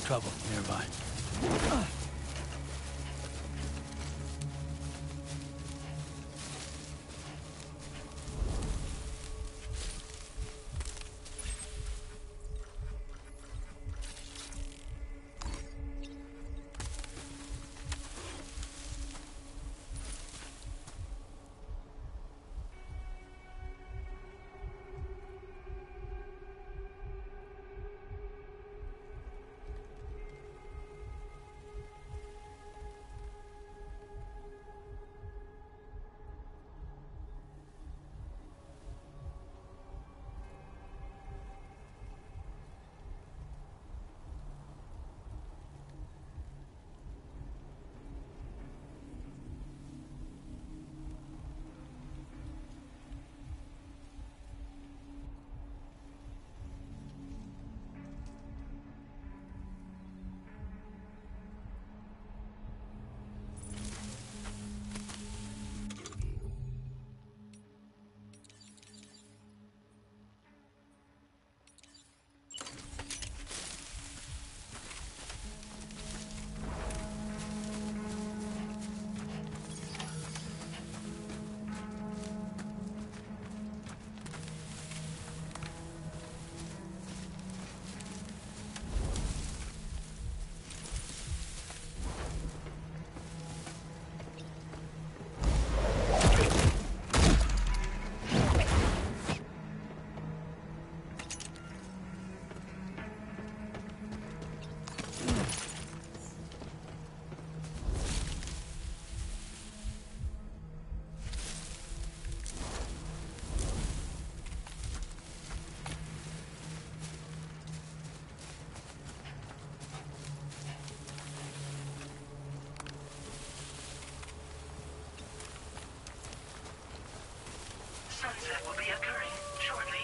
trouble nearby. Sunset will be occurring shortly.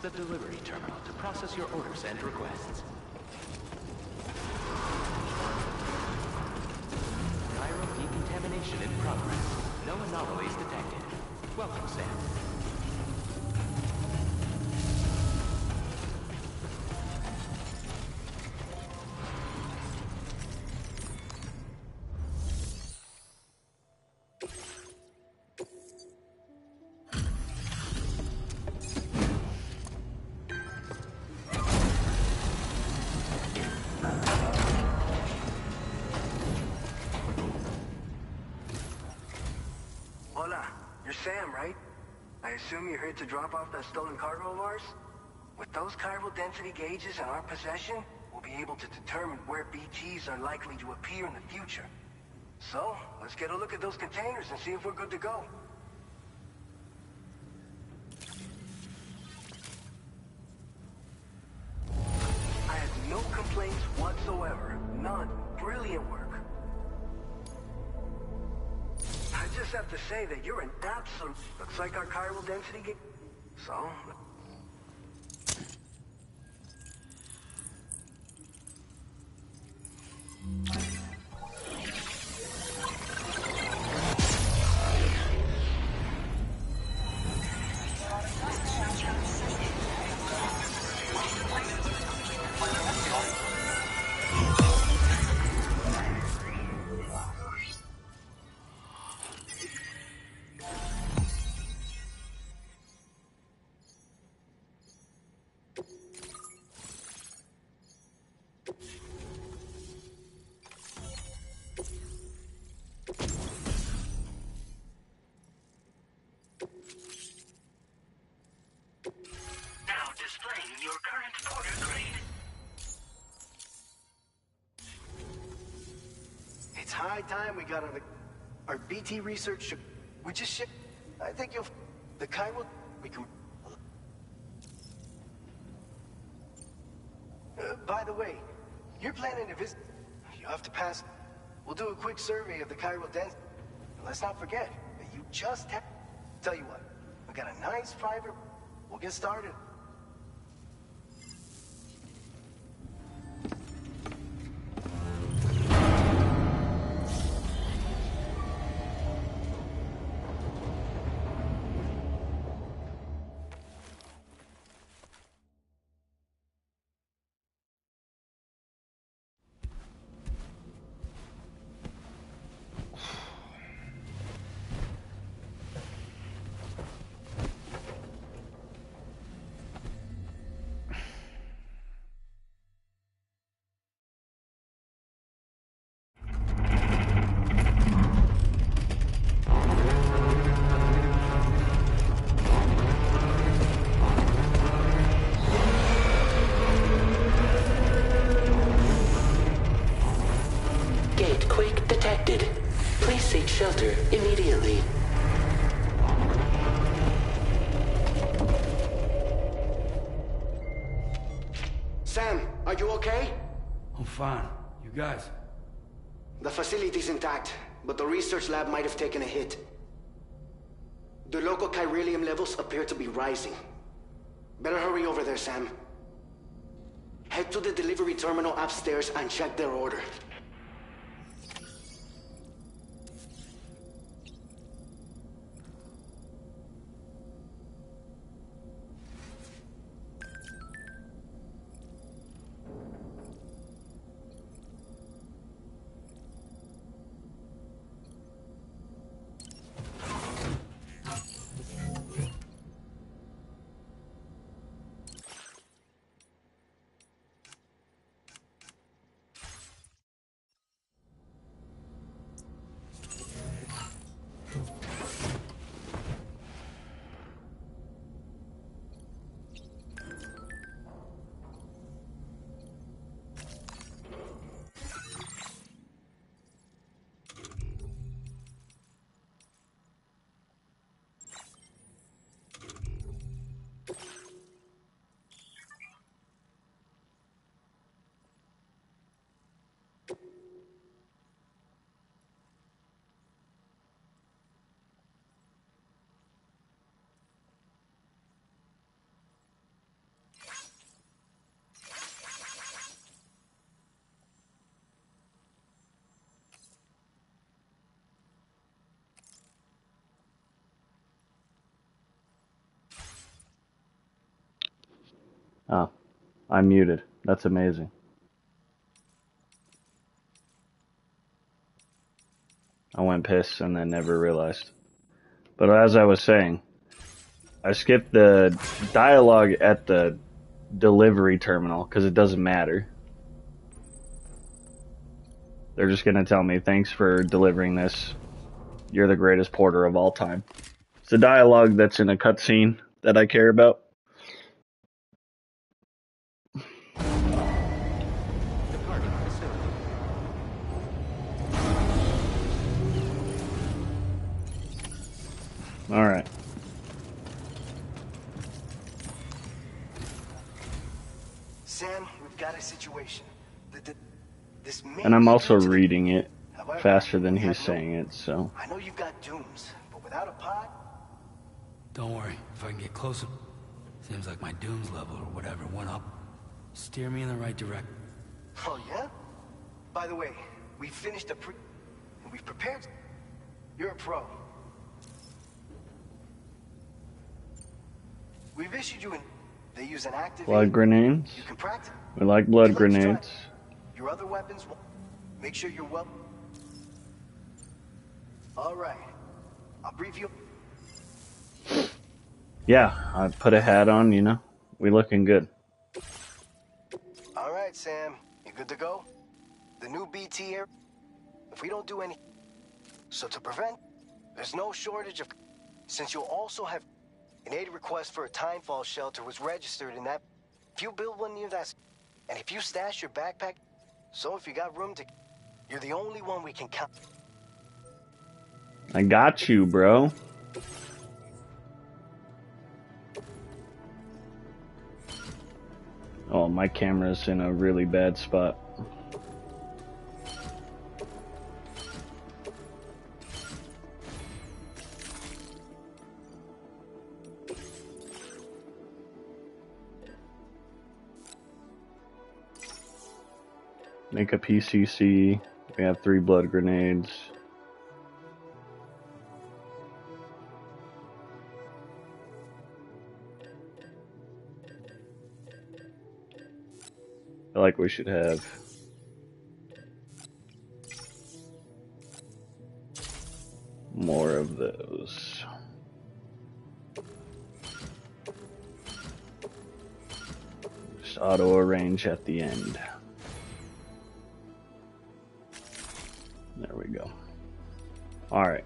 The delivery terminal to process your orders and requests. Gyro decontamination in progress. No anomalies detected. Welcome, Sam. Sam, right? I assume you're here to drop off that stolen cargo of ours? With those chiral density gauges in our possession, we'll be able to determine where BGs are likely to appear in the future. So, let's get a look at those containers and see if we're good to go. I had no complaints whatsoever. None. Brilliant work. I just have to say that you're an absolute... Looks like our chiral density... So... It's high time we got our BT research. We just ship. I think you'll... The chiral... We can... by the way, you're planning to visit... You have to pass... We'll do a quick survey of the chiral density. Let's not forget that you just have... Tell you what, we got a nice private... We'll get started. Please seek shelter immediately. Sam, are you okay? I'm fine. You guys? The facility's intact, but the research lab might have taken a hit. The local chiralium levels appear to be rising. Better hurry over there, Sam. Head to the delivery terminal upstairs and check their order. Oh, I'm muted. That's amazing. I went piss and then never realized. But as I was saying, I skipped the dialogue at the delivery terminal because it doesn't matter. They're just going to tell me, thanks for delivering this. You're the greatest porter of all time. It's the dialogue that's in a cutscene that I care about. Departing facility. Alright. Sam, we've got a situation. This And I'm also may be reading it However, faster than we he's have saying it, so... I know you've got dooms, but without a pod... Don't worry, if I can get closer. Seems like my dooms level or whatever went up. Steer me in the right direction. Oh, yeah? By the way, we finished and we've prepared... You're a pro. We've issued you an... They use an active... Blood grenades? You can practice. We like blood Let's grenades. try. Your other weapons... Make sure you're well... Alright. I'll brief you... Yeah, I put a hat on, you know. We looking good. Alright, Sam. You good to go? The new BT here... If we don't do any... So to prevent... There's no shortage of... Since you'll also have... An aid request for a timefall shelter was registered in that... If you build one near that... And if you stash your backpack... So if you got room to... You're the only one we can count... I got you, bro. Oh, my camera's in a really bad spot. Make a PCC. We have 3 blood grenades. I feel like we should have more of those. Just auto arrange at the end. There we go. Alright.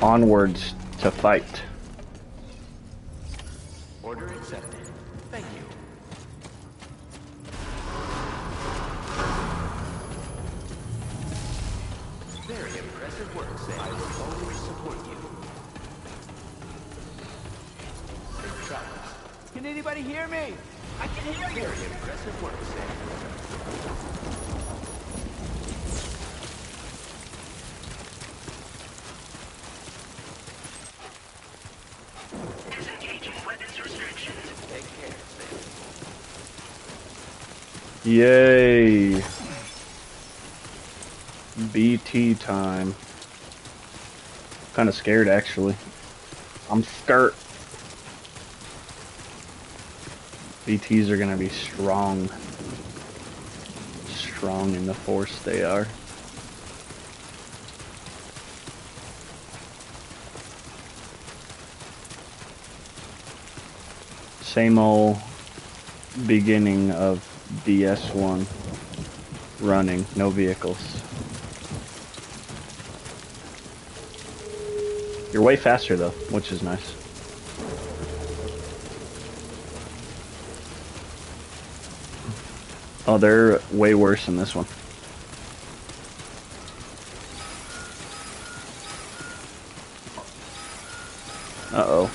Onwards to fight. Order accepted. Thank you. Very impressive work, Sam. I will always support you. Safe travels. Can anybody hear me? I can hear you. Very impressive work, Sam. Disengaging weapons restrictions. Take care, Sam. Yay! BT time. Kinda scared actually. I'm scared. BTs are gonna be strong. Strong in the force they are. Same old beginning of DS1 running, no vehicles. You're way faster though, which is nice. Oh, they're way worse in this one. Uh-oh.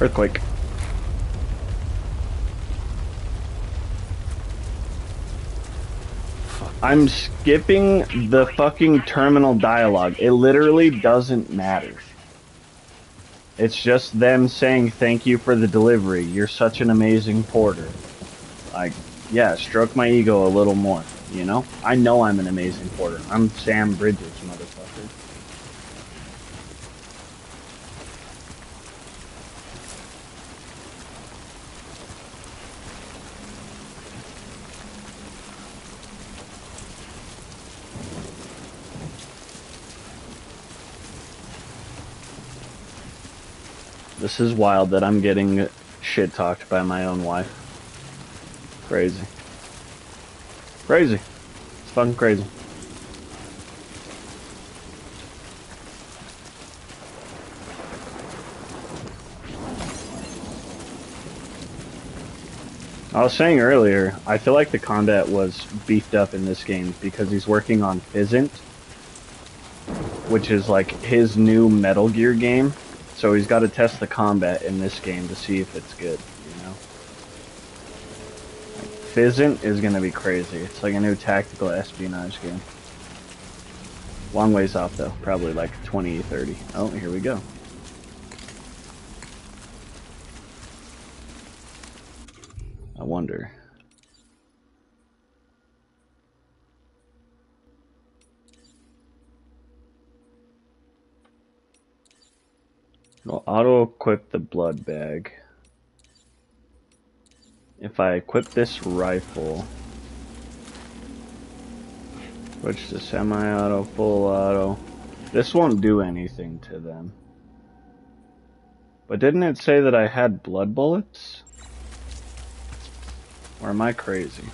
Earthquake. I'm skipping the fucking terminal dialogue. It literally doesn't matter. It's just them saying thank you for the delivery. You're such an amazing porter. Like, yeah, stroke my ego a little more, you know? I know I'm an amazing porter. I'm Sam Bridges, motherfucker. This is wild that I'm getting shit-talked by my own wife. Crazy. Crazy. It's fucking crazy. I was saying earlier, I feel like the combat was beefed up in this game because he's working on Physint, which is like his new Metal Gear game. So he's got to test the combat in this game to see if it's good, you know? Like, Physint is going to be crazy. It's like a new tactical espionage game. Long ways off though, probably like 20, 30. Oh, here we go. I wonder. I'll auto-equip the blood bag. If I equip this rifle, switch to semi-auto, full auto, this won't do anything to them. But didn't it say that I had blood bullets? Or am I crazy?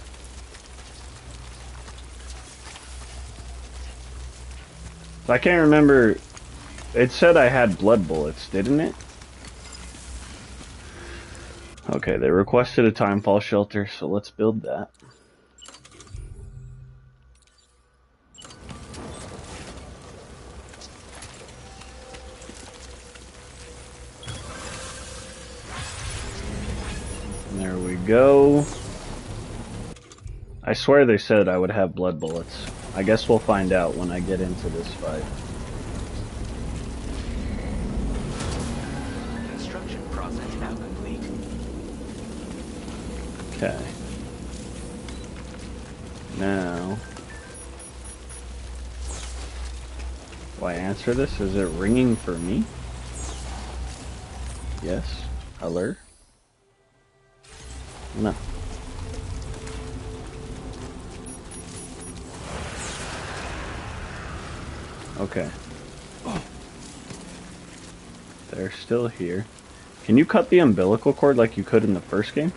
I can't remember. It said I had blood bullets, didn't it? Okay, they requested a timefall shelter, so let's build that. There we go. I swear they said I would have blood bullets. I guess we'll find out when I get into this fight. Construction process now complete. Okay. Now, do I answer this? Is it ringing for me? Yes. Alert? No. Okay. They're still here. Can you cut the umbilical cord like you could in the first game?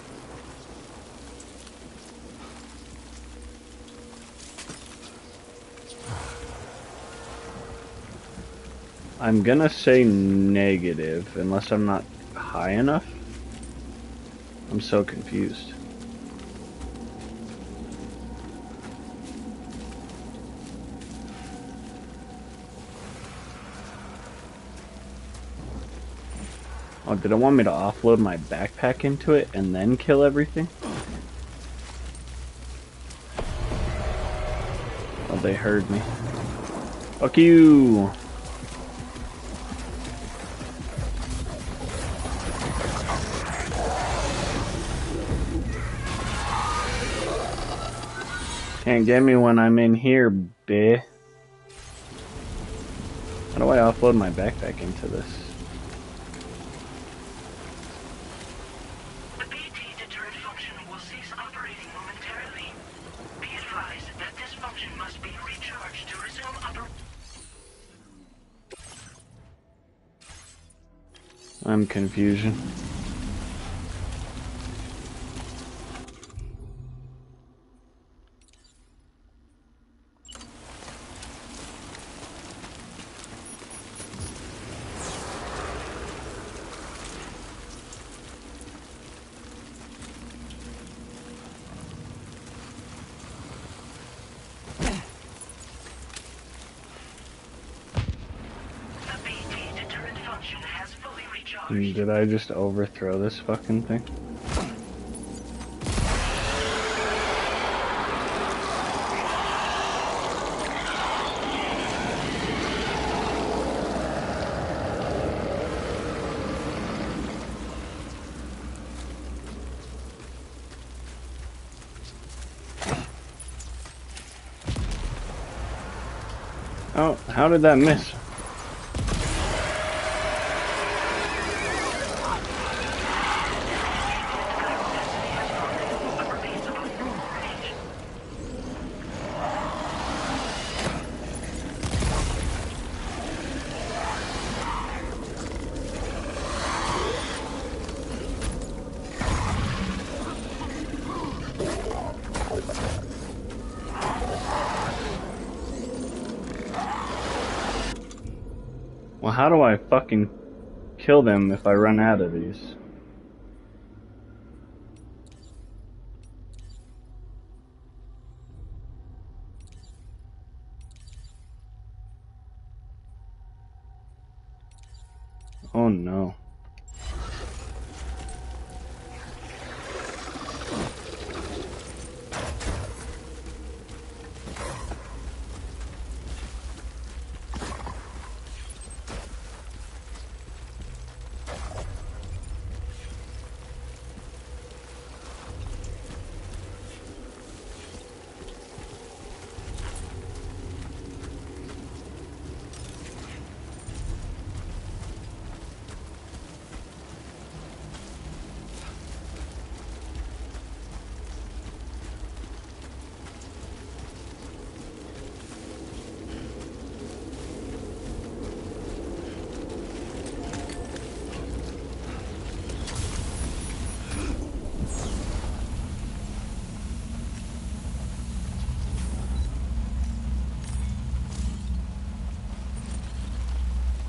I'm gonna say negative, unless I'm not high enough. I'm so confused. Oh, did it want me to offload my backpack into it and then kill everything? Oh, they heard me. Fuck you! Can't get me when I'm in here, bitch. How do I offload my backpack into this? The BT deterrent function will cease operating momentarily. Be advised that this function must be recharged to resume operation. I'm confusion. Did I just overthrow this fucking thing? Oh, how did that miss? Well, how do I fucking kill them if I run out of these? Oh no.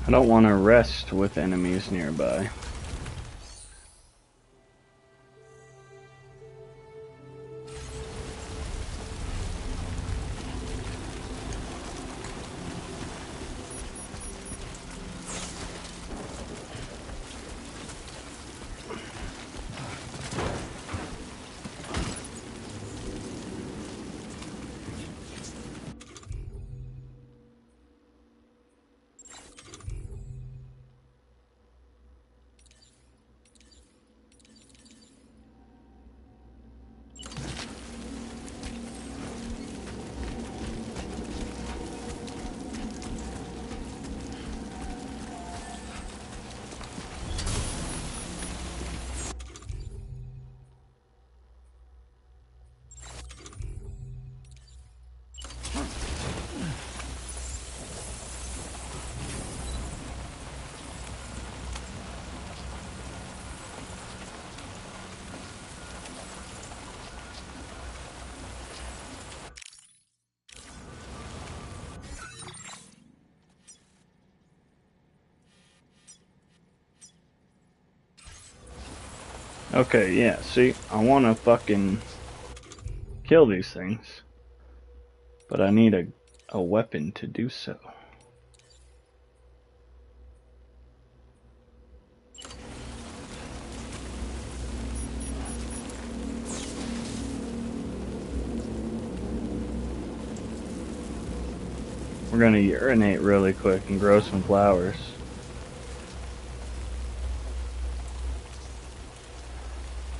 I don't want to rest with enemies nearby. Okay, yeah, see, I want to fucking kill these things, but I need a weapon to do so. We're gonna urinate really quick and grow some flowers.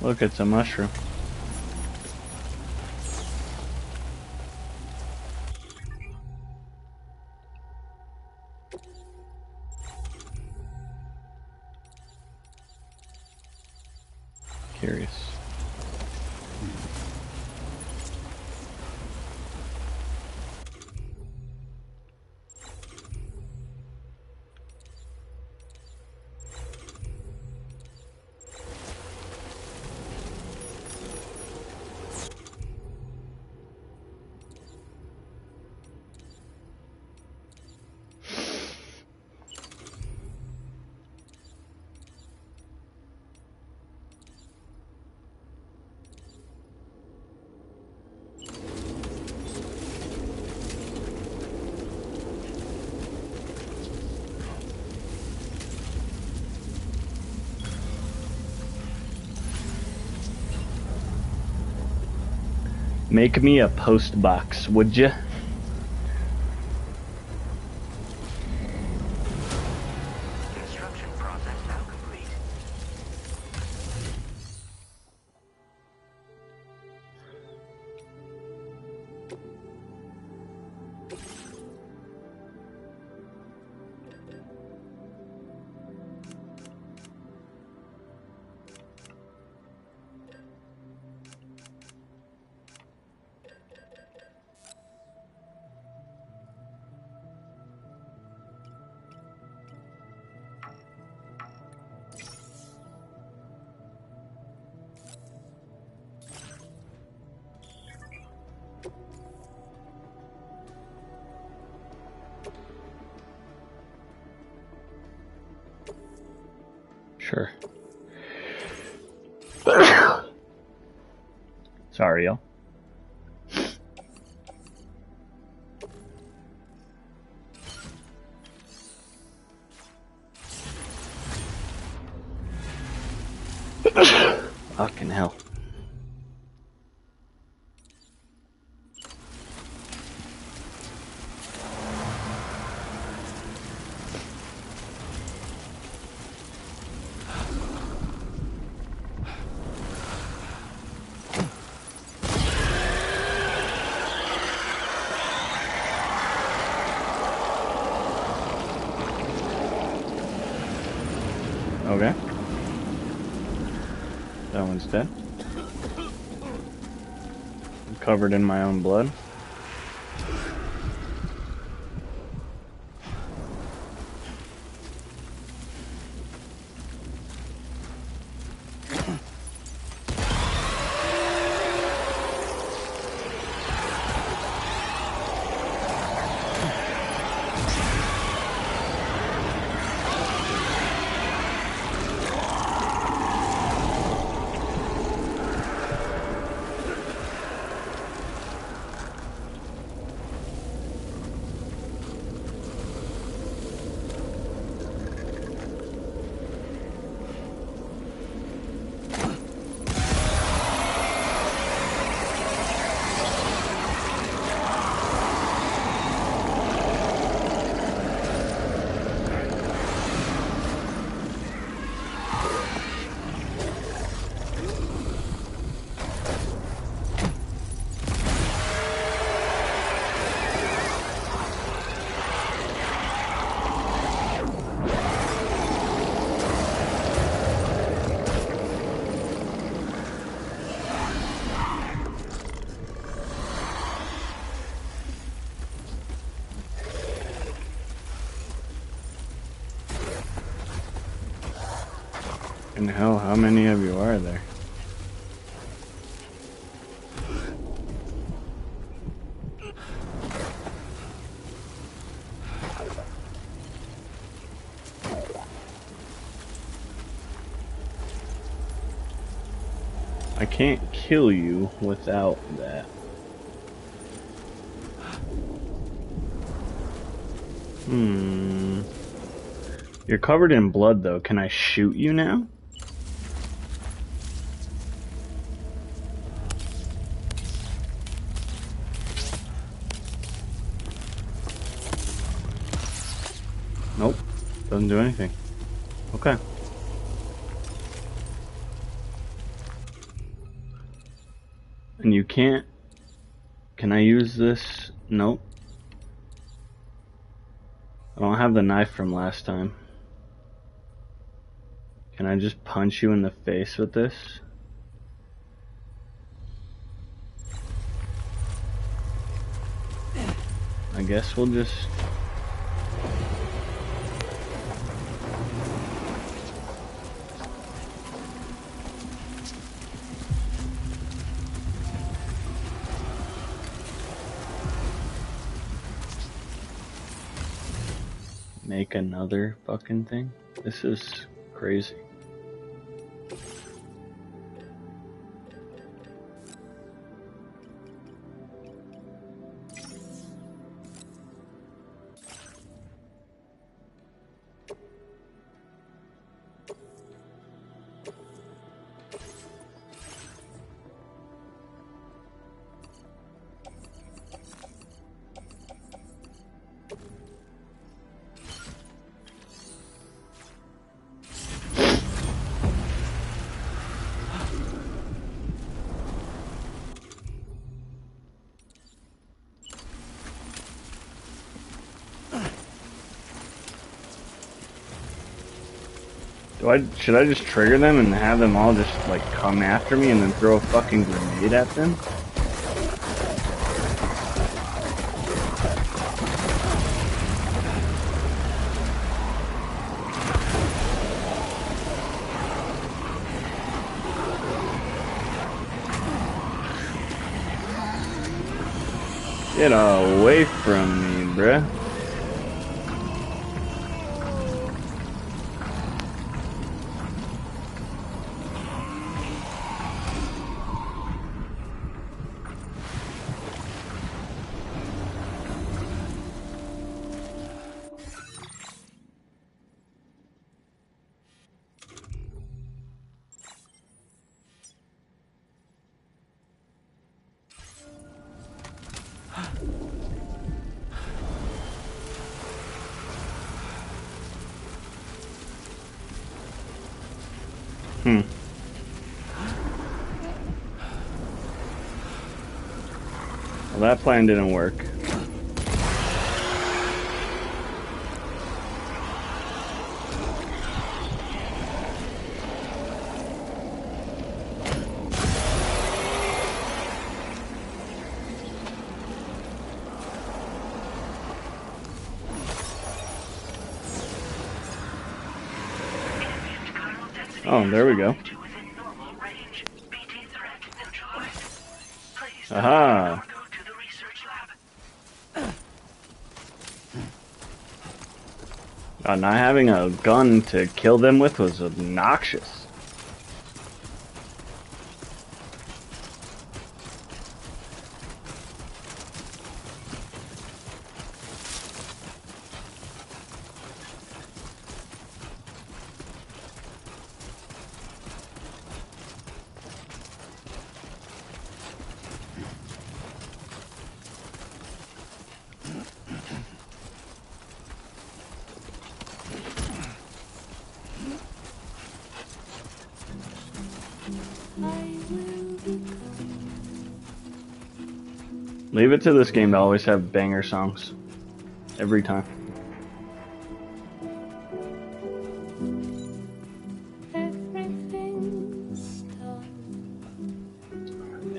Look, it's a mushroom. Curious. Make me a post box, would ya? Construction process now complete. Sure. Sorry, y'all. Fucking hell. Okay. That one's dead. I'm covered in my own blood. And hell, how many of you are there? I can't kill you without that. You're covered in blood though. Can I shoot you now? Nope. Doesn't do anything. Okay. And you can't... Can I use this? Nope. I don't have the knife from last time. Can I just punch you in the face with this? I guess we'll just... make another fucking thing? This is crazy. Should I just trigger them and have them all just like come after me and then throw a fucking grenade at them? Get away from me, bruh. Hmm. Well, that plan didn't work. Oh, there we go. Aha! Not having a gun to kill them with was obnoxious. Leave it to this game to always have banger songs. Every time.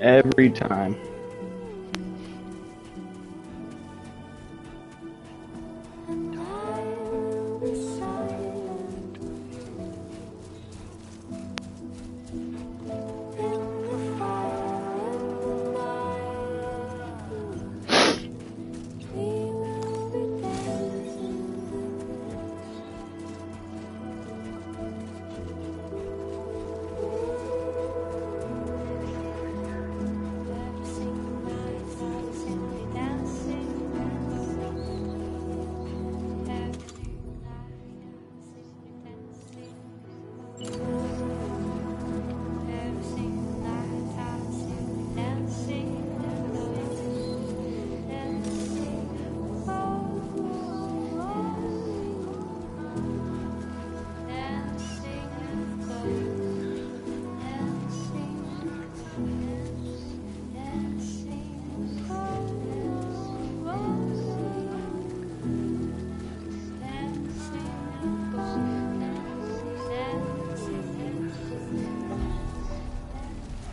Every time.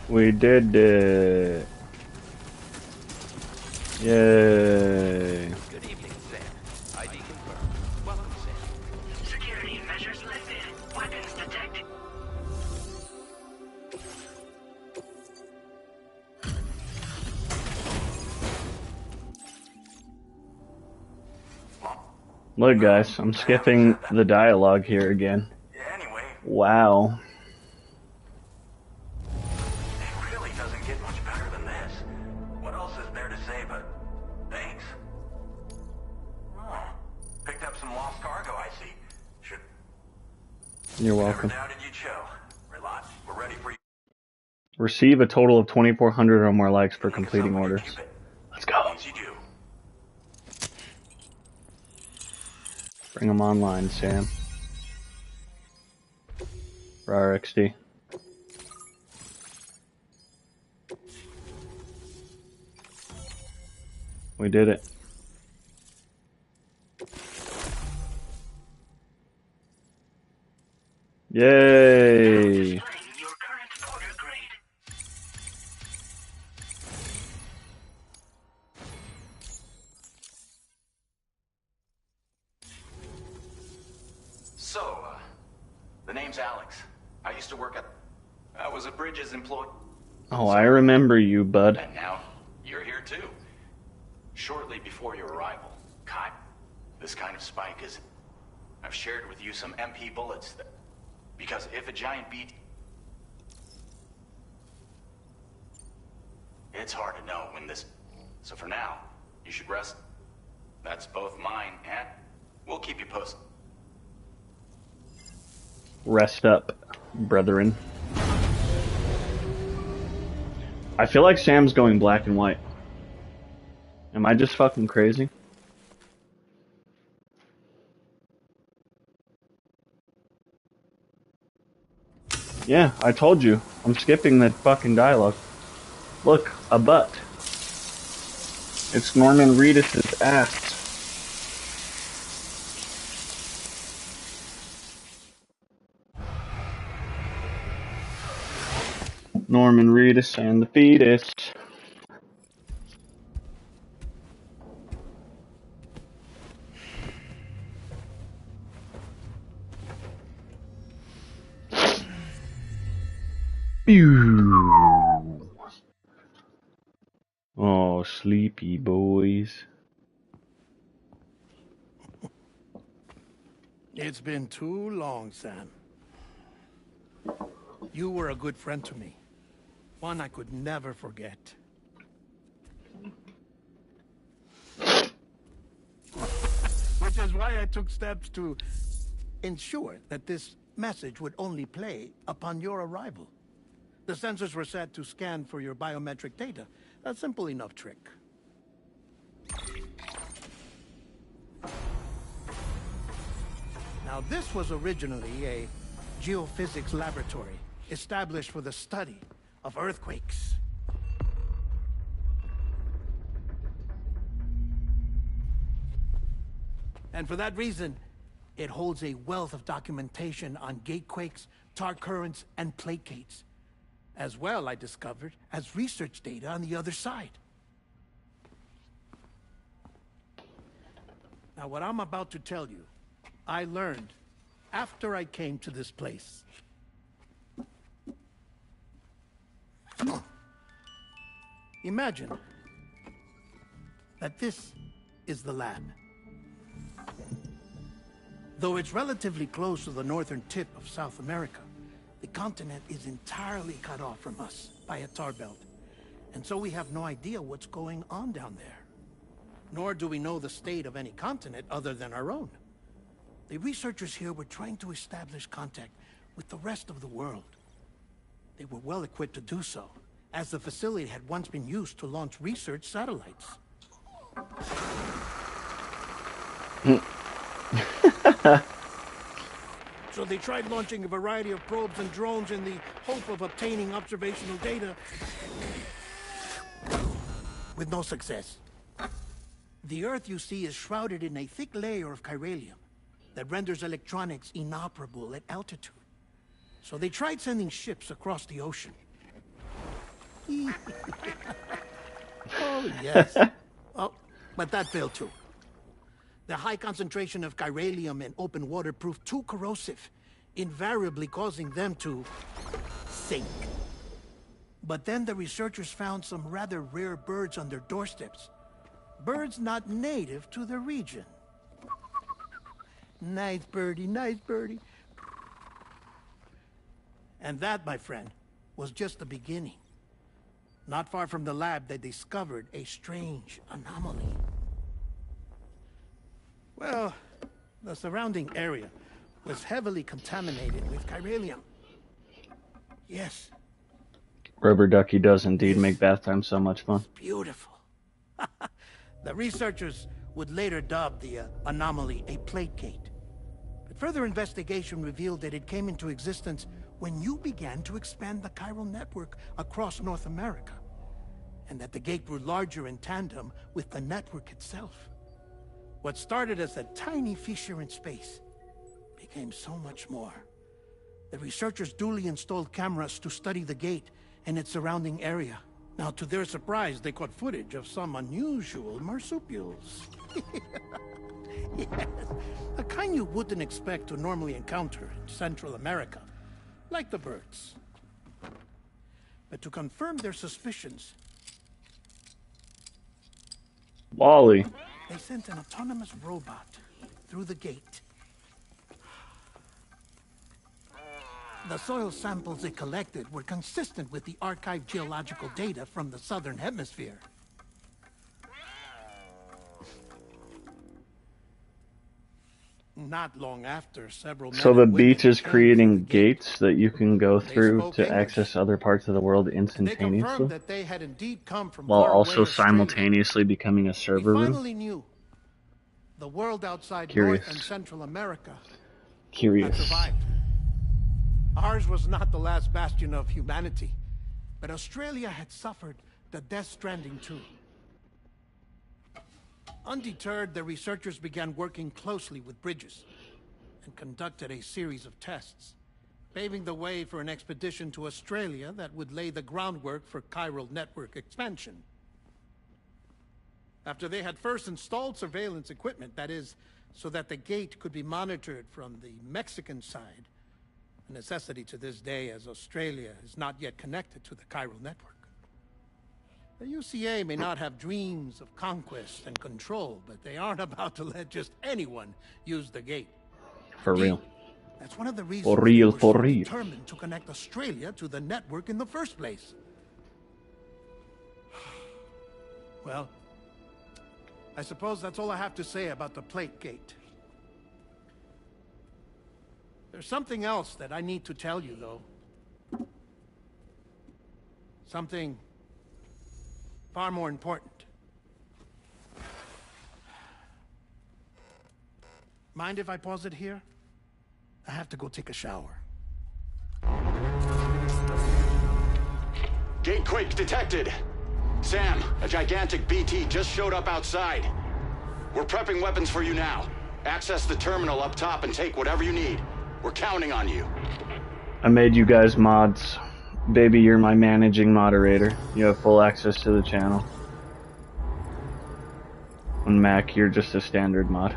We did it. Yay. Good evening, Sam. ID confirmed. Welcome, Sam. Security measures lifted. Weapons detected. Look, guys, I'm skipping the dialogue here again. Anyway, Wow. it really doesn't get much better than this. What else is there to say but thanks? Oh, picked up some lost cargo, I see. Should You're welcome. How did you chill? Relax. We're ready for you. Receive a total of 2,400 or more likes for completing Somebody orders. Cupid. Let's go. Once you do. Bring them online, Sam. For RXD. We did it. Yay! Displaying your current order grade. So, the name's Alex. I used to work at... I was a Bridges employee. Oh, I remember you, bud. And now, you're here too. Shortly before your arrival, Kai, this kind of spike is... I've shared with you some MP bullets that... Because if a giant beat... It's hard to know when this... So for now, you should rest. That's both mine and... We'll keep you posted. Rest up, brethren. I feel like Sam's going black and white. Am I just fucking crazy? Yeah, I told you. I'm skipping that fucking dialogue. Look, a butt. It's Norman Reedus' ass. Norman Reedus and the fetus. Pew. Oh, sleepy boys. It's been too long, Sam. You were a good friend to me. One I could never forget. Which is why I took steps to ensure that this message would only play upon your arrival. The sensors were set to scan for your biometric data. A simple enough trick. Now, this was originally a geophysics laboratory established for the study of earthquakes. And for that reason, it holds a wealth of documentation on gatequakes, tar currents, and plate gates. As well, I discovered, as research data on the other side. Now, what I'm about to tell you, I learned after I came to this place. Imagine that this is the lab. Though it's relatively close to the northern tip of South America, the continent is entirely cut off from us by a tar belt. And so we have no idea what's going on down there. Nor do we know the state of any continent other than our own. The researchers here were trying to establish contact with the rest of the world. They were well equipped to do so, as the facility had once been used to launch research satellites. So they tried launching a variety of probes and drones in the hope of obtaining observational data, with no success. The Earth, you see, is shrouded in a thick layer of chiralium that renders electronics inoperable at altitude. So they tried sending ships across the ocean. Oh, yes. Oh, but that failed too. The high concentration of chiralium in open water proved too corrosive, invariably causing them to sink. But then the researchers found some rather rare birds on their doorsteps. Birds not native to the region. Nice birdie, nice birdie. And that, my friend, was just the beginning. Not far from the lab, they discovered a strange anomaly. Well, the surrounding area was heavily contaminated with chiralium. Yes. Rubber Ducky does indeed make bath time so much fun. Beautiful. The researchers would later dub the anomaly a plate gate. But further investigation revealed that it came into existence when you began to expand the chiral network across North America, and that the gate grew larger in tandem with the network itself. What started as a tiny fissure in space became so much more. The researchers duly installed cameras to study the gate and its surrounding area. Now, to their surprise, they caught footage of some unusual marsupials. Yes, a kind you wouldn't expect to normally encounter in Central America, like the birds. But to confirm their suspicions, Wally. they sent an autonomous robot through the gate. The soil samples it collected were consistent with the archived geological data from the southern hemisphere. Not long after, several men So the and women beach is came creating through the gate. gates that you can go They through spoke to English. access other parts of the world And they instantaneously, confirmed that they had indeed come from while far away also Australia. simultaneously becoming a We server room. finally knew the world outside Curious. North and Central America had Curious. survived. Ours was not the last bastion of humanity, but Australia had suffered the Death Stranding too. Undeterred, the researchers began working closely with Bridges and conducted a series of tests, paving the way for an expedition to Australia that would lay the groundwork for chiral network expansion. After they had first installed surveillance equipment, that is, so that the gate could be monitored from the Mexican side, a necessity to this day as Australia is not yet connected to the chiral network. The UCA may not have dreams of conquest and control, but they aren't about to let just anyone use the gate. For real. That's one of the reasons For real, they were for so real. determined to connect Australia to the network in the first place. Well, I suppose that's all I have to say about the plate gate. There's something else that I need to tell you, though. Something far more important. Mind if I pause it here? I have to go take a shower. Gate quake detected. Sam, a gigantic BT just showed up outside. We're prepping weapons for you now. Access the terminal up top and take whatever you need. We're counting on you. I made you guys mods. Baby, you're my managing moderator. You have full access to the channel. On Mac, you're just a standard mod.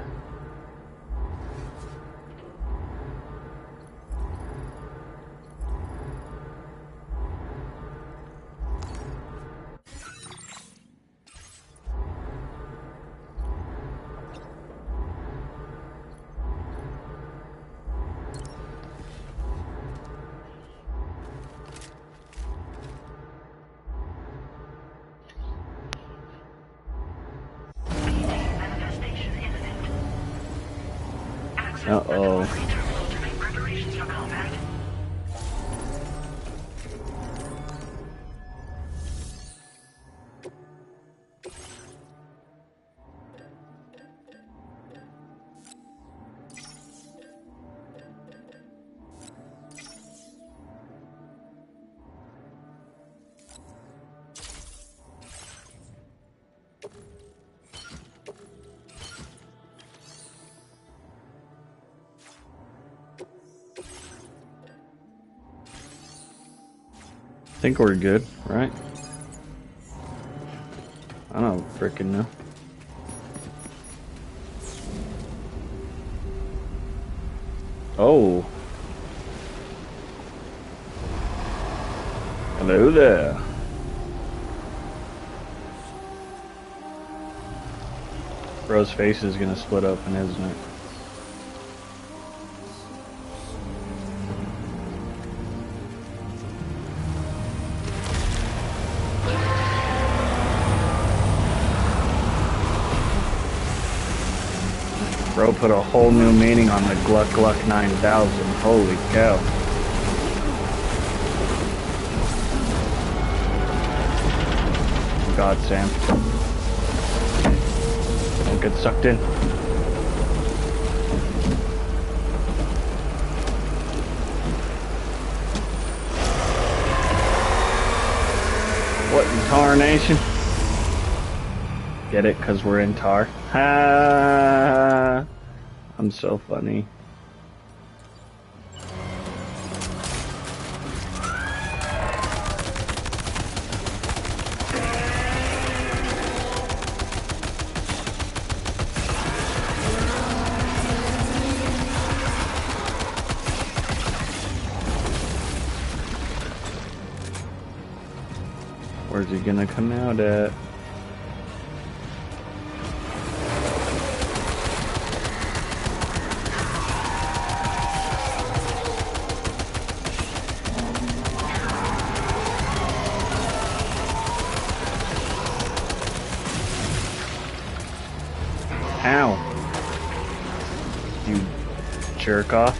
Manifestation imminent. Access the Uh-oh. delivery terminal to make preparations for combat. I think we're good, right? I don't frickin' know. Oh. Hello there. Bro's face is gonna split open, isn't it? Bro put a whole new meaning on the Gluck Gluck 9000. Holy cow. God, Sam. Don't get sucked in. What in tarnation? Get it? Because we're in tar. Ha! I'm so funny. Where's he gonna come out at? Ow. You jerk off.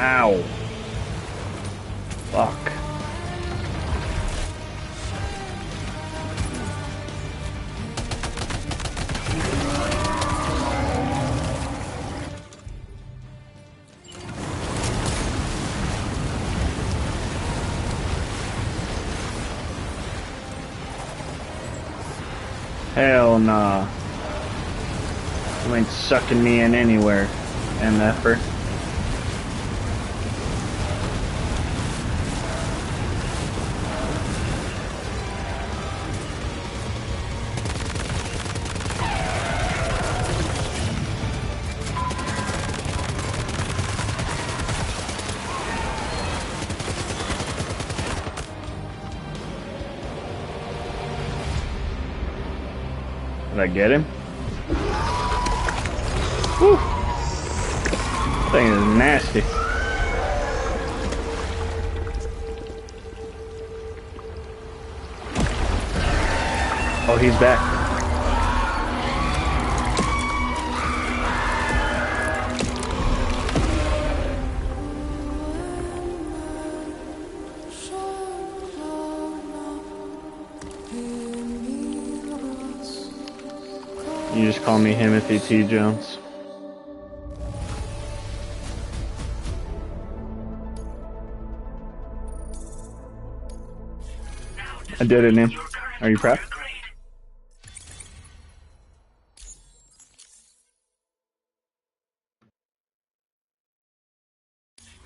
Ow. Fuck. Hell nah. You ain't sucking me in anywhere, MFer. Did I get him? Whew. That thing is nasty. Oh, he's back. You just call me Timothy T. Jones. I did it, Nim. Are you proud?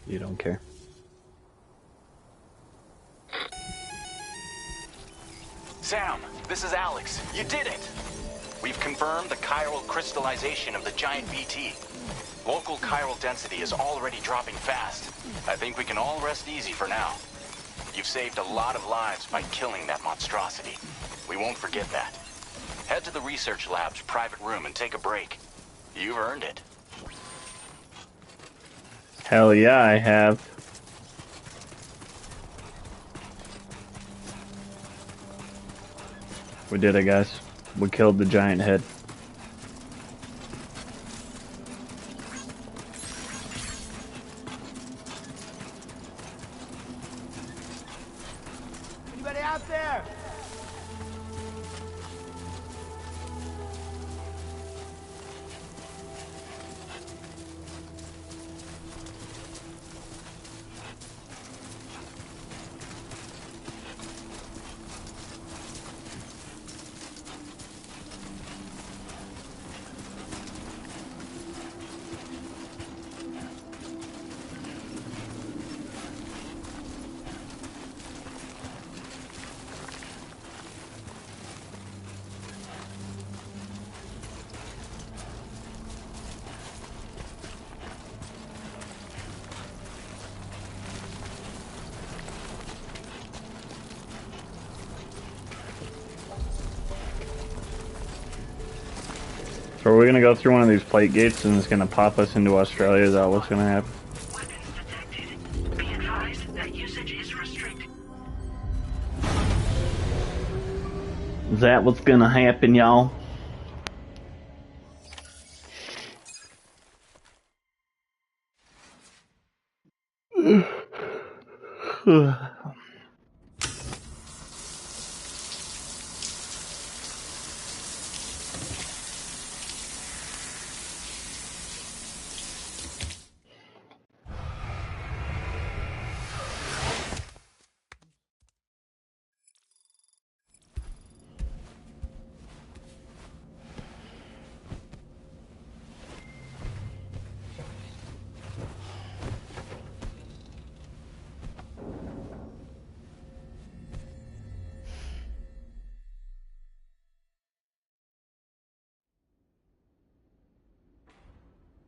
You don't care. Sam, this is Alex. You did it! We've confirmed the chiral crystallization of the giant BT. Local chiral density is already dropping fast. I think we can all rest easy for now. You've saved a lot of lives by killing that monstrosity. We won't forget that. Head to the research lab's private room and take a break. You've earned it. Hell yeah, I have. We did it, guys. We killed the giant head. Anybody out there? So are we gonna go through one of these plate gates and it's gonna pop us into Australia? Is that what's gonna happen? Weapons detected. Be advised that usage is restricted. Is that what's gonna happen, y'all?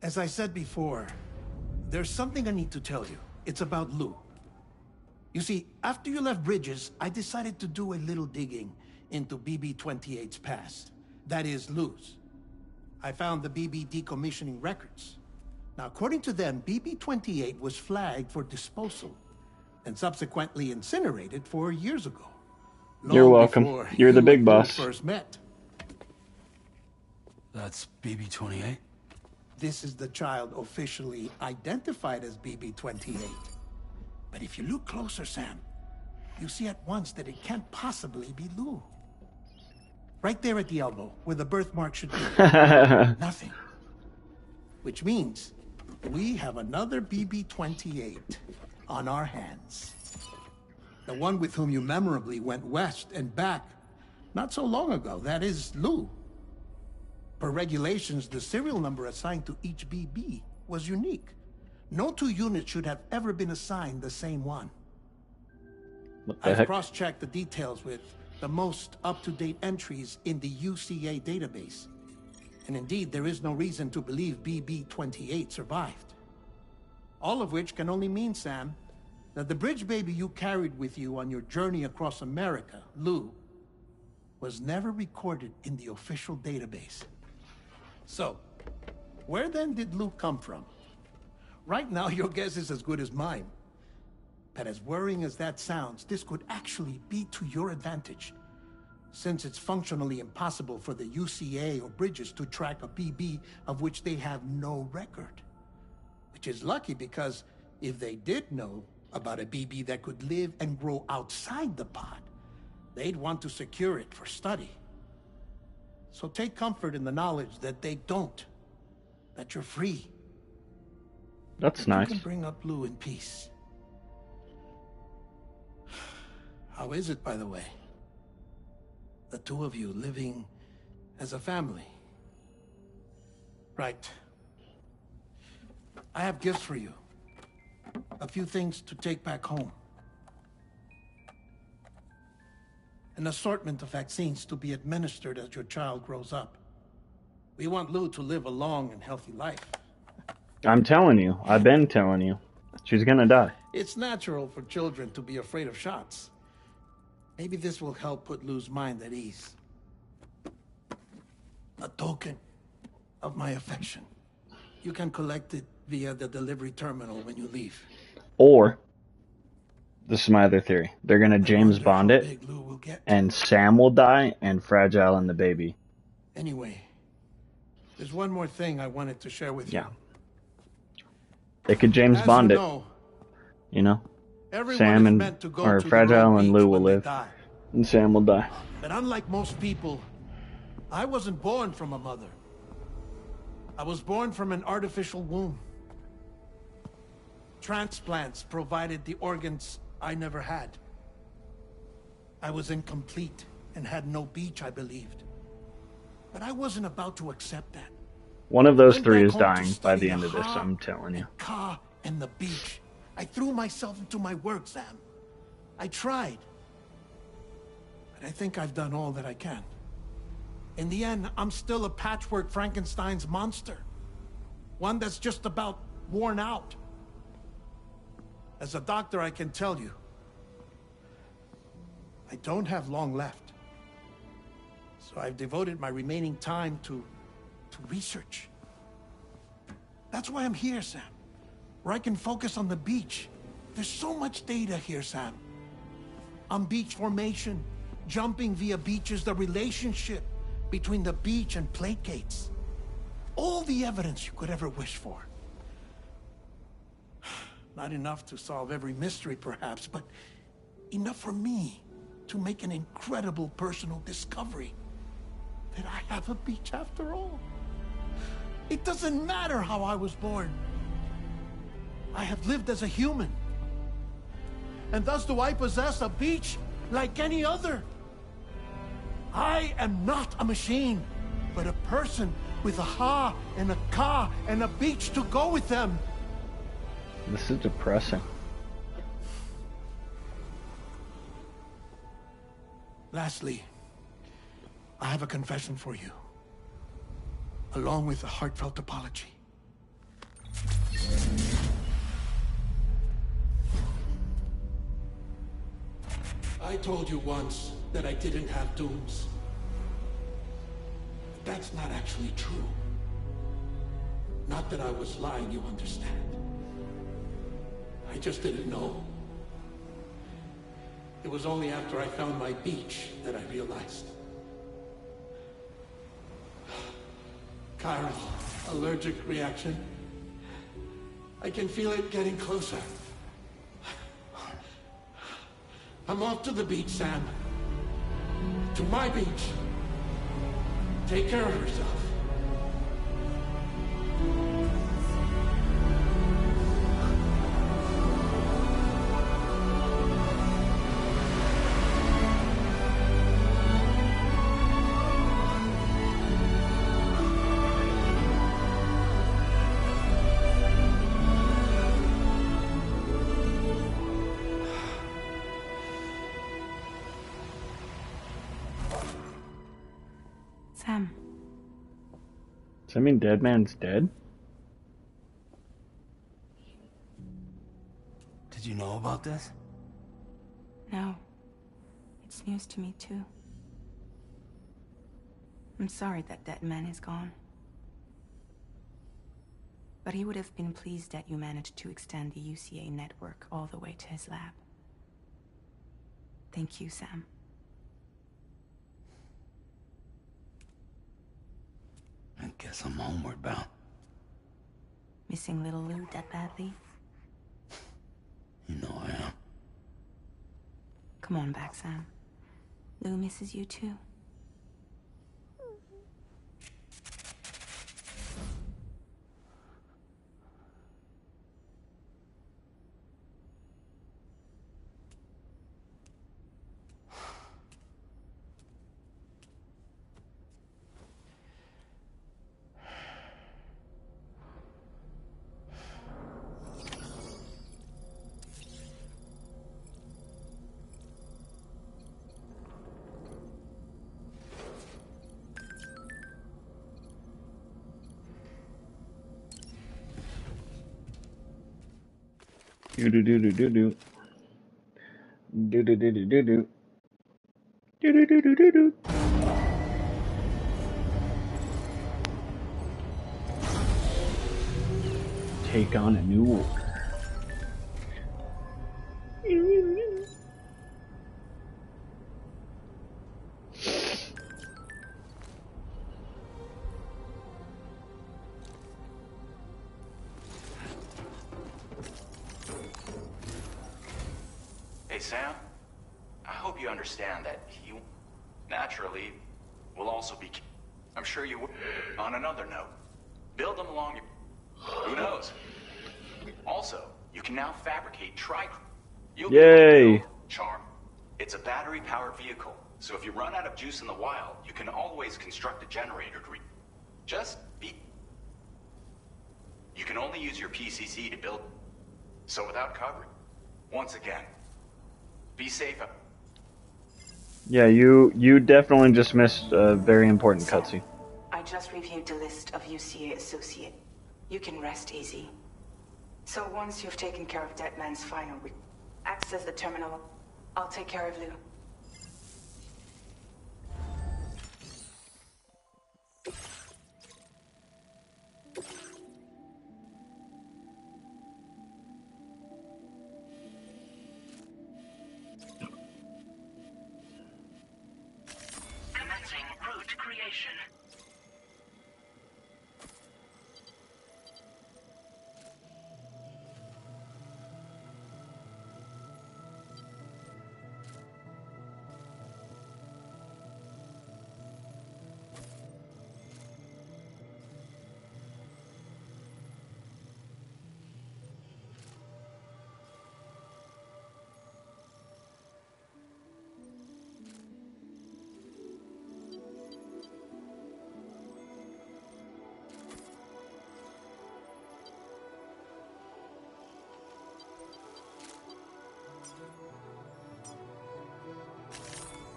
As I said before, there's something I need to tell you. It's about Lou. You see, after you left Bridges, I decided to do a little digging into BB-28's past. That is, Lou's. I found the BB decommissioning records. Now, according to them, BB-28 was flagged for disposal and subsequently incinerated 4 years ago. You're welcome. You're the big boss. First met. That's BB-28? this is the child officially identified as BB-28. But if you look closer, Sam, you see at once that it can't possibly be Lou. Right there at the elbow, where the birthmark should be. Nothing. Which means we have another BB-28 on our hands. The one with whom you memorably went west and back not so long ago. That is Lou. Per regulations, the serial number assigned to each BB was unique. No two units should have ever been assigned the same one. I've cross-checked the details with the most up-to-date entries in the UCA database. And indeed, there is no reason to believe BB-28 survived. All of which can only mean, Sam, that the bridge baby you carried with you on your journey across America, Lou, was never recorded in the official database. So, where then did Lou come from? Right now, your guess is as good as mine. But as worrying as that sounds, this could actually be to your advantage, since it's functionally impossible for the UCA or Bridges to track a BB of which they have no record. Which is lucky, because if they did know about a BB that could live and grow outside the pod, they'd want to secure it for study. So take comfort in the knowledge that they don't, that you're free. That's nice. You can bring up Lou in peace. How is it, by the way? The two of you living as a family. Right. I have gifts for you. A few things to take back home. An assortment of vaccines to be administered as your child grows up. We want Lou to live a long and healthy life. I'm telling you. I've been telling you. She's gonna die. It's natural for children to be afraid of shots. Maybe this will help put Lou's mind at ease. A token of my affection. You can collect it via the delivery terminal when you leave. Or, this is my other theory. They're gonna James Bond it, and Sam will die, and Fragile and the baby. Anyway, there's one more thing I wanted to share with you. Yeah. They could James Bond it. You know? Sam and or Fragile and Lou will live, and Sam will die. But unlike most people, I wasn't born from a mother. I was born from an artificial womb. Transplants provided the organs I never had. I was incomplete and had no beach, I believed. But I wasn't about to accept that. One of those three is dying by the end of this, I'm telling you. Ka and the beach. I threw myself into my work, Sam. I tried. But I think I've done all that I can. In the end, I'm still a patchwork Frankenstein's monster. One that's just about worn out. As a doctor, I can tell you, I don't have long left. So I've devoted my remaining time to research. That's why I'm here, Sam. Where I can focus on the beach. There's so much data here, Sam. On beach formation, jumping via beaches, the relationship between the beach and plate gates. All the evidence you could ever wish for. Not enough to solve every mystery, perhaps, but enough for me to make an incredible personal discovery. That I have a beach after all. It doesn't matter how I was born. I have lived as a human. And thus do I possess a beach like any other. I am not a machine, but a person with a ha and a ka and a beach to go with them. This is depressing. Lastly, I have a confession for you, along with a heartfelt apology. I told you once that I didn't have dooms. That's not actually true. Not that I was lying, you understand. I just didn't know. It was only after I found my beach that I realized. Chiral allergic reaction. I can feel it getting closer. I'm off to the beach, Sam. To my beach. Take care of yourself. Sam. Does that mean Dead Man's dead? Did you know about this? No. It's news to me, too. I'm sorry that Dead Man is gone. But he would have been pleased that you managed to extend the UCA network all the way to his lab. Thank you, Sam. I guess I'm homeward bound. Missing little Lou that badly? You know I am. Come on back, Sam. Lou misses you too. Do do do do do do. Do do do do do do. Do do do do do do. Take on a new order. Hey, Sam. I hope you understand that you, naturally, will also be... I'm sure you will. On another note, build them along your... Who knows? Also, you can now fabricate You'll be able to build Charm. It's a battery-powered vehicle, so if you run out of juice in the wild, you can always construct a generator to Just be... You can only use your PCC to build... So without coverage, once again, be safe. Yeah, you definitely just missed a very important cutscene. I just reviewed the list of UCA associate. You can rest easy. So once you've taken care of Dead Man's final access the terminal, I'll take care of Lou. Commencing route creation.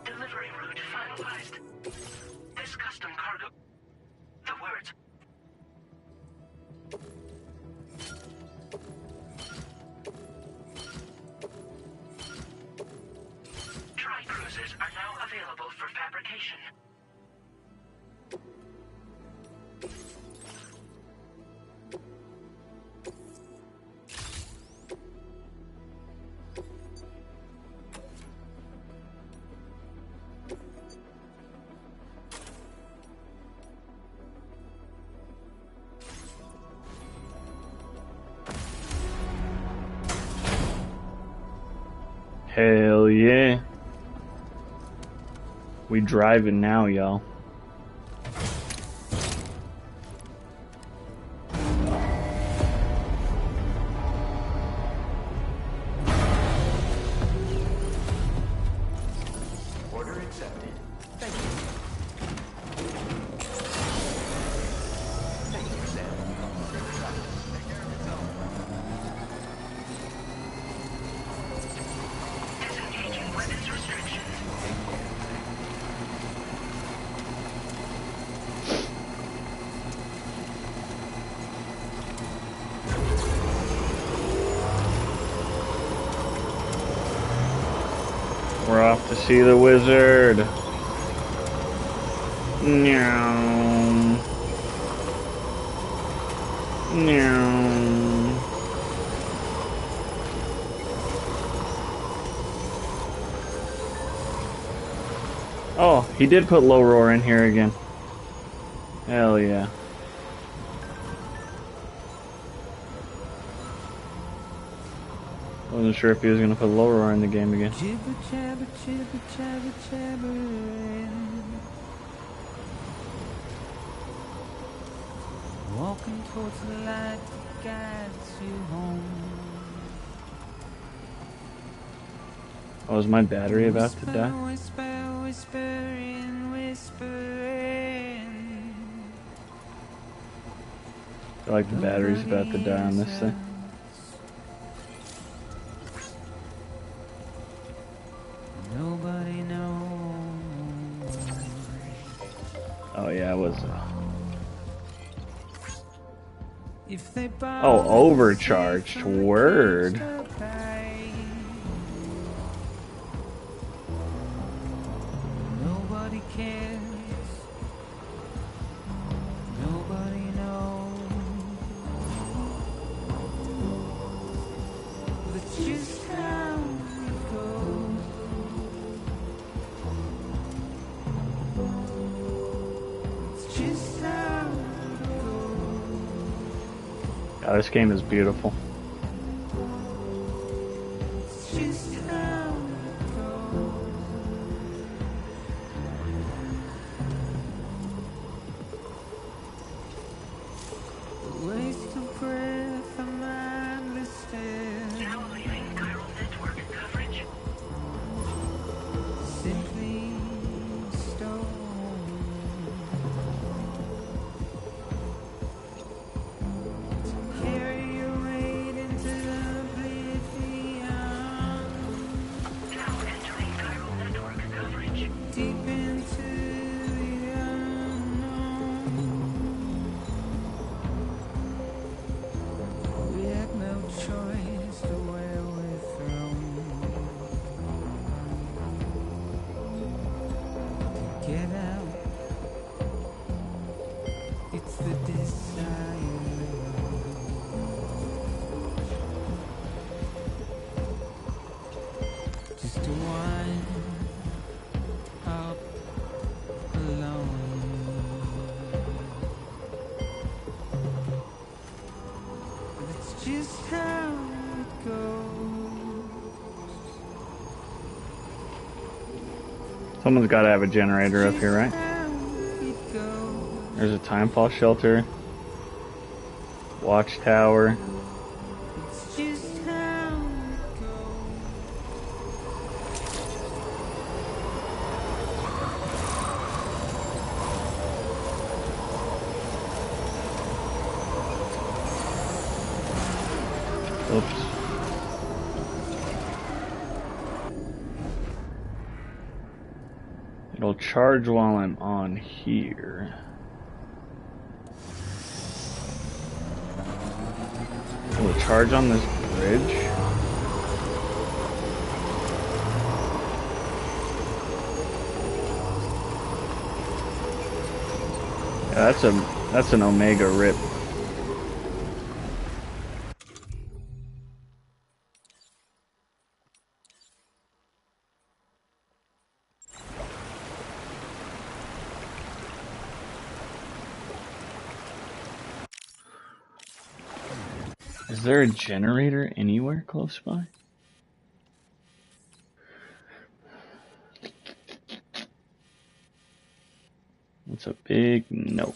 Delivery route finalized. This custom cargo... The words... Tri-cruisers are now available for fabrication. Hell yeah. We driving now, y'all. Order accepted. Thank you. Thank you, Sam. Take care of yourself. Disengaging weapons restrictions. We're off to see the wizard. Meow. Meow. Oh, he did put low roar in here again. Hell yeah. Wasn't sure if he was gonna put low roar in the game again. Jibber jabber, jibber jabber, jabbering. Walking towards the light that guides you home. Oh, is my battery about to die? Whisper, whispering, whispering. I feel like the battery's about to die on this thing. Nobody knows. Oh yeah, it was. If they Oh, overcharged. Word. Nobody cares. Nobody knows. That's just how it goes. It's just how it goes. God, this game is beautiful. It's just how it goes. Waste of breath, I'm understand. Now leaving chiral network coverage. Simply stone. Carry your weight into oblivion. Now entering chiral network coverage. Deep into the unknown. We have no choice to where we're thrown. Get out. It's the desire. Just to wind up alone. That's just how it goes. Someone's got to have a generator up here, right? How it goes. There's a timefall shelter. Watchtower. It's just how it goes. Oops. It'll charge while I'm on here. Will it charge on this bridge? Yeah, that's an Omega rip. Is there a generator anywhere close by? That's a big nope.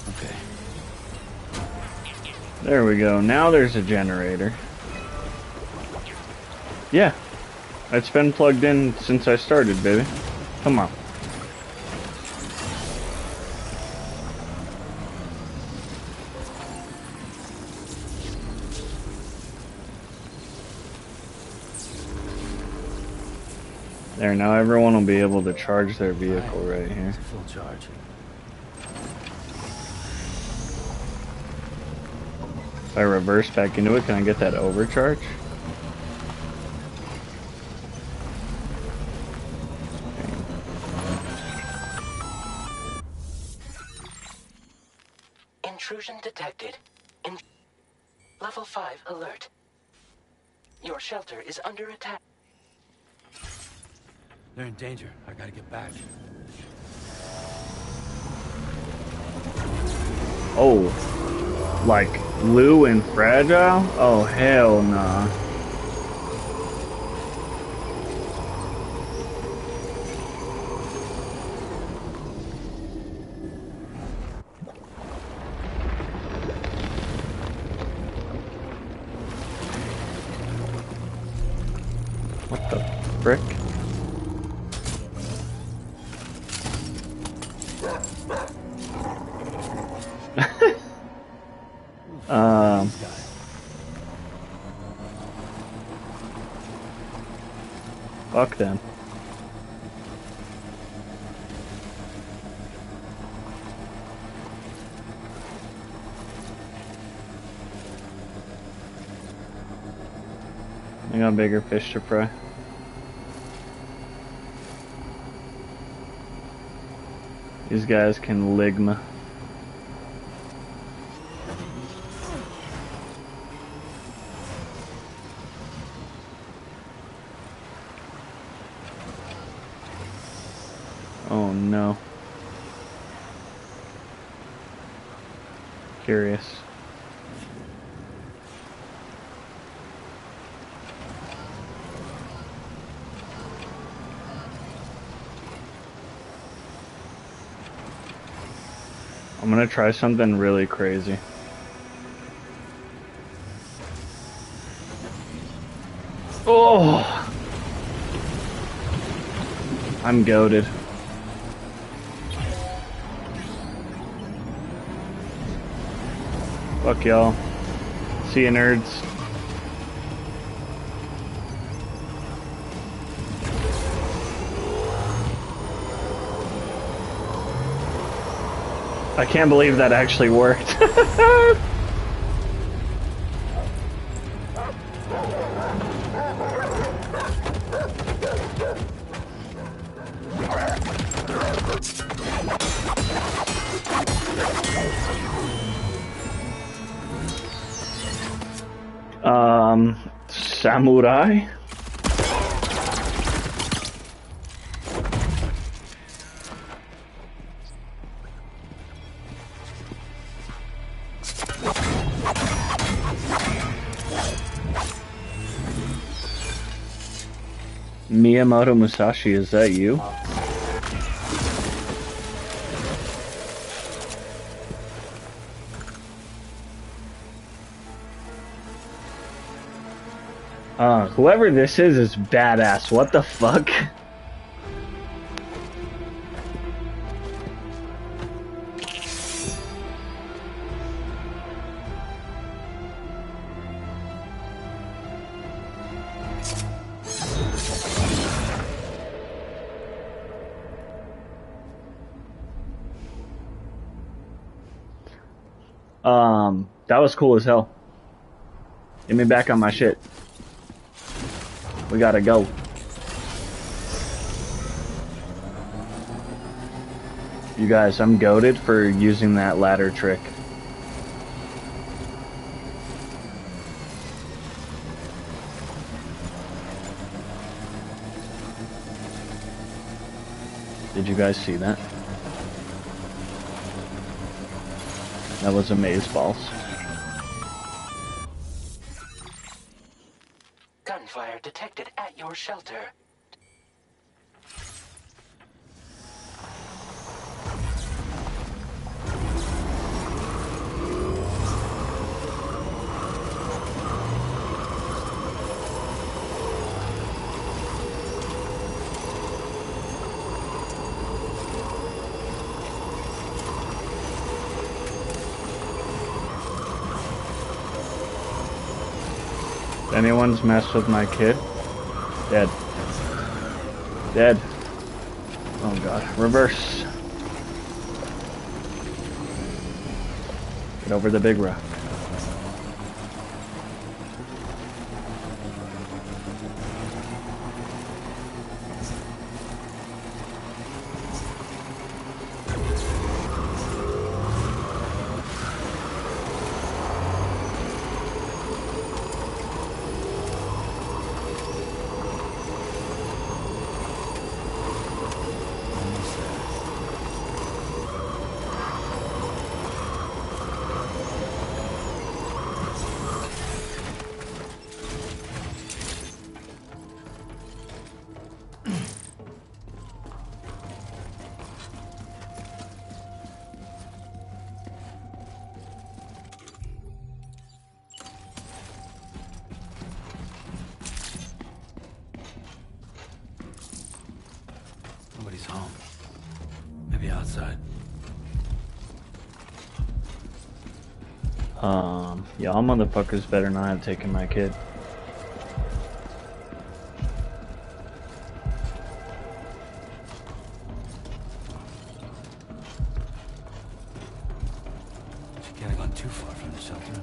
Okay. There we go. Now there's a generator. Yeah. It's been plugged in since I started, baby. Come on. There, now everyone will be able to charge their vehicle right here. Full charge. If I reverse back into it, can I get that overcharge? Intrusion detected. Level 5 alert. Your shelter is under attack. They're in danger. I gotta get back. Oh. Like Lou and Fragile? Oh, hell nah. What the frick? Fuck them. I got bigger fish to fry. These guys can ligma. Oh no. Curious. I'm gonna try something really crazy. Oh! I'm goated. Fuck y'all. See you, nerds. I can't believe that actually worked. Samurai? Miyamoto Musashi, is that you? Whoever this is badass. What the fuck? That was cool as hell. Get me back on my shit. We gotta go. You guys, I'm goated for using that ladder trick. Did you guys see that? That was amazeballs. Gunfire detected at your shelter. If anyone's messed with my kid, dead. Dead. Oh god. Reverse. Get over the big rock. Nobody's home. Maybe outside. Y'all motherfuckers better not have taken my kid. She can't have gone too far from the shelter.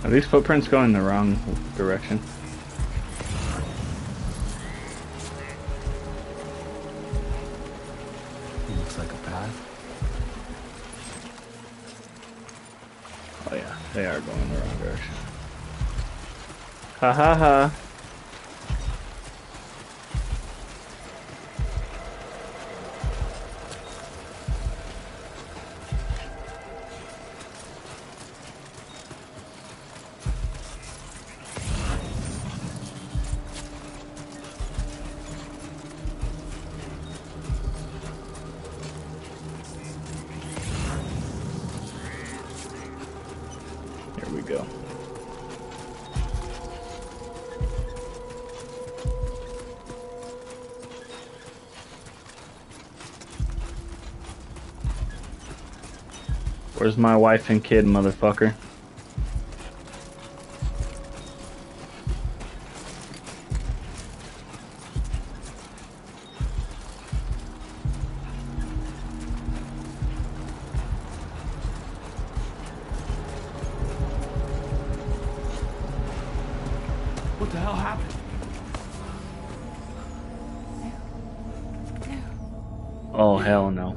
Are these footprints going the wrong direction? It looks like a path. Oh yeah, they are going the wrong direction. Ha ha ha. Here we go. Where's my wife and kid, motherfucker? What the hell happened? Oh hell no.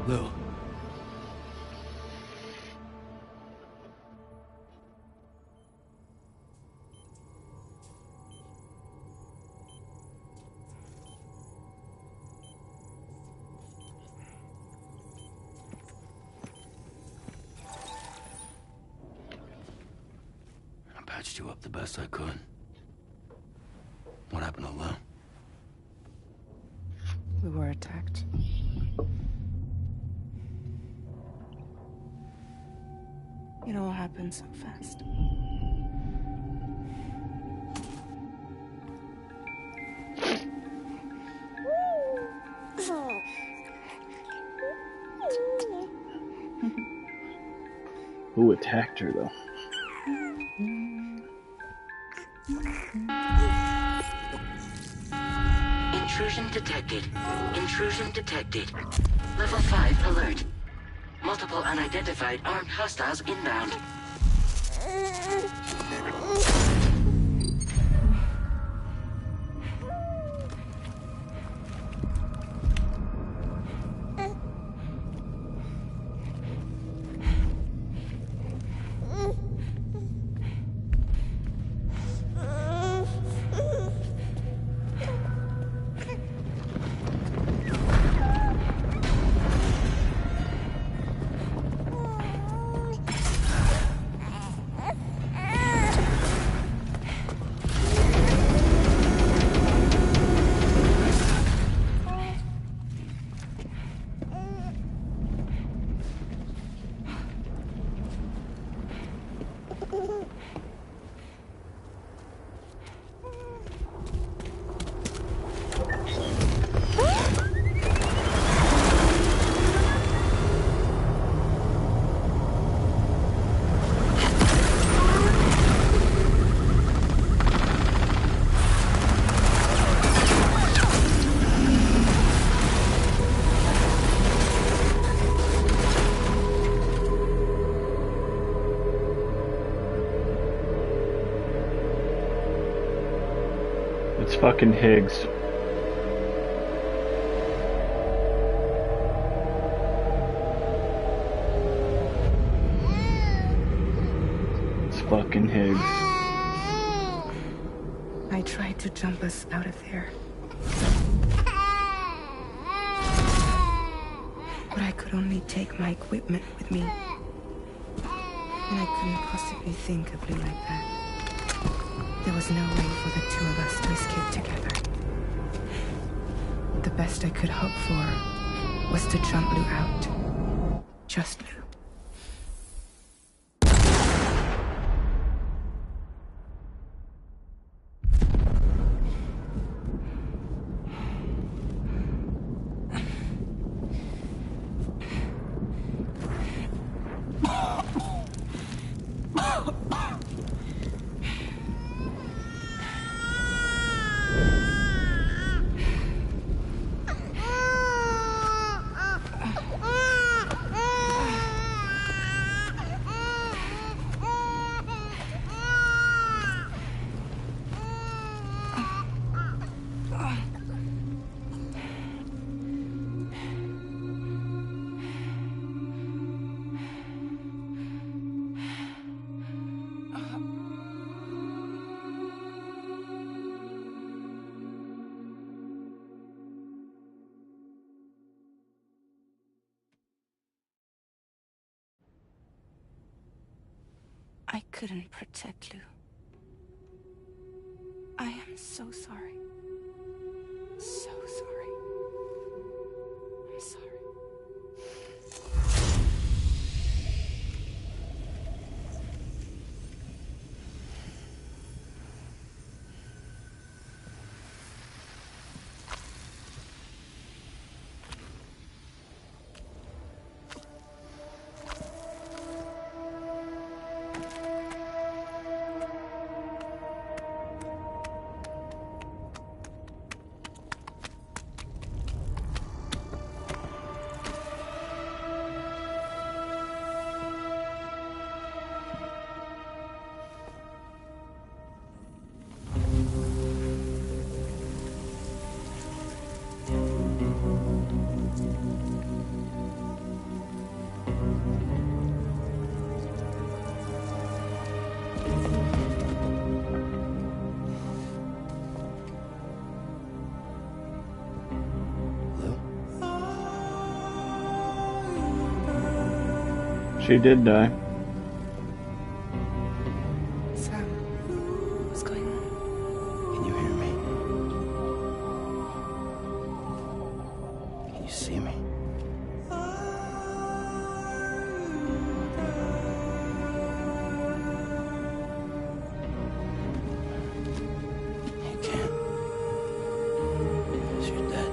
Lou. I patched you up the best I could. What happened to Lou? We were attacked. It all happened so fast. Who attacked her, though? Intrusion detected. Intrusion detected. Level 5 alert. Multiple unidentified armed hostiles inbound. It's fucking Higgs. It's fucking Higgs. I tried to jump us out of there. But I could only take my equipment with me. And I couldn't possibly think of Blue like that. There was no way for the two of us to escape together. The best I could hope for was to jump Lou out. Just Lou. I couldn't protect Lou. I am so sorry. So sorry. I'm sorry. She did die. Sam, what's going on? Can you hear me? Can you see me? You can't. Because you're dead.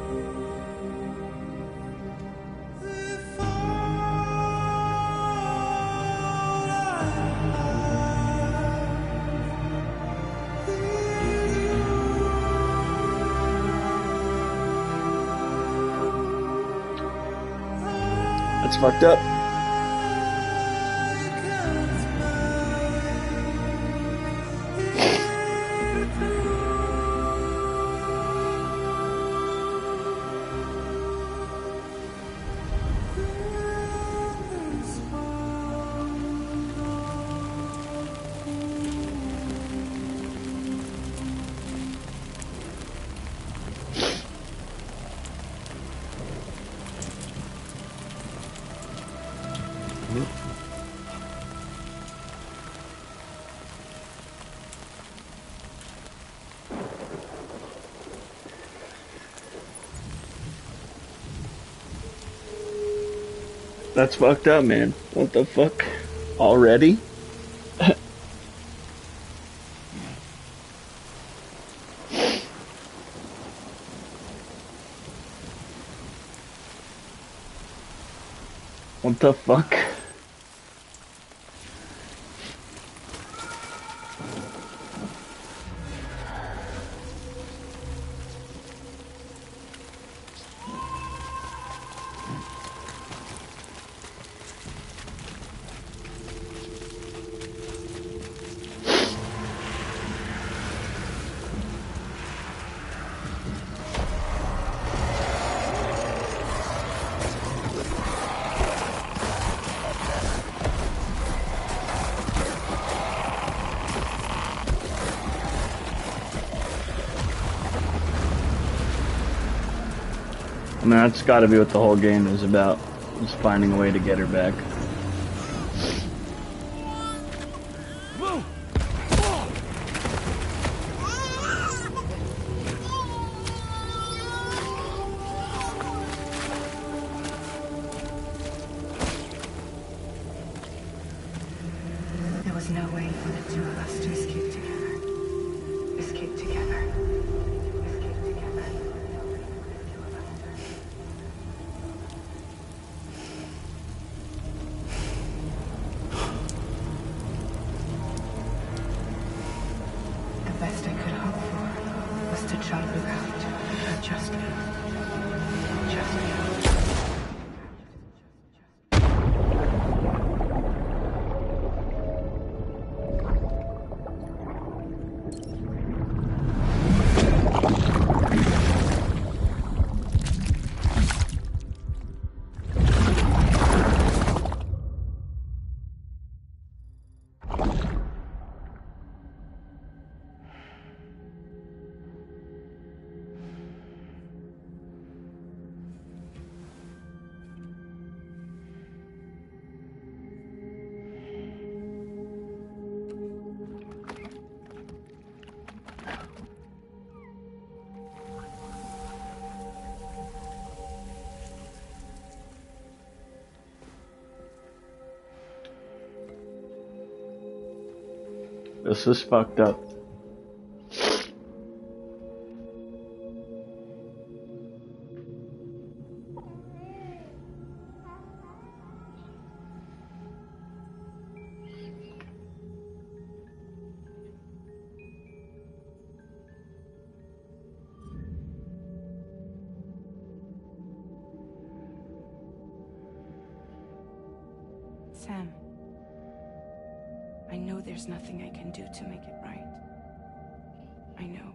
That's fucked up. That's fucked up, man. What the fuck? Already? What the fuck? I mean, that's gotta be what the whole game is about. Just finding a way to get her back. There was no way for the two of us to escape together. Escape together. Escape together. The best I could hope for was to try to look out. Just me. Just me. This is fucked up. Sam, I know there's nothing I can do to make it right. I know.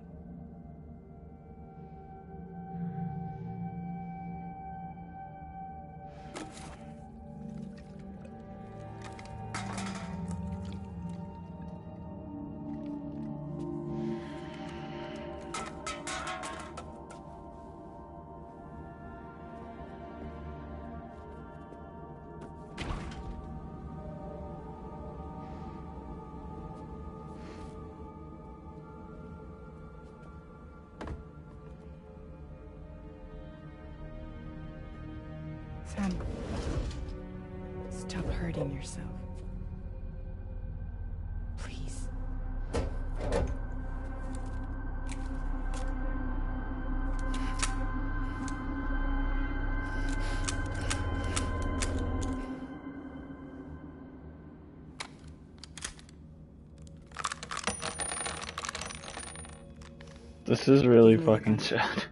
Sam, stop hurting yourself. Please. This is really fucking sad.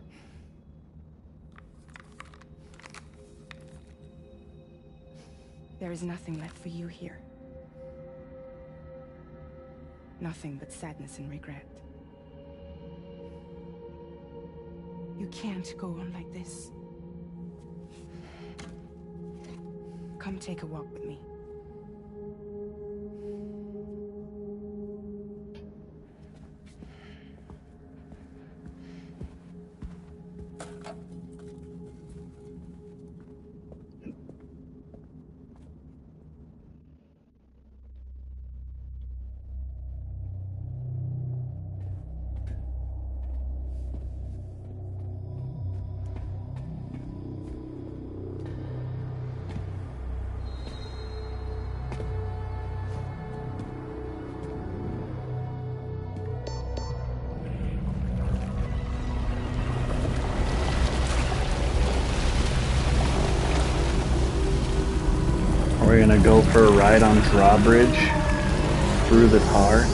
There is nothing left for you here. Nothing but sadness and regret. You can't go on like this. Come take a walk with me. We're gonna go for a ride on drawbridge through the tar.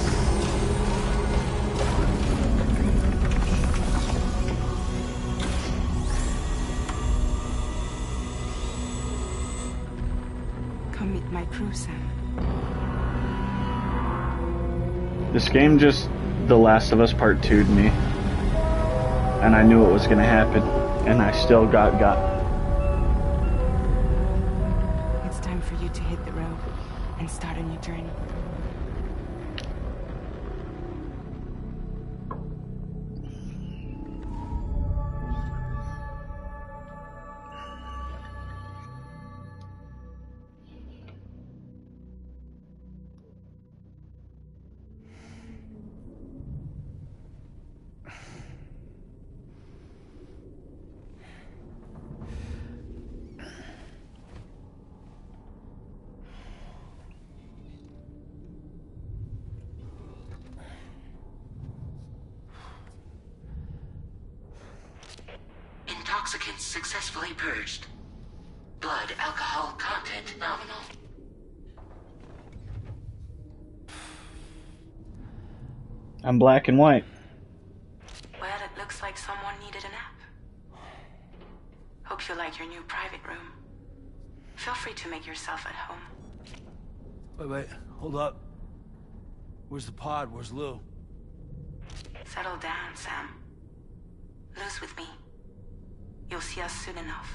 Come meet my crew, Sam. This game just The Last of Us Part 2'd me. And I knew it was gonna happen. And I still got. It's time for you to hit the road and start a new journey. Intoxicants successfully purged. Blood alcohol content nominal. I'm black and white. Well, it looks like someone needed a nap. Hope you like your new private room. Feel free to make yourself at home. Wait, hold up. Where's the pod? Where's Lou? Settle down, Sam. Lou's with me. You'll see us soon enough.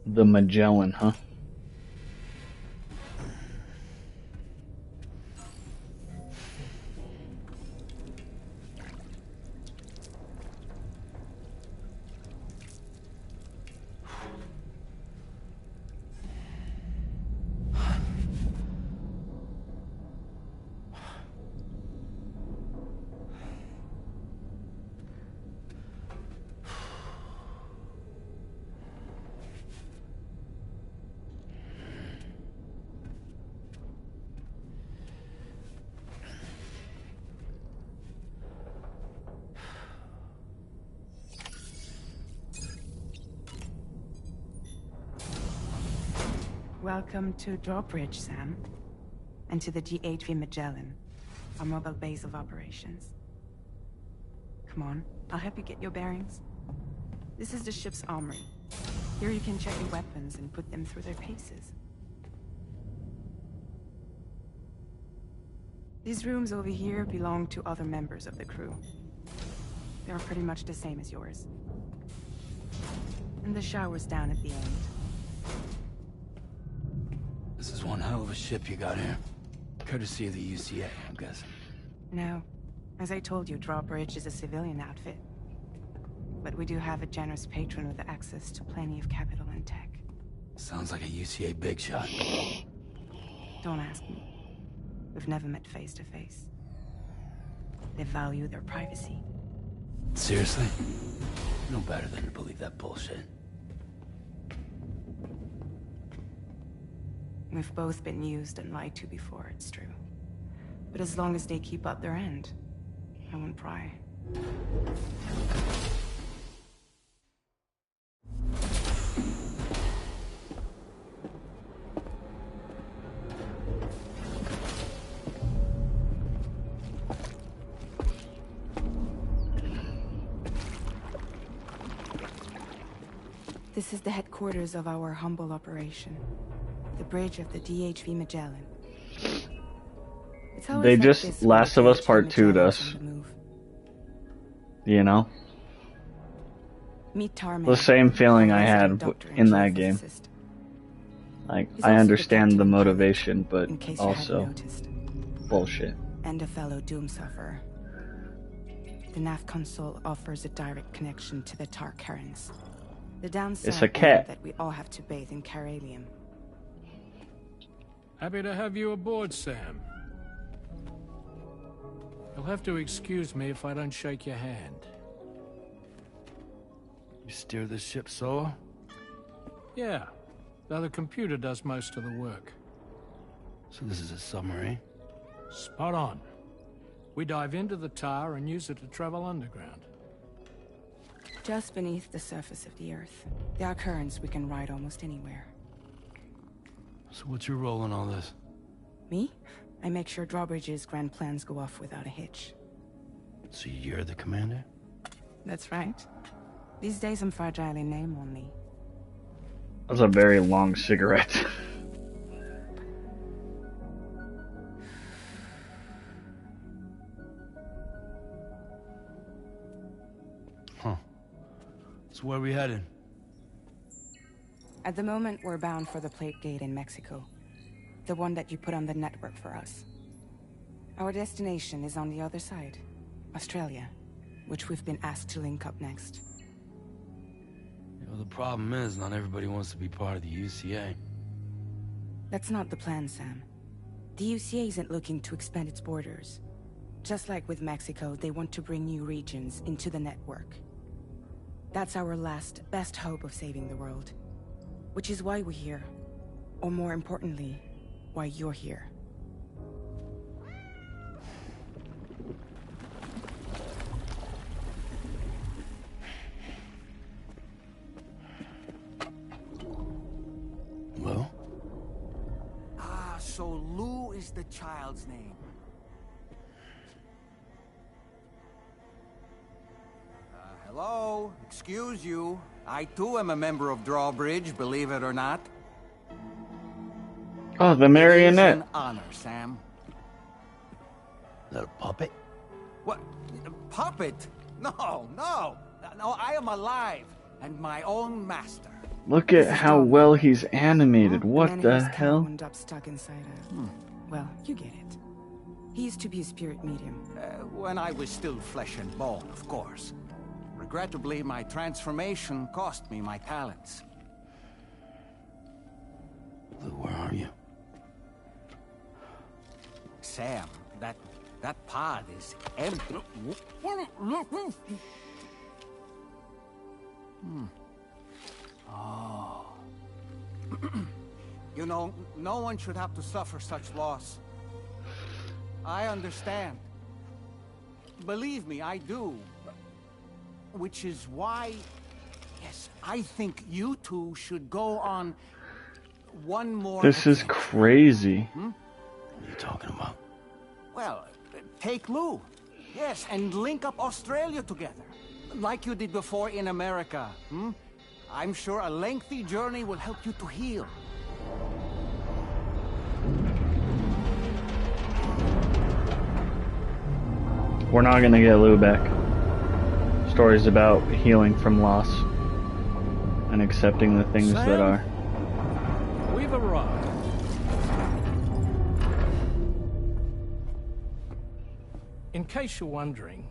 The Magellan, huh? Welcome to Drawbridge, Sam. And to the GHV Magellan, our mobile base of operations. Come on, I'll help you get your bearings. This is the ship's armory. Here you can check your weapons and put them through their paces. These rooms over here belong to other members of the crew. They're pretty much the same as yours. And the shower's down at the end. This is one hell of a ship you got here. Courtesy of the UCA, I'm guessing. No. As I told you, Drawbridge is a civilian outfit. But we do have a generous patron with access to plenty of capital and tech. Sounds like a UCA big shot. Don't ask me. We've never met face to face. They value their privacy. Seriously? No better than to believe that bullshit. We've both been used and lied to before, it's true. But as long as they keep up their end, I won't pry. This is the headquarters of our humble operation. The bridge of the DHV Magellan. They just Last of Us Part 2'd us. You know? The same feeling I had in that game. Like, I understand the motivation, but also bullshit. And a fellow doom sufferer. The nav console offers a direct connection to the Tarkarans. The downside It's a cat. that we all have to bathe in Caralium. Happy to have you aboard, Sam. You'll have to excuse me if I don't shake your hand. You steer this ship solo? Yeah, though the computer does most of the work. So this is a submarine? Spot on. We dive into the tar and use it to travel underground. Just beneath the surface of the Earth, there are currents we can ride almost anywhere. So what's your role in all this? Me? I make sure Drawbridge's grand plans go off without a hitch. So you're the commander? That's right. These days I'm fragile in name only. That's a very long cigarette. Huh. So where are we headed? At the moment, we're bound for the Plate Gate in Mexico. The one that you put on the network for us. Our destination is on the other side. Australia, which we've been asked to link up next. You know, the problem is, not everybody wants to be part of the UCA. That's not the plan, Sam. The UCA isn't looking to expand its borders. Just like with Mexico, they want to bring new regions into the network. That's our last, best hope of saving the world. Which is why we're here. Or more importantly, why you're here. Well? Ah, so Lou is the child's name. Hello? Excuse you. I too am a member of Drawbridge, believe it or not. Oh, the marionette. It is an honor, Sam. Is that a puppet? What? Puppet? No, no. No, I am alive and my own master. Look at how well he's animated. What the hell? Wound up stuck inside Well, you get it. He used to be a spirit medium. When I was still flesh and bone, of course. Regrettably, my transformation cost me my talents. Lou, where are you? Sam, that pod is empty. Oh. You know, no one should have to suffer such loss. I understand. Believe me, I do. Which is why, yes, I think you two should go on one more... This is crazy. What are you talking about? Well, take Lou. Yes, and link up Australia together. Like you did before in America. I'm sure a lengthy journey will help you to heal. We're not gonna get Lou back. Stories about healing from loss. and accepting the things that are. We've arrived. In case you're wondering,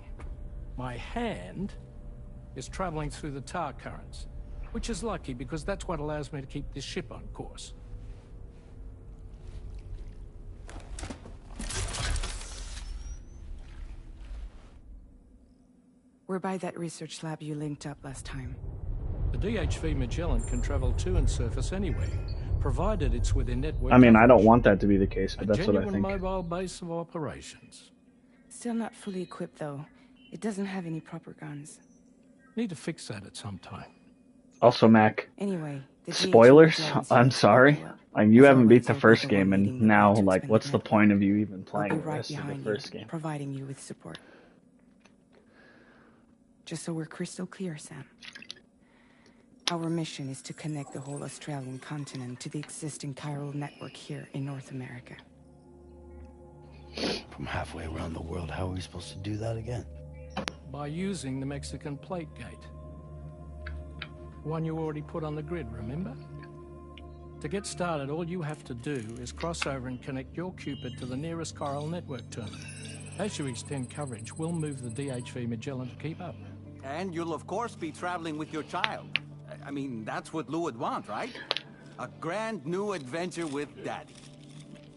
my hand is traveling through the tar currents, which is lucky because that's what allows me to keep this ship on course. We're by that research lab you linked up last time. The DHV Magellan can travel to and surface anywhere, provided it's within network. I mean, I don't want that to be the case, but that's what I think. A think. genuine mobile base of operations. Still not fully equipped, though. It doesn't have any proper guns. Need to fix that at some time. Also, Mac. Anyway, spoilers. I'm sorry. You haven't beat the first game, and now, like, what's the point of you even playing the rest of the first game? Providing you with support. Just so we're crystal clear, Sam. Our mission is to connect the whole Australian continent to the existing chiral network here in North America. From halfway around the world, how are we supposed to do that again? By using the Mexican plate gate. One you already put on the grid, remember? To get started, all you have to do is cross over and connect your Cupid to the nearest chiral network terminal. As you extend coverage, we'll move the DHV Magellan to keep up. And you'll of course be traveling with your child. I mean, that's what Lou would want, right? A grand new adventure with Daddy.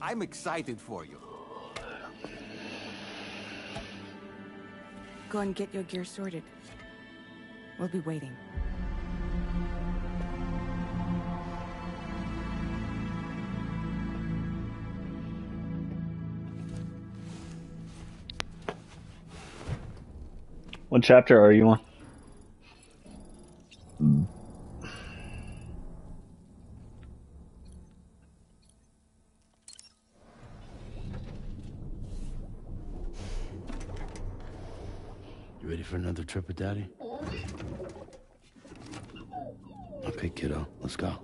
I'm excited for you. Go and get your gear sorted. We'll be waiting. What chapter are you on? You ready for another trip with Daddy? Okay, kiddo, let's go.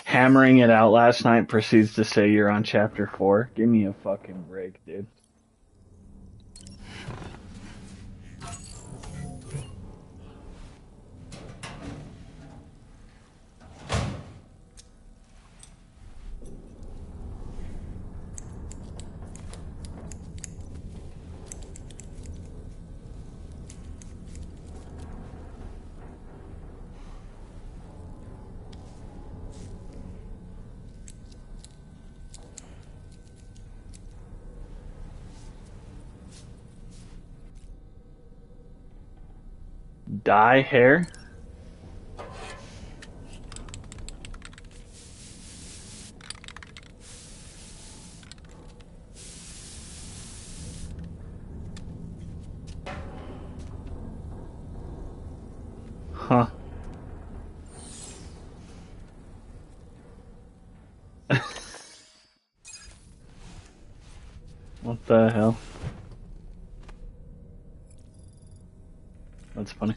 Hammering it out last night proceeds to say you're on chapter 4. Give me a fucking break, dude. Dye hair? Huh. What the hell? That's funny.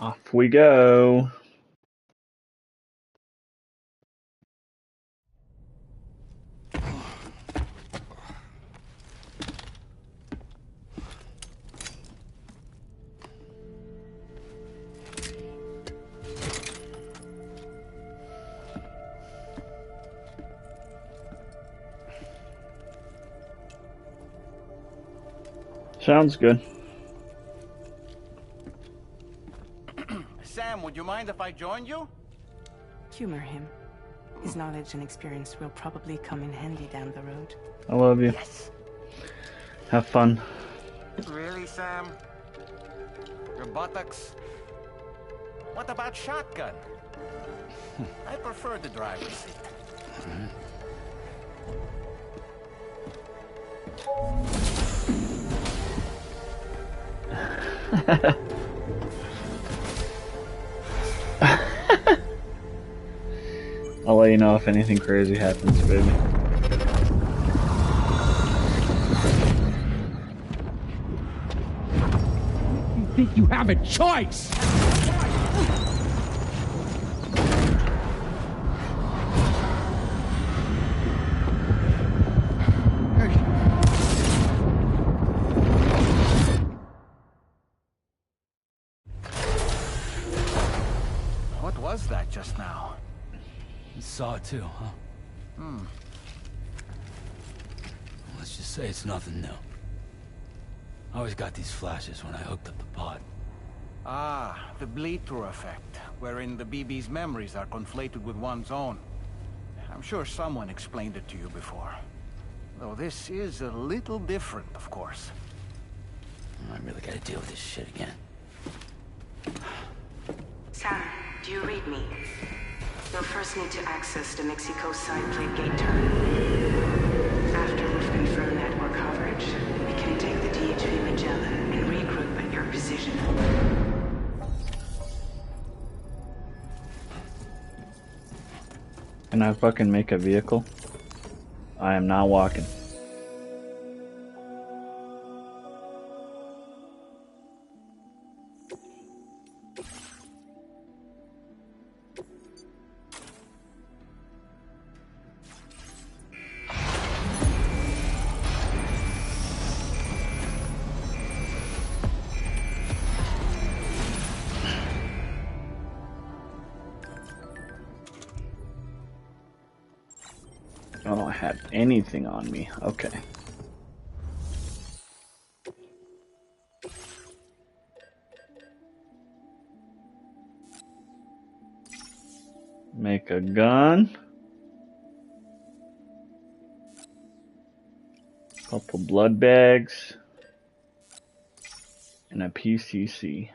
Off we go. Sounds good. Sam, would you mind if I joined you? Humor him. His knowledge and experience will probably come in handy down the road. I love you. Yes. Have fun. Really, Sam? Your buttocks? What about shotgun? I prefer the driver's seat. I'll let you know if anything crazy happens, baby. You think you have a choice? saw it too, huh? Hmm. Let's just say it's nothing new. I always got these flashes when I hooked up the pod. Ah, the bleed-through effect, wherein the BB's memories are conflated with one's own. I'm sure someone explained it to you before. Though this is a little different, of course. I really gotta deal with this shit again. Sam, do you read me? You'll first need to access the Mexico side plate gate terminal. After we've confirmed network coverage, we can take the DHV Magellan and regroup at your position. Can I fucking make a vehicle? I am not walking. I don't have anything on me. Okay. Make a gun. Couple blood bags. And a PCC.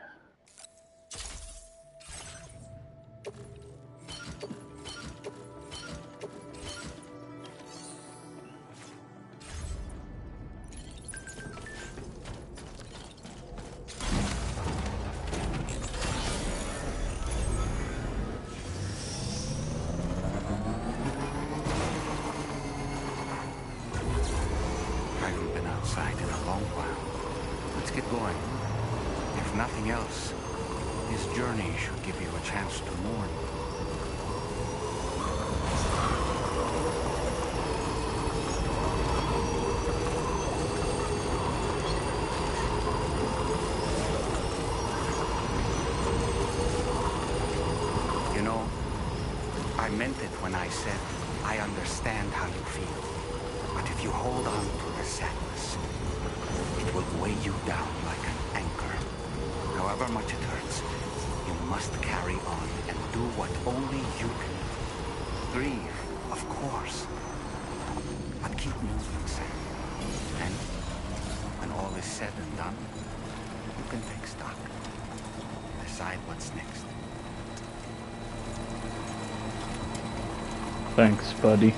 I meant it when I said, I understand how you feel. But if you hold on to the sadness, it will weigh you down like an anchor. However much it hurts, you must carry on and do what only you can. Grieve, of course. But keep moving, Sam. And when all is said and done, you can take stock. Decide what's next. Thanks, buddy.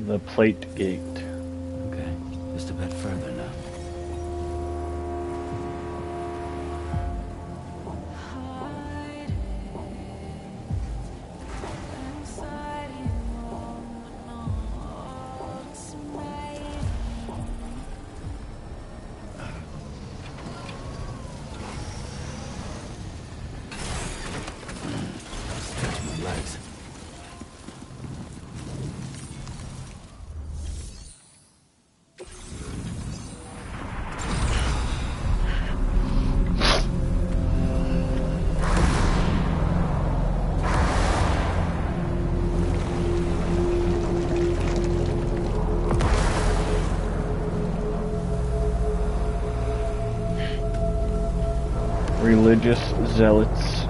The plate gate. Okay, just a bit further now. Religious zealots.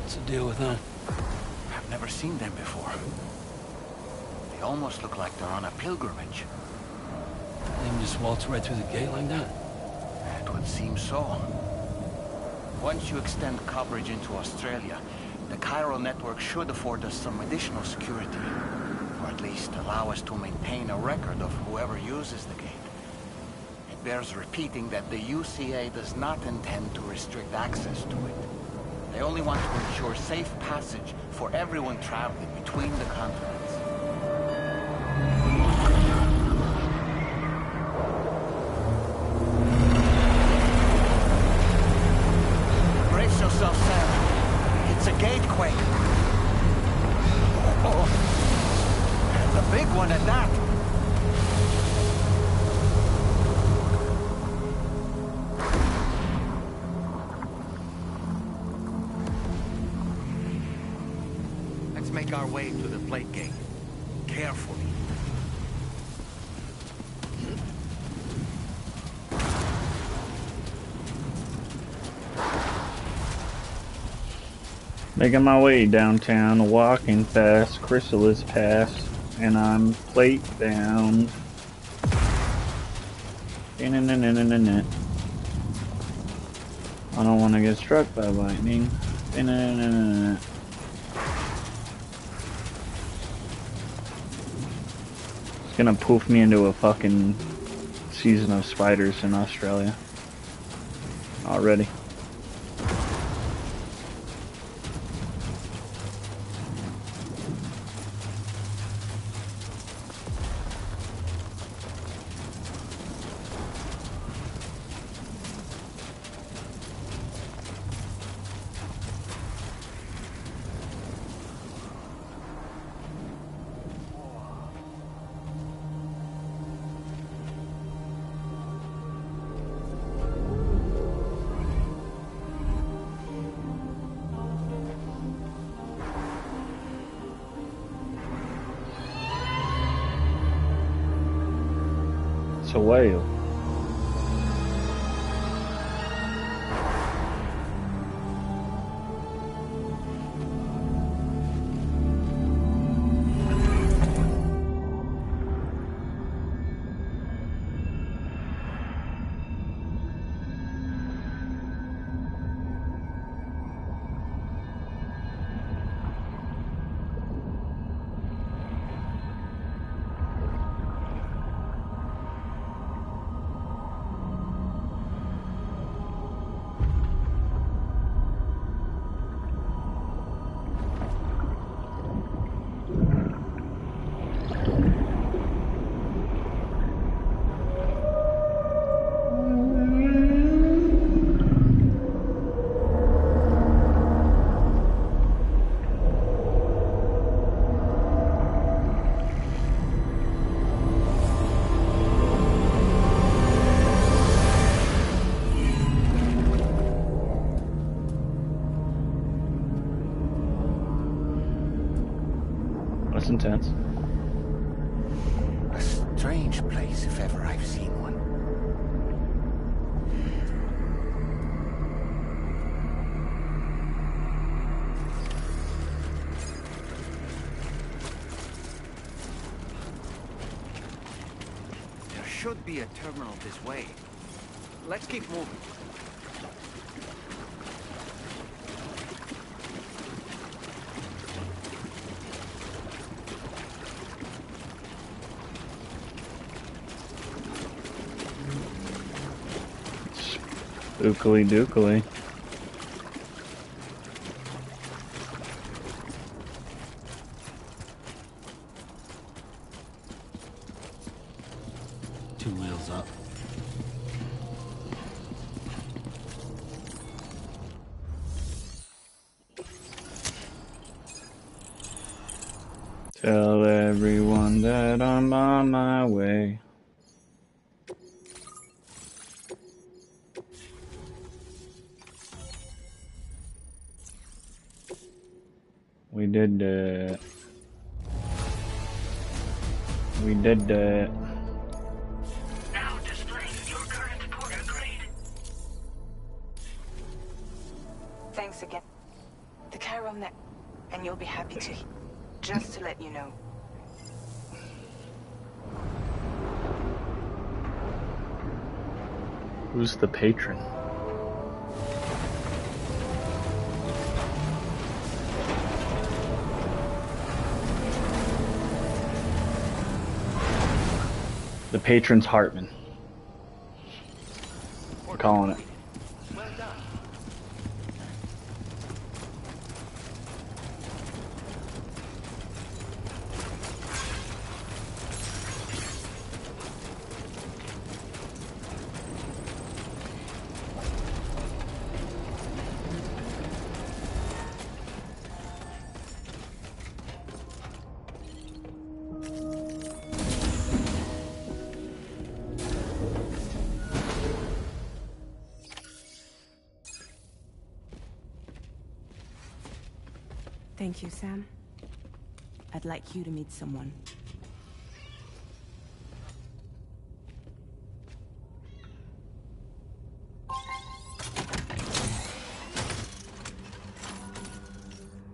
What's the deal with them? I've never seen them before. They almost look like they're on a pilgrimage. They can just waltz right through the gate like that? It would seem so. Once you extend coverage into Australia, the chiral network should afford us some additional security, or at least allow us to maintain a record of whoever uses the gate. bears repeating that the UCA does not intend to restrict access to it. They only want to ensure safe passage for everyone traveling between the continents. Brace yourself, Sam. It's a gatequake. Oh, and a big one at that. Let's make our way to the plate gate. Carefully. Making my way downtown, walking fast, Chrysalis Pass, and I'm plate bound. I don't want to get struck by lightning. It's gonna poof me into a fucking season of spiders in Australia. Already. It's a whale. That's intense. A strange place, if ever I've seen one. There should be a terminal this way. Let's keep moving. Spookily dookily. Two wheels up. Tell everyone that I'm on my way. We did that. We did that. Now displaying your current porter grade. Thanks again. The chiral net, and you'll be happy to. Just to let you know. Who's the patron? The patron's Hartman. calling it. Well done. Thank you, Sam. I'd like you to meet someone.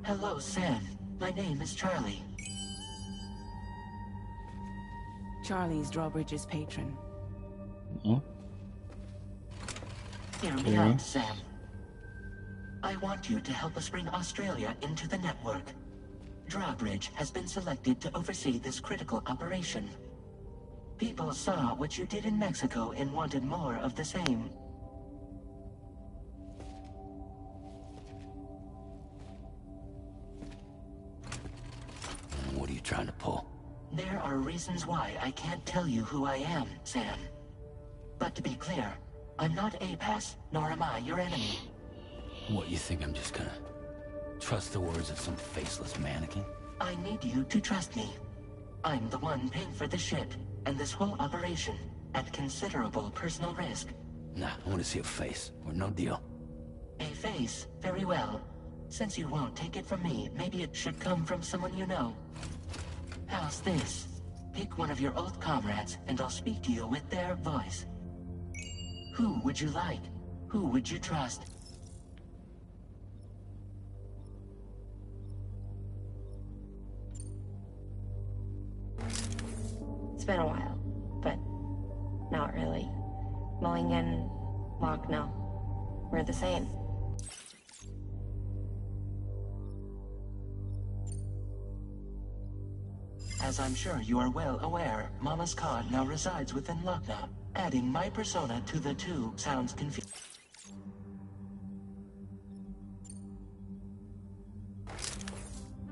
Hello, Sam. My name is Charlie. Charlie's Drawbridge's patron. Hear me out, Sam. I want you to help us bring Australia into the network. Drawbridge has been selected to oversee this critical operation. People saw what you did in Mexico and wanted more of the same. What are you trying to pull? There are reasons why I can't tell you who I am, Sam. But to be clear, I'm not APAS, nor am I your enemy. What, you think I'm just gonna trust the words of some faceless mannequin? I need you to trust me. I'm the one paying for the ship and this whole operation at considerable personal risk. Nah, I want to see a face, or no deal. A face? Very well. Since you won't take it from me, maybe it should come from someone you know. How's this? Pick one of your old comrades, and I'll speak to you with their voice. Who would you like? Who would you trust? It's been a while, but not really. Mulligan, Locke, no. We're the same. As I'm sure you are well aware, Mama's Khan now resides within Lucknow. Adding my persona to the two sounds confusing.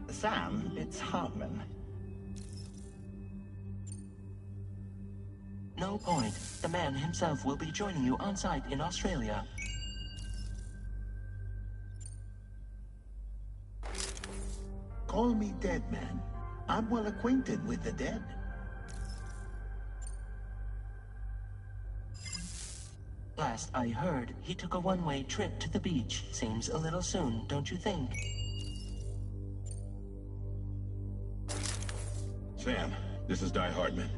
Sam, it's Hartman. No point. The man himself will be joining you on site in Australia. Call me dead man. I'm well acquainted with the dead. Last I heard, he took a one-way trip to the beach. Seems a little soon, don't you think? Sam, this is Di Hardman.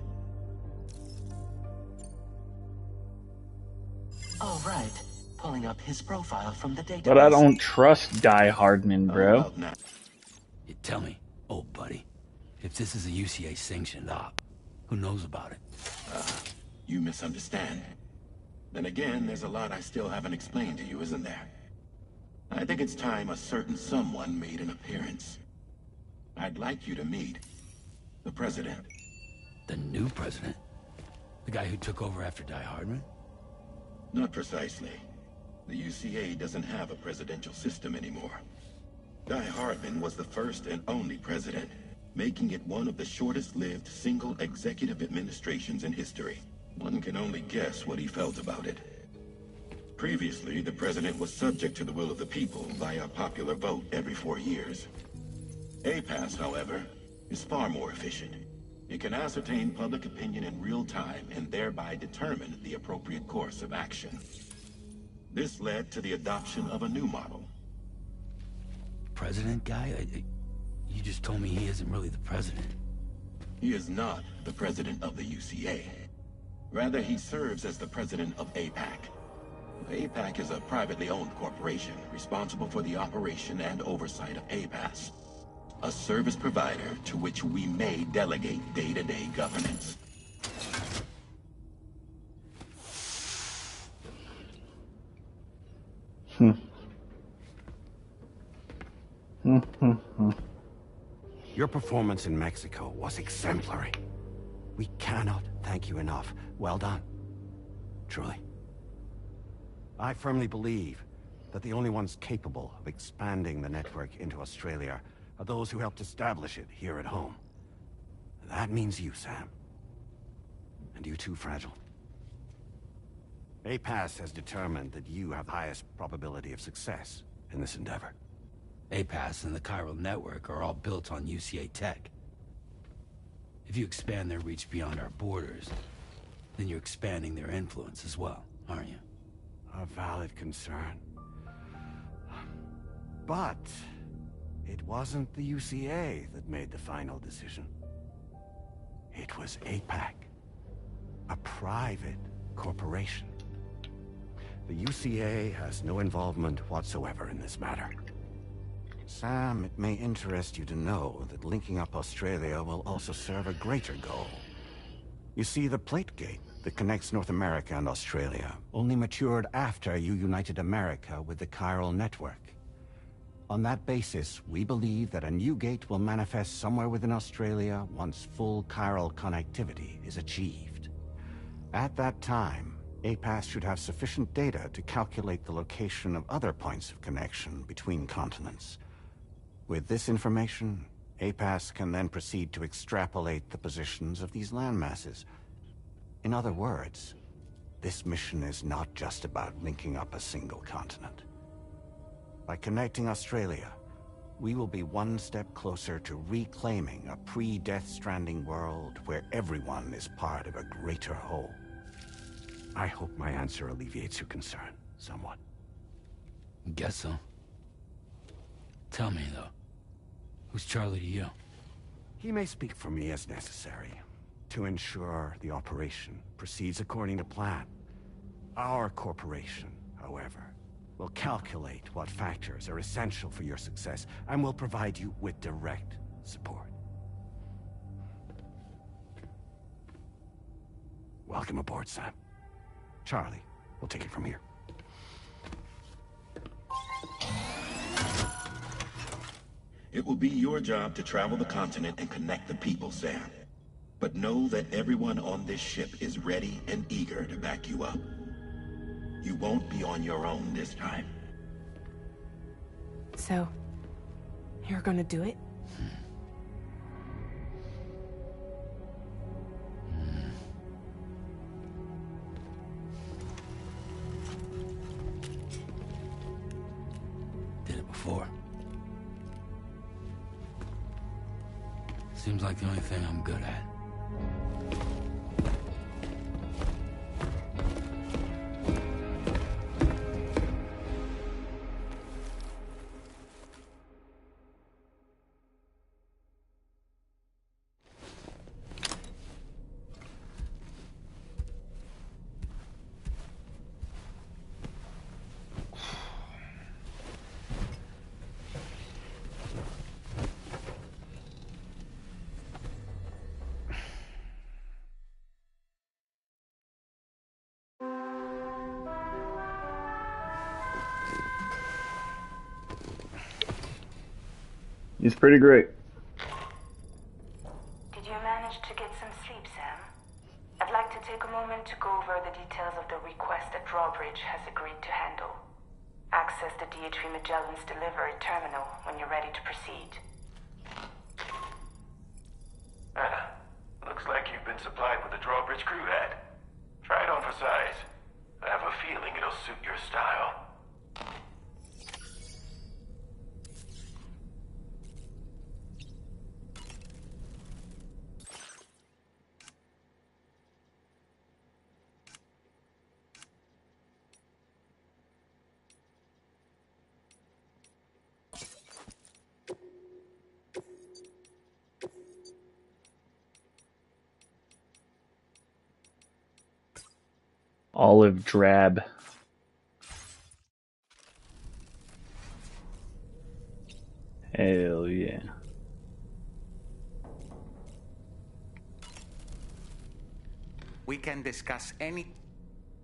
All right. Pulling up his profile from the database. But I don't trust Die Hardman, bro. You tell me, old buddy, if this is a UCA sanctioned op, who knows about it? You misunderstand. Then again, there's a lot I still haven't explained to you, isn't there? I think it's time a certain someone made an appearance. I'd like you to meet the president. The new president? The guy who took over after Die Hardman? Not precisely. The UCA doesn't have a presidential system anymore. Di Hardman was the first and only president, making it one of the shortest-lived single executive administrations in history. One can only guess what he felt about it. Previously, the president was subject to the will of the people via popular vote every 4 years. APAS, however, is far more efficient. It can ascertain public opinion in real time and thereby determine the appropriate course of action. This led to the adoption of a new model. President guy? You just told me he isn't really the president. He is not the president of the UCA. Rather, he serves as the president of APAC. APAC is a privately owned corporation responsible for the operation and oversight of APAS, a service provider to which we may delegate day-to-day governance. Your performance in Mexico was exemplary. We cannot thank you enough. Well done. Truly. I firmly believe that the only ones capable of expanding the network into Australia are those who helped establish it here at home. That means you, Sam. And you too, Fragile. APAS has determined that you have the highest probability of success in this endeavor. APAS and the chiral network are all built on UCA tech. If you expand their reach beyond our borders, then you're expanding their influence as well, aren't you? A valid concern. But it wasn't the UCA that made the final decision. It was APAC, a private corporation. The UCA has no involvement whatsoever in this matter. Sam, it may interest you to know that linking up Australia will also serve a greater goal. You see, the plate gate that connects North America and Australia only matured after you united America with the chiral network. On that basis, we believe that a new gate will manifest somewhere within Australia once full chiral connectivity is achieved. At that time, APAS should have sufficient data to calculate the location of other points of connection between continents. With this information, APAS can then proceed to extrapolate the positions of these landmasses. In other words, this mission is not just about linking up a single continent. By connecting Australia, we will be one step closer to reclaiming a pre-Death Stranding world where everyone is part of a greater whole. I hope my answer alleviates your concern somewhat. Guess so. Tell me, though, who's Charlie to you? He may speak for me as necessary to ensure the operation proceeds according to plan. Our corporation, however, will calculate what factors are essential for your success and will provide you with direct support. Welcome aboard, Sam. Charlie, we'll take it from here. It will be your job to travel the continent and connect the people, Sam. But know that everyone on this ship is ready and eager to back you up. You won't be on your own this time. So, you're gonna do it? Did it before. Seems like the only thing I'm good at. He's pretty great. Did you manage to get some sleep, Sam? I'd like to take a moment to go over the details of the request that Drawbridge has agreed to handle. Access the DHV Magellan's delivery terminal when you're ready to proceed. Looks like you've been supplied with the Drawbridge crew hat. Try it on for size. I have a feeling it'll suit your style. Olive drab. Hell yeah. We can discuss any...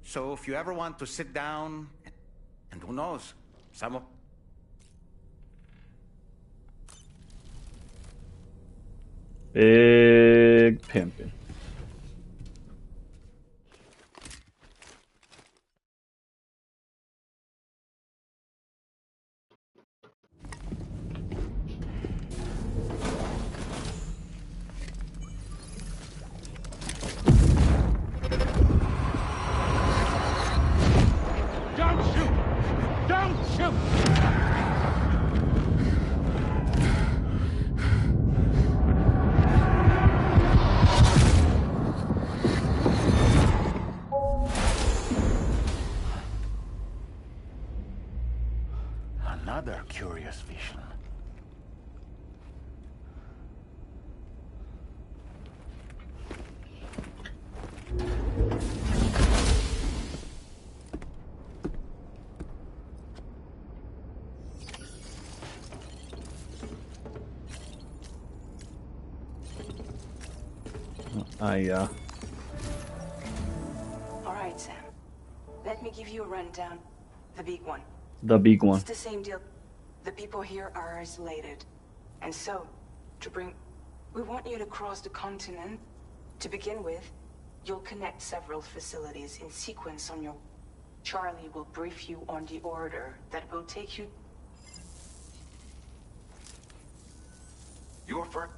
So if you ever want to sit down, and who knows, some... Big pimpin'. Alright, Sam. Let me give you a rundown. The big one. The big one. It's the same deal. The people here are isolated. And so, we want you to cross the continent. To begin with, you'll connect several facilities in sequence on your... Charlie will brief you on the order that will take you... Your first...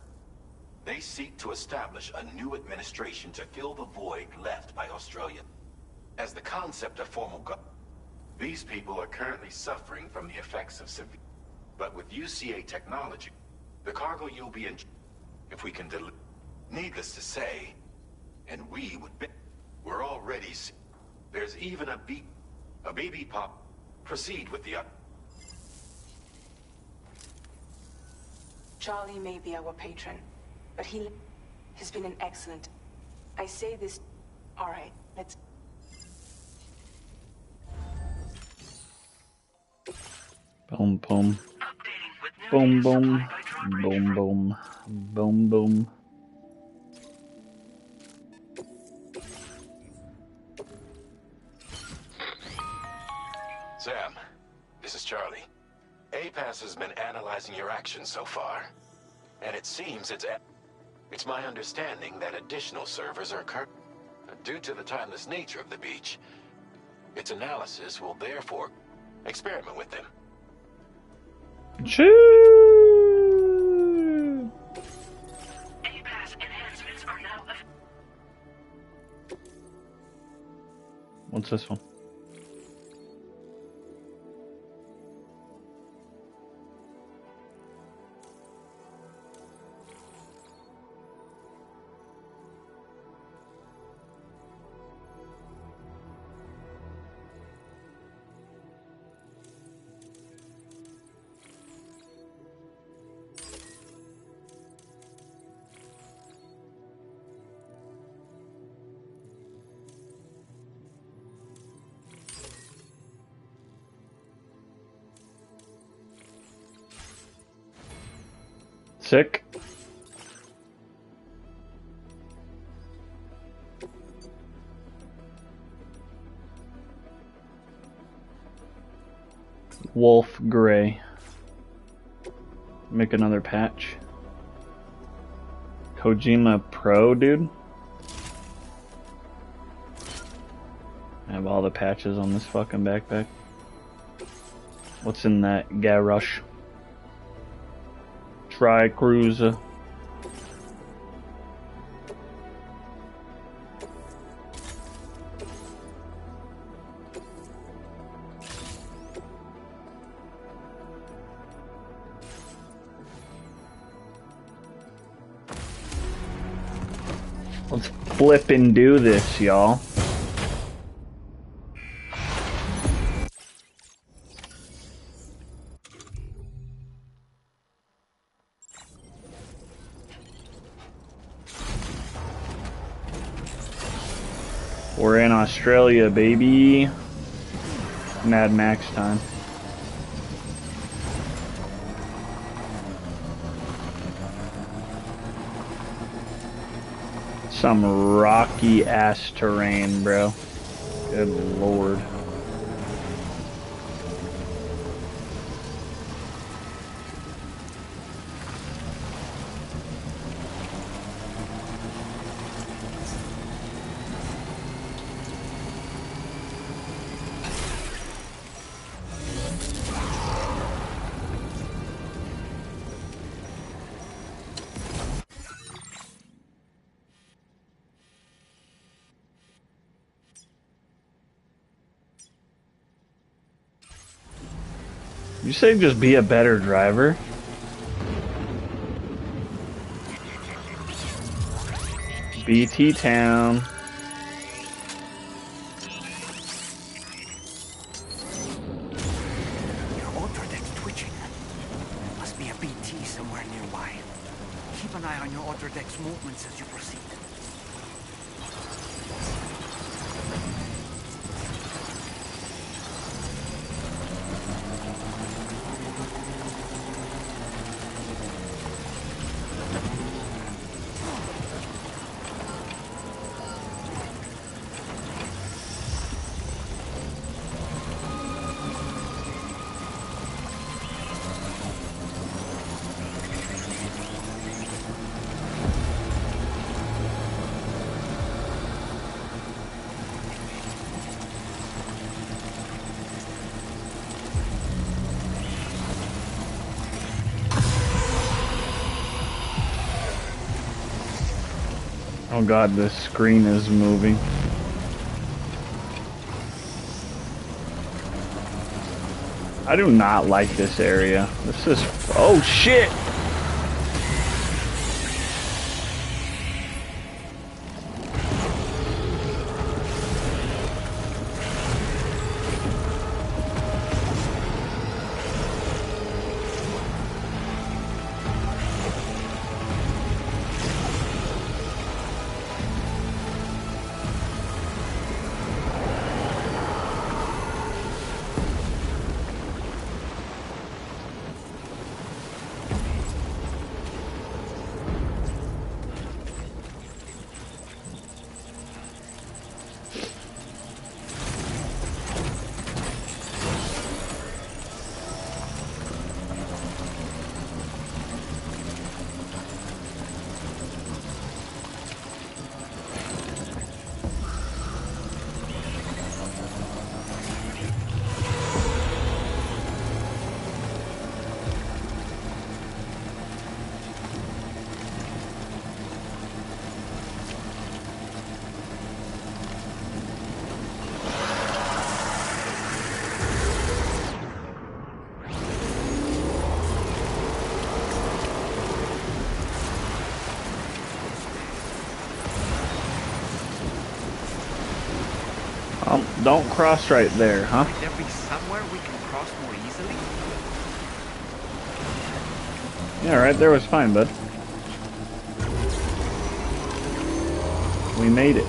They seek to establish a new administration to fill the void left by Australia. As the concept of formal government, these people are currently suffering from the effects of severe... But with UCA technology, the cargo you'll be in... If we can deliver... Needless to say, and we would be... We're already... There's even a baby pop. Proceed with the... Charlie may be our patron, but he has been an excellent... I say this... Alright, let's... Boom, boom. Boom, boom. Boom, boom. Boom, boom. Sam, this is Charlie. APAS has been analyzing your actions so far, and it seems it's my understanding that additional servers are due to the timeless nature of the beach. Its analysis will therefore experiment with them. Choo! APAS enhancements are now... What's this one? Sick. Wolf Gray. Make another patch. Kojima Pro, dude. I have all the patches on this fucking backpack. What's in that garage? Tri Cruiser. Let's flip and do this, y'all. We're in Australia, baby. Mad Max time. Some rocky ass terrain, bro. Good lord. You say just be a better driver? BT Town. Your autodeck's twitching. Must be a BT somewhere nearby. Keep an eye on your autodeck's movements as you proceed. Oh god, the screen is moving. I do not like this area. This is... Oh shit! Don't cross right there, huh? Might there be somewhere we can cross more easily? Yeah, right there was fine, bud. We made it.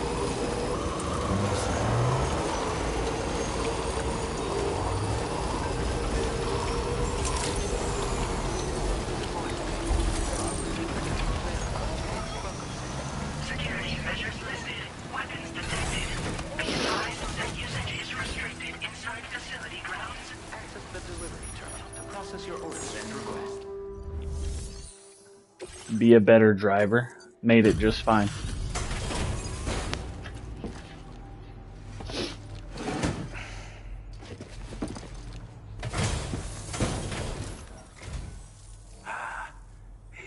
Security measures listed. Weapons detected. Be advised that usage is restricted inside facility grounds. Access the delivery terminal to process your orders and request. Be a better driver. Made it just fine.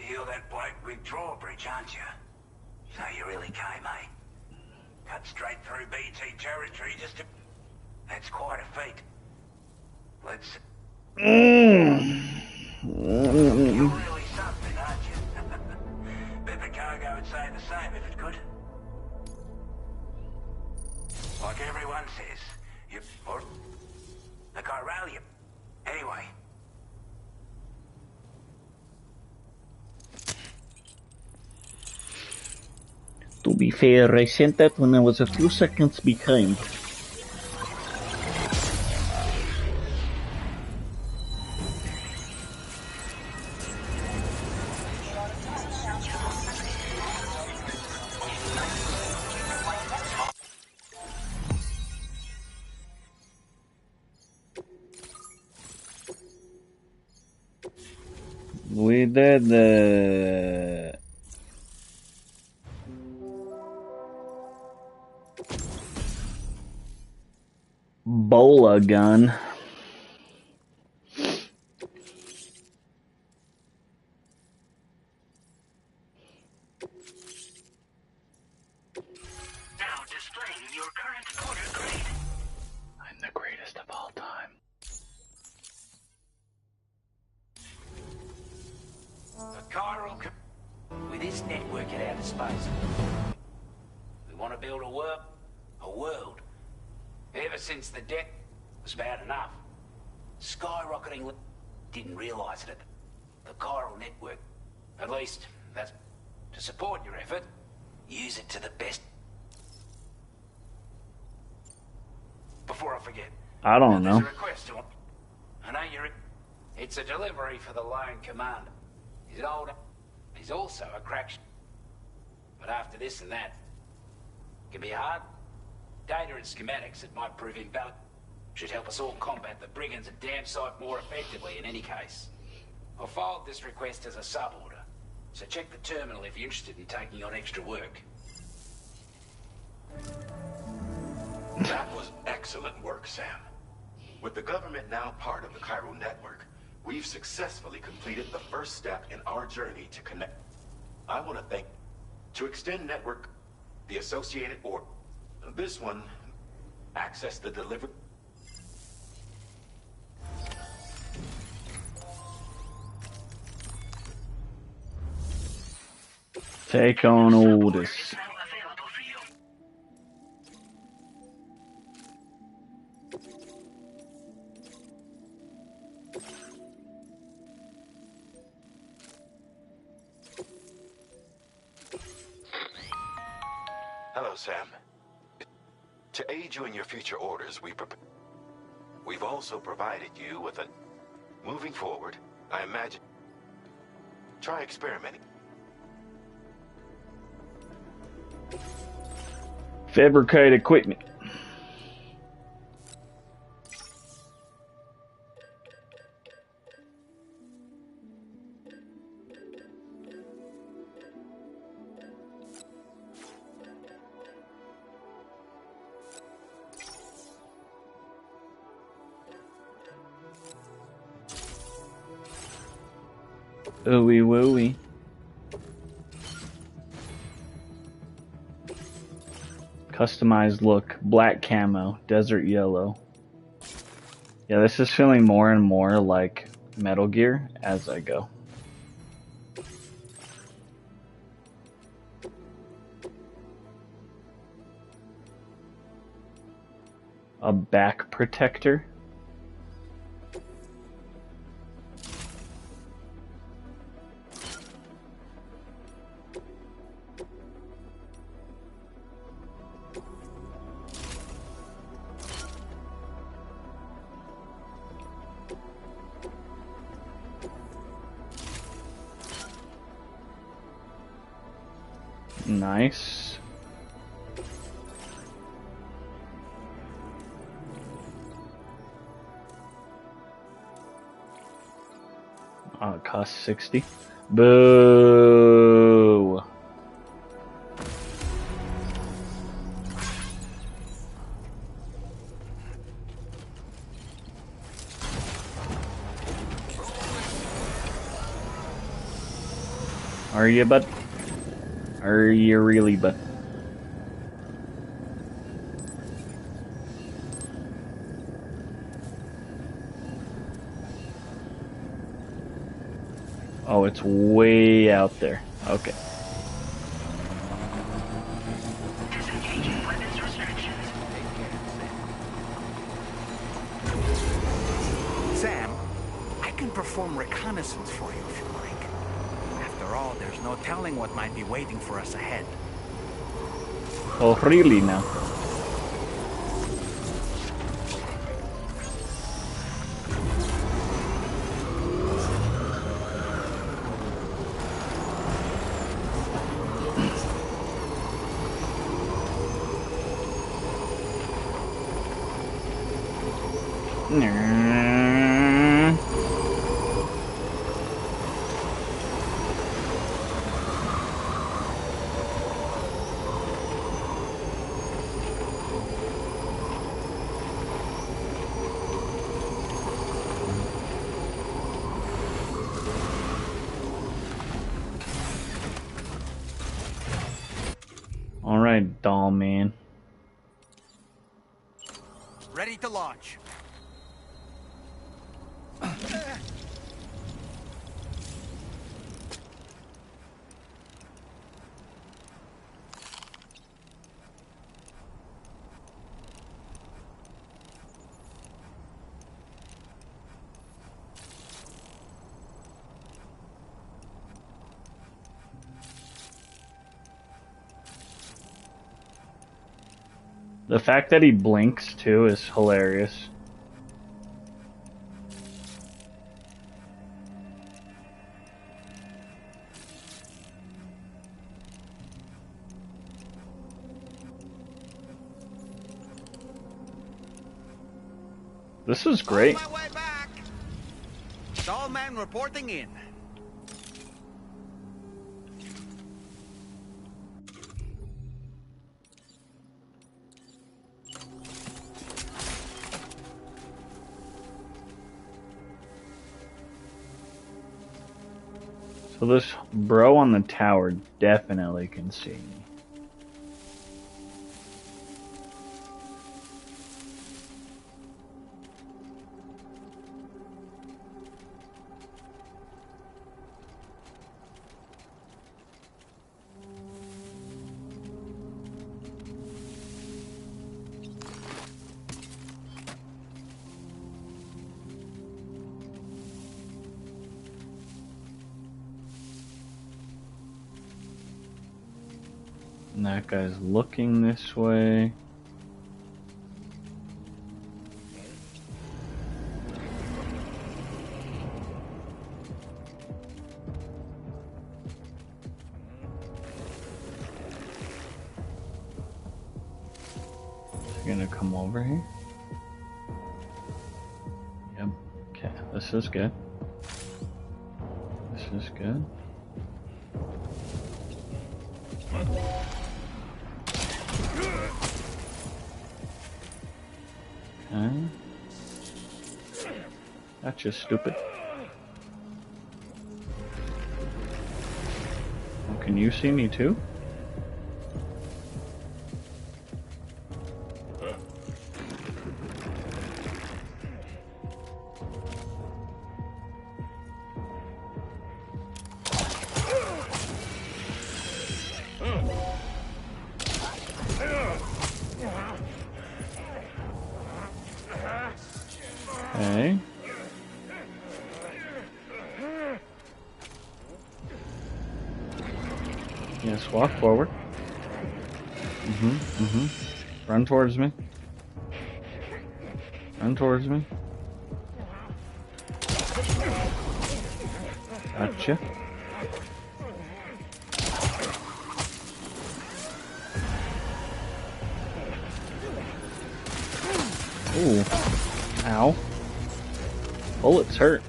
You're that bloke with drawbridge, aren't you? So you really came, eh? Cut straight through BT territory just to... That's quite a feat. Let's... You're really something, aren't you? Bet the cargo would say the same if it could. Like everyone says, you... Or... The Chiralium. Anyway... To be fair, I sent that when I was a few seconds behind. We did the... Bola gun. Now displaying your current order grade. I'm the greatest of all time. The chiral... With this network at our disposal, we want to build a world. Ever since the debt was bad enough, skyrocketing... Didn't realise it. The chiral network, at least, that's to support your effort. Use it to the best. Before I forget, I don't know. there's a request to him. I know you're... It's a delivery for the lone commander. He's older. He's also a crack... But after this and that, it can be hard. Data and schematics that might prove invalid should help us all combat the brigands and dam site more effectively in any case. I've filed this request as a sub-order, so check the terminal if you're interested in taking on extra work. That was excellent work, Sam. With the government now part of the chiral network, we've successfully completed the first step in our journey to connect. I want to thank... To extend network... the associated order. This one, access the delivery. Take on orders. Hello, Sam. To aid you in your future orders, we've also provided you with a... Moving forward, I imagine... Try experimenting. Fabricate equipment. Ooey wooey. Customized look, black camo, desert yellow. Yeah, this is feeling more and more like Metal Gear as I go. A back protector. Nice. Oh, it costs 60. Boo. Are you, bud? Are you really, bud? Oh, it's way out there. Okay. Sam, I can perform reconnaissance for you if you like. After all, there's no telling what might be waiting for us ahead. Oh, really now? Alright, doll man. Ready to launch. The fact that he blinks too is hilarious. This is great. On my way back. Doll man reporting in. So this bro on the tower definitely can see me. And that guy's looking this way. Gonna come over here. Yep. Okay, this is good. This is good. Okay. That's just stupid. Oh, can you see me too? Okay. Yes, walk forward. Run towards me. Run towards me. Gotcha. Ooh. Ow. Bullets hurt.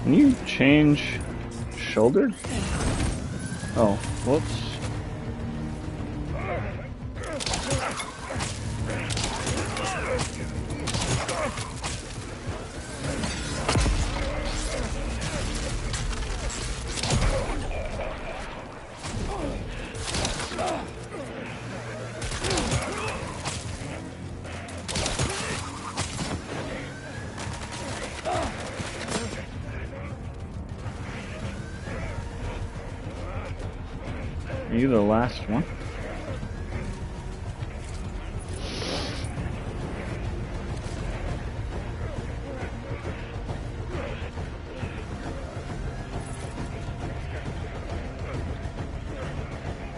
Can you change shoulder? Oh, whoops. Are you the last one?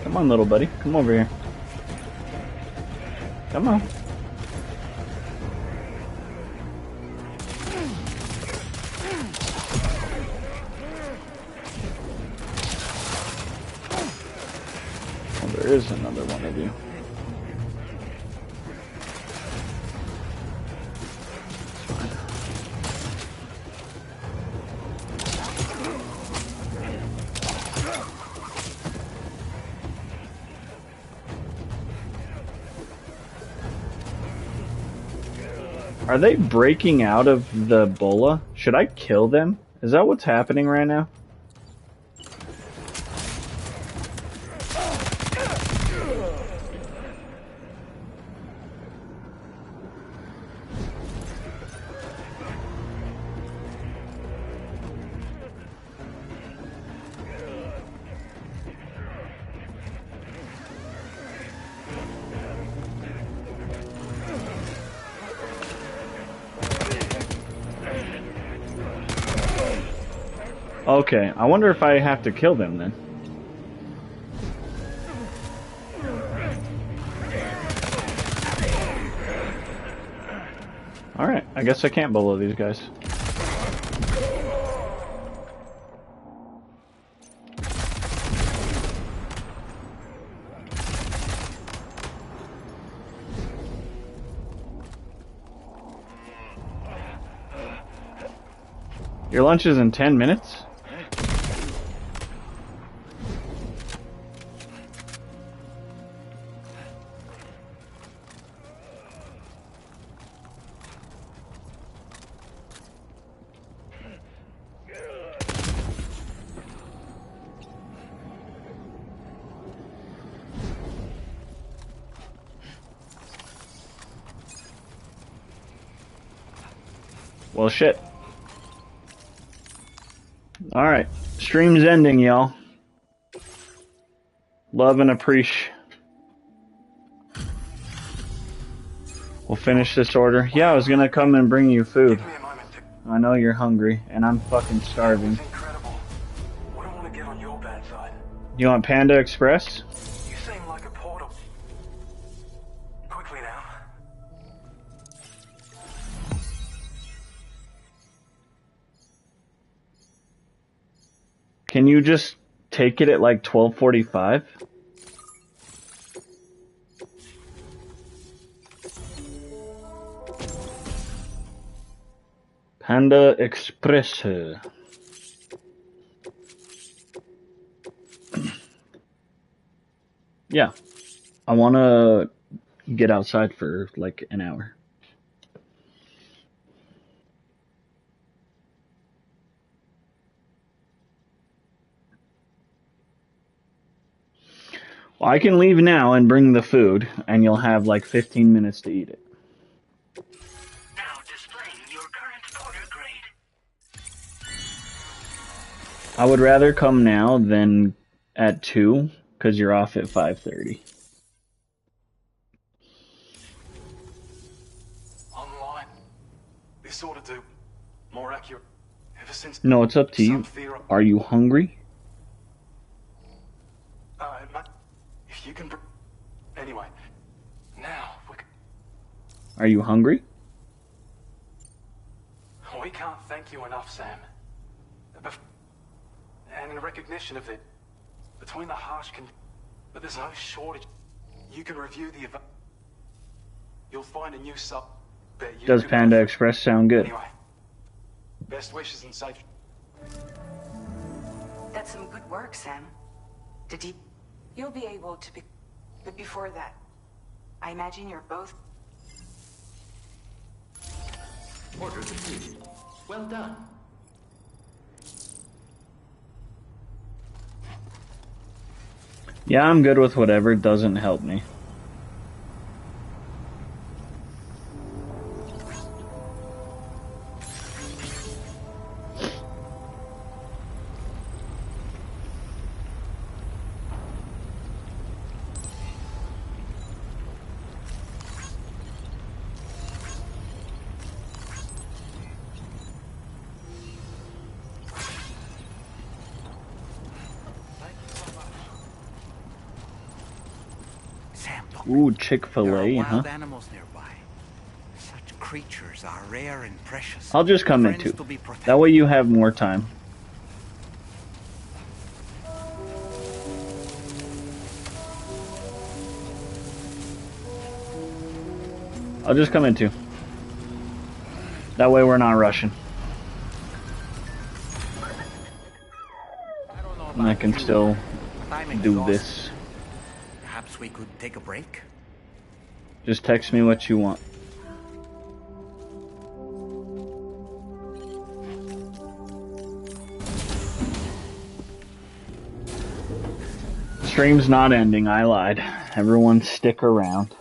Come on, little buddy. Come over here. Come on. Oh, there is another one of you. Are they breaking out of the bola? Should I kill them? Is that what's happening right now? Okay, I wonder if I have to kill them then. Alright, I guess I can't bolo these guys. Your lunch is in 10 minutes? Well, shit. Alright. Stream's ending, y'all. Love and appreciate. We'll finish this order. Yeah, I was gonna come and bring you food. I know you're hungry, and I'm fucking starving. You want Panda Express? You seem like a portal. Quickly now. Can you just take it at like 12:45? Panda Express. Yeah. I want to get outside for like an hour. Well, I can leave now and bring the food, and you'll have like 15 minutes to eat it. Now displaying your current order grade. I would rather come now than at 2, because you're off at 5:30. Online. This ought to do more accurate. Ever since. No, it's up to you. Are you hungry? If you can. Anyway, now Are you hungry? we can't thank you enough, Sam. And in recognition of it, between the harsh but there's no shortage. You can review the event. You'll find a new sub. Does Panda Express sound good? Anyway, best wishes and safe. That's some good work, Sam. You'll be able to be... But before that, I imagine you're both... Order completed. Well done. Yeah, I'm good with whatever doesn't help me. Ooh, Chick-fil-A, huh? Wild animals nearby. Such creatures are rare and precious. I'll just come in Friends too. to be protected. That way you have more time. I'll just come in too. That way we're not rushing. And I can still do this. Perhaps we could take a break? Just text me what you want. Stream's not ending, I lied. Everyone stick around.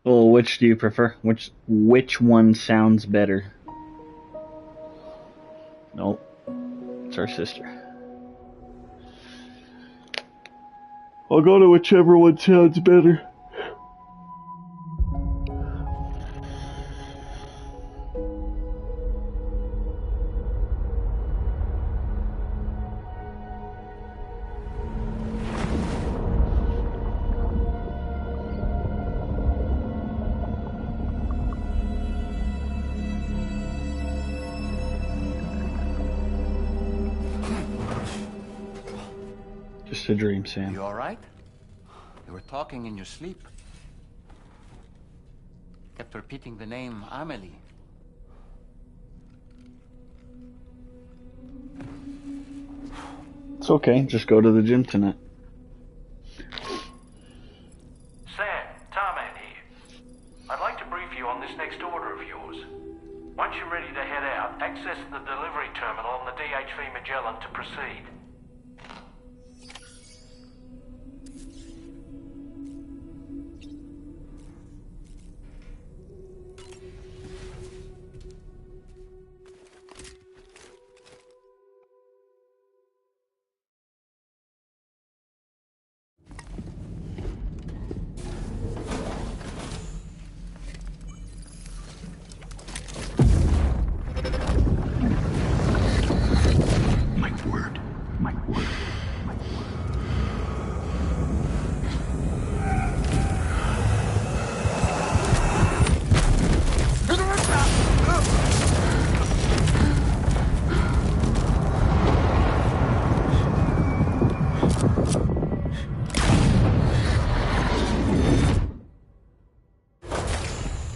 Well, which do you prefer? Which one sounds better? Nope. It's our sister. I'll go to whichever one sounds better. Just a dream, Sam. You alright? You were talking in your sleep. Kept repeating the name Amelie. It's okay, just go to the gym tonight. Sam, Tarman here. I'd like to brief you on this next order Once you're ready to head out, access the delivery terminal on the DHV Magellan to proceed.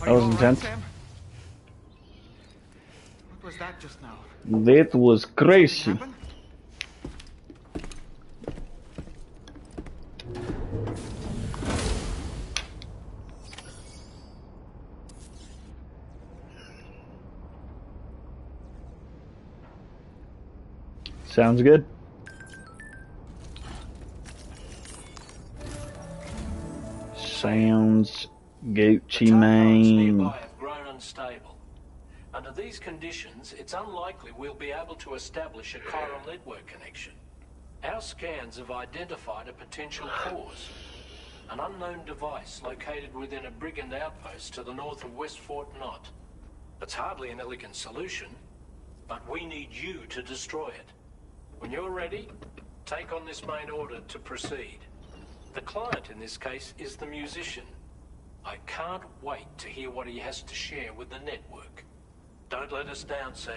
That was intense. What was that just now? That was crazy. Sounds good. Sounds GOTY, man. Have grown unstable. Under these conditions, it's unlikely we'll be able to establish a chiral network connection. Our scans have identified a potential cause. An unknown device located within a brigand outpost to the north of West Fort Knot. It's hardly an elegant solution, but we need you to destroy it. When you're ready, take on this main order to proceed. The client in this case is the musician. I can't wait to hear what he has to share with the network. Don't let us down, Sam.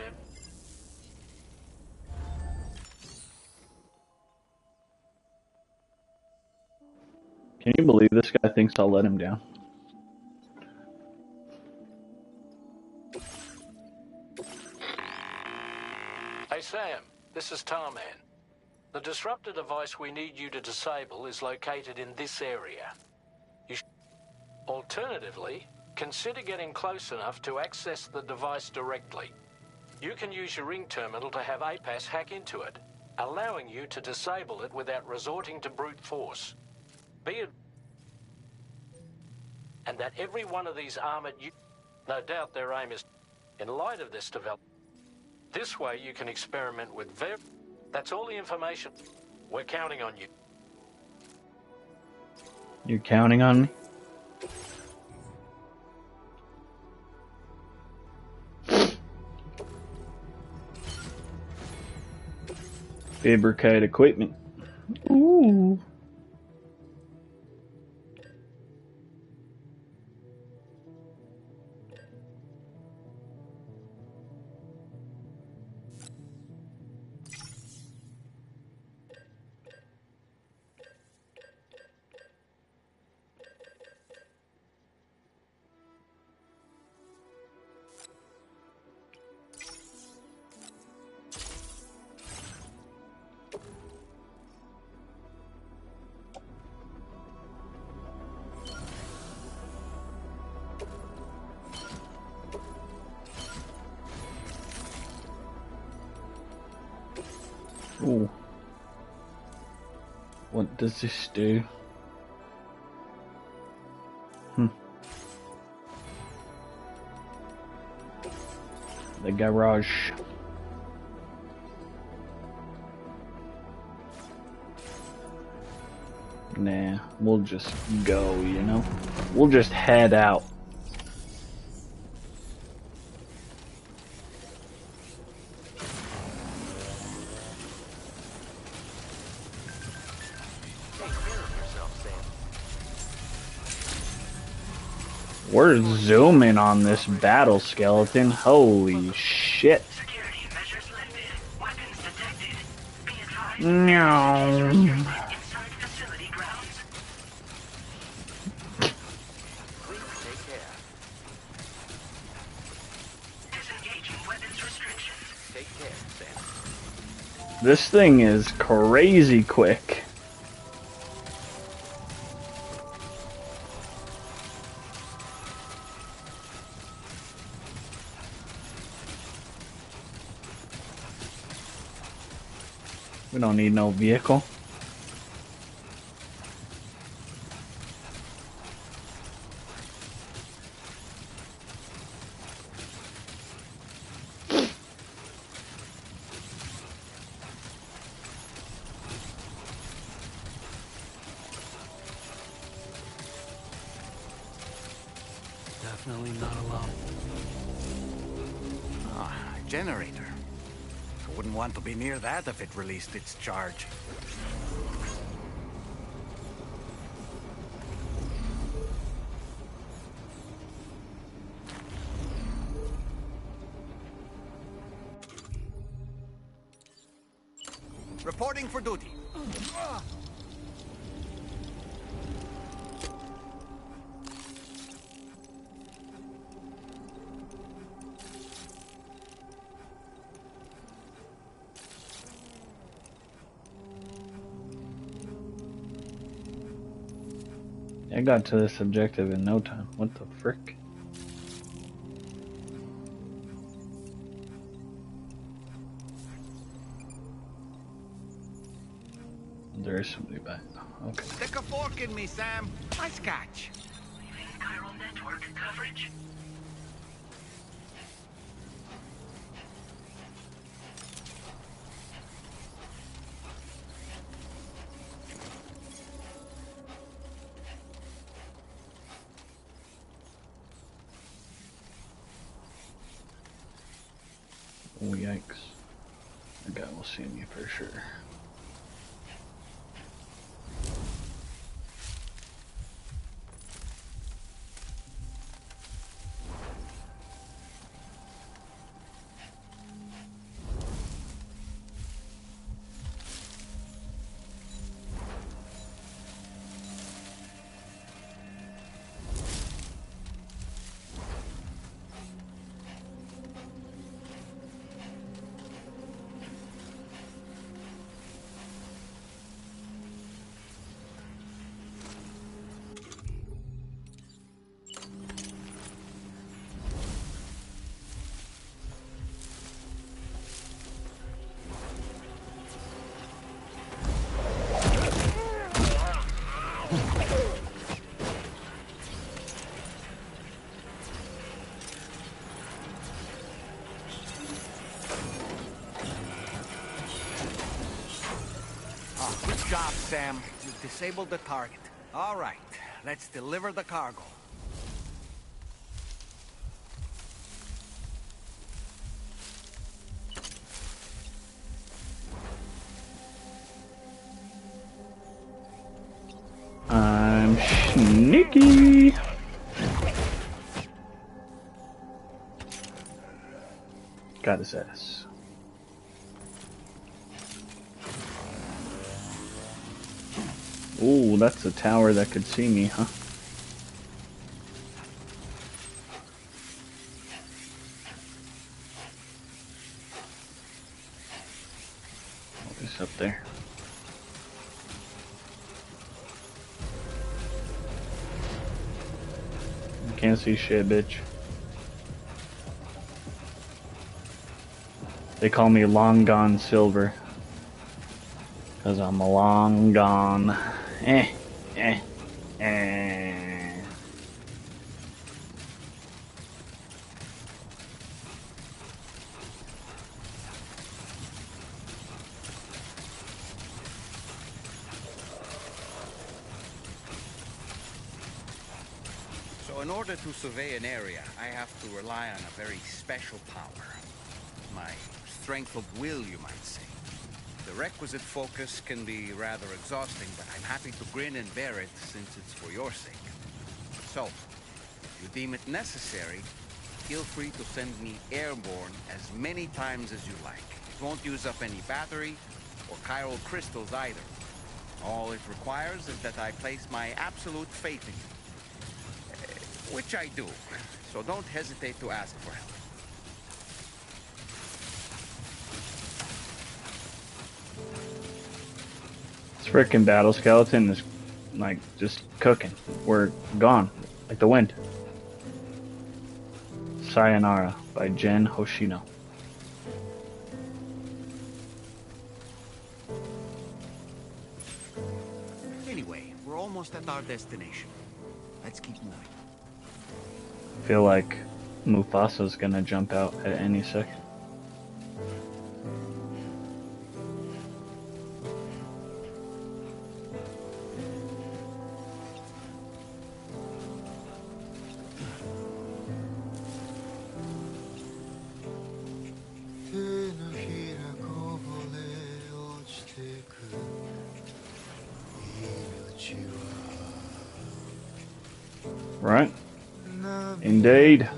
Can you believe this guy thinks I'll let him down? Hey, Sam. This is Tarman. The disruptor device we need you to disable is located in this area. Alternatively, consider getting close enough to access the device directly. You can use your ring terminal to have APAS hack into it, allowing you to disable it without resorting to brute force. And that every one of these armored no doubt their aim is, in light of this development. This way you can experiment with That's all the information. We're counting on you. You're counting on me? Fabricate equipment. Ooh. Ooh. What does this do? The garage. Nah, we'll just go, you know? We'll just head out. We're zooming on this battle skeleton. Holy shit. No. This thing is crazy quick. We don't need no vehicle. Definitely not alone. Ah, generator. I wouldn't want to be near that if it released its charge. Reporting for duty. I got to this objective in no time. What the frick? There is somebody back. Okay. Stick a fork in me, Sam. Nice catch. Leaving chiral network coverage. Oh, yikes. That guy will see me for sure. Good job, Sam. You've disabled the target. All right, let's deliver the cargo. I'm sneaky. Got his ass. Ooh, that's a tower that could see me, huh? It's up there. Can't see shit, bitch. They call me Long Gone Silver. 'Cause I'm long gone. Eh. So in order to survey an area, I have to rely on a very special power. My strength of will, you might say. The requisite focus can be rather exhausting, but I'm happy to grin and bear it since it's for your sake. So, if you deem it necessary, feel free to send me airborne as many times as you like. It won't use up any battery or chiral crystals either. All it requires is that I place my absolute faith in you. Which I do, so don't hesitate to ask for help. This frickin' battle skeleton is like just cooking. We're gone, like the wind. Sayonara by Jen Hoshino. almost at our destination. Let's keep moving. I feel like Mufasa's gonna jump out at any second. Right? Indeed.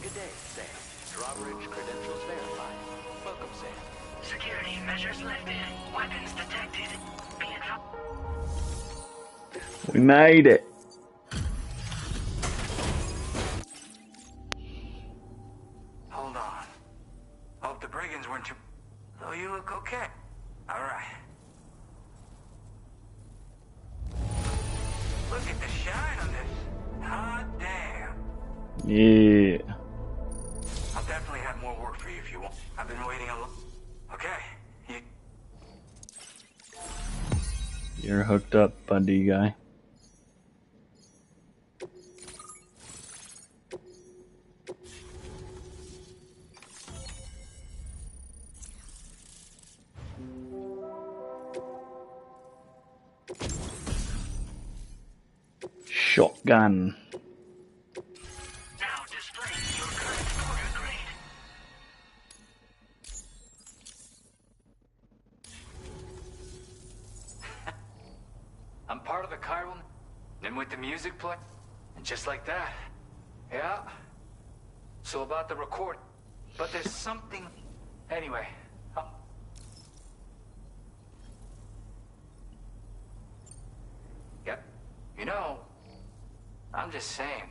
Good day, Sam. Drawbridge credentials verified. Welcome, Sam. Security measures lifted. Weapons detected. Be advised. We made it. Hold on. Hope the brigands weren't too... Oh, you look okay. All right. Look at the shine on this. Hot damn. Yeah. I'll definitely have more work for you if you want. I've been waiting a lot. Okay. You're hooked up, buddy guy. Shotgun. Now display your current order grade. I'm part of the chiral, and with the music play, and just like that. Yeah. So about the record, but there's something. Anyway. Yep. You know, I'm just saying.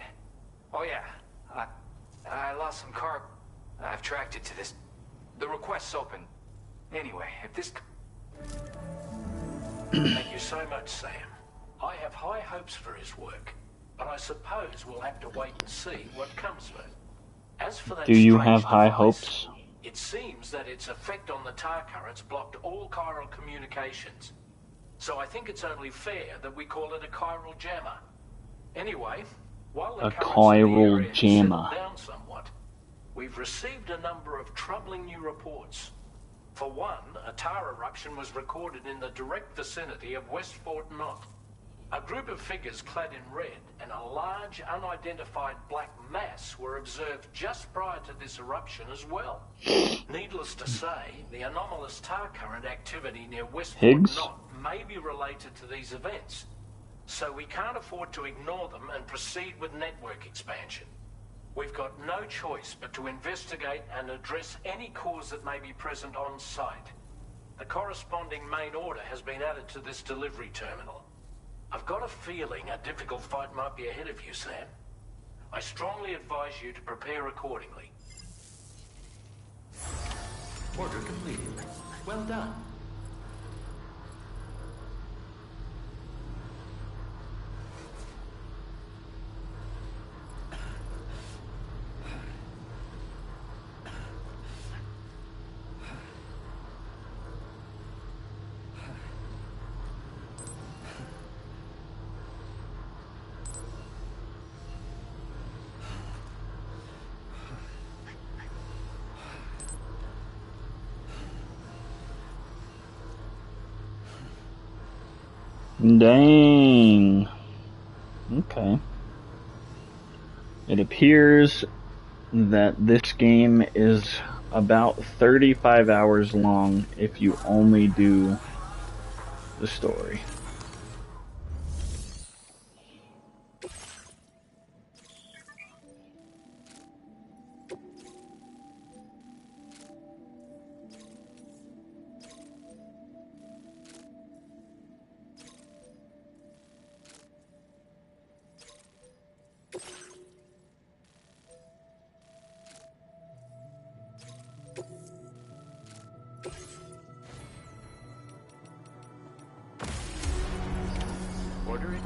Oh yeah, I lost some cargo. I've tracked it to this. The request's open. Anyway, if this. Thank you so much, Sam. I have high hopes for his work, but I suppose we'll have to wait and see what comes of it. As for that Do you strange have high device, hopes? it seems that its effect on the tar currents blocked all chiral communications. So I think it's only fair that we call it a chiral jammer. Anyway, while the A currents in the chiral area have jammer. settled down somewhat, we've received a number of troubling new reports. For one, a tar eruption was recorded in the direct vicinity of West Fort Knot. A group of figures clad in red and a large unidentified black mass were observed just prior to this eruption as well. Needless to say, the anomalous tar current activity near West Higgs? Fort Knot may be related to these events. So we can't afford to ignore them and proceed with network expansion. We've got no choice but to investigate and address any cause that may be present on site. The corresponding main order has been added to this delivery terminal. I've got a feeling a difficult fight might be ahead of you, Sam. I strongly advise you to prepare accordingly. Order completed. Well done. Dang. Okay. It appears that this game is about 35 hours long if you only do the story.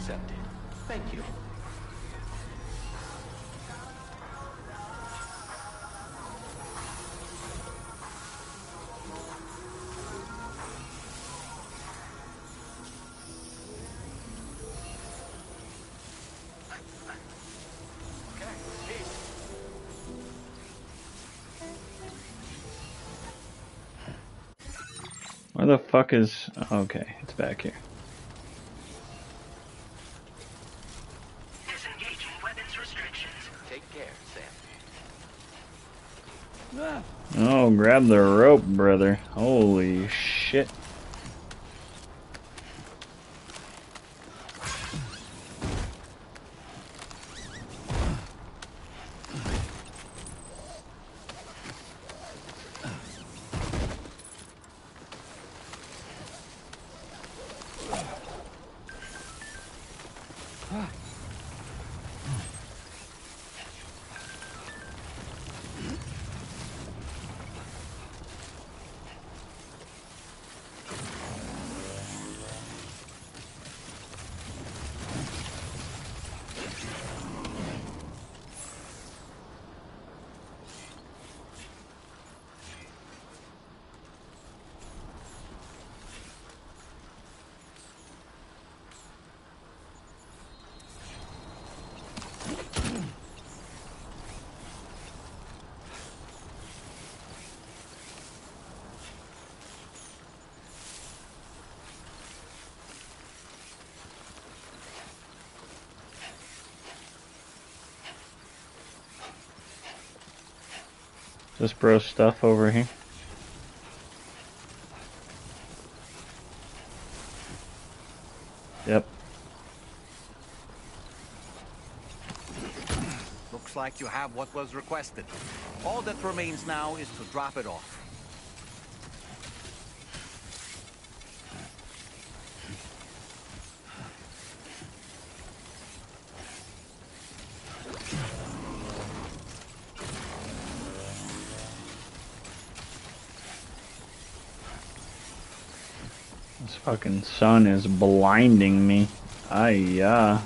accepted. Thank you. Where the fuck is... Okay, it's back here. Disengaging weapons restrictions. Take care, Sam. Oh, grab the rope, brother. Holy shit. This bro stuff over here. Yep. Looks like you have what was requested. All that remains now is to drop it off. This fucking sun is blinding me. Ay-ya.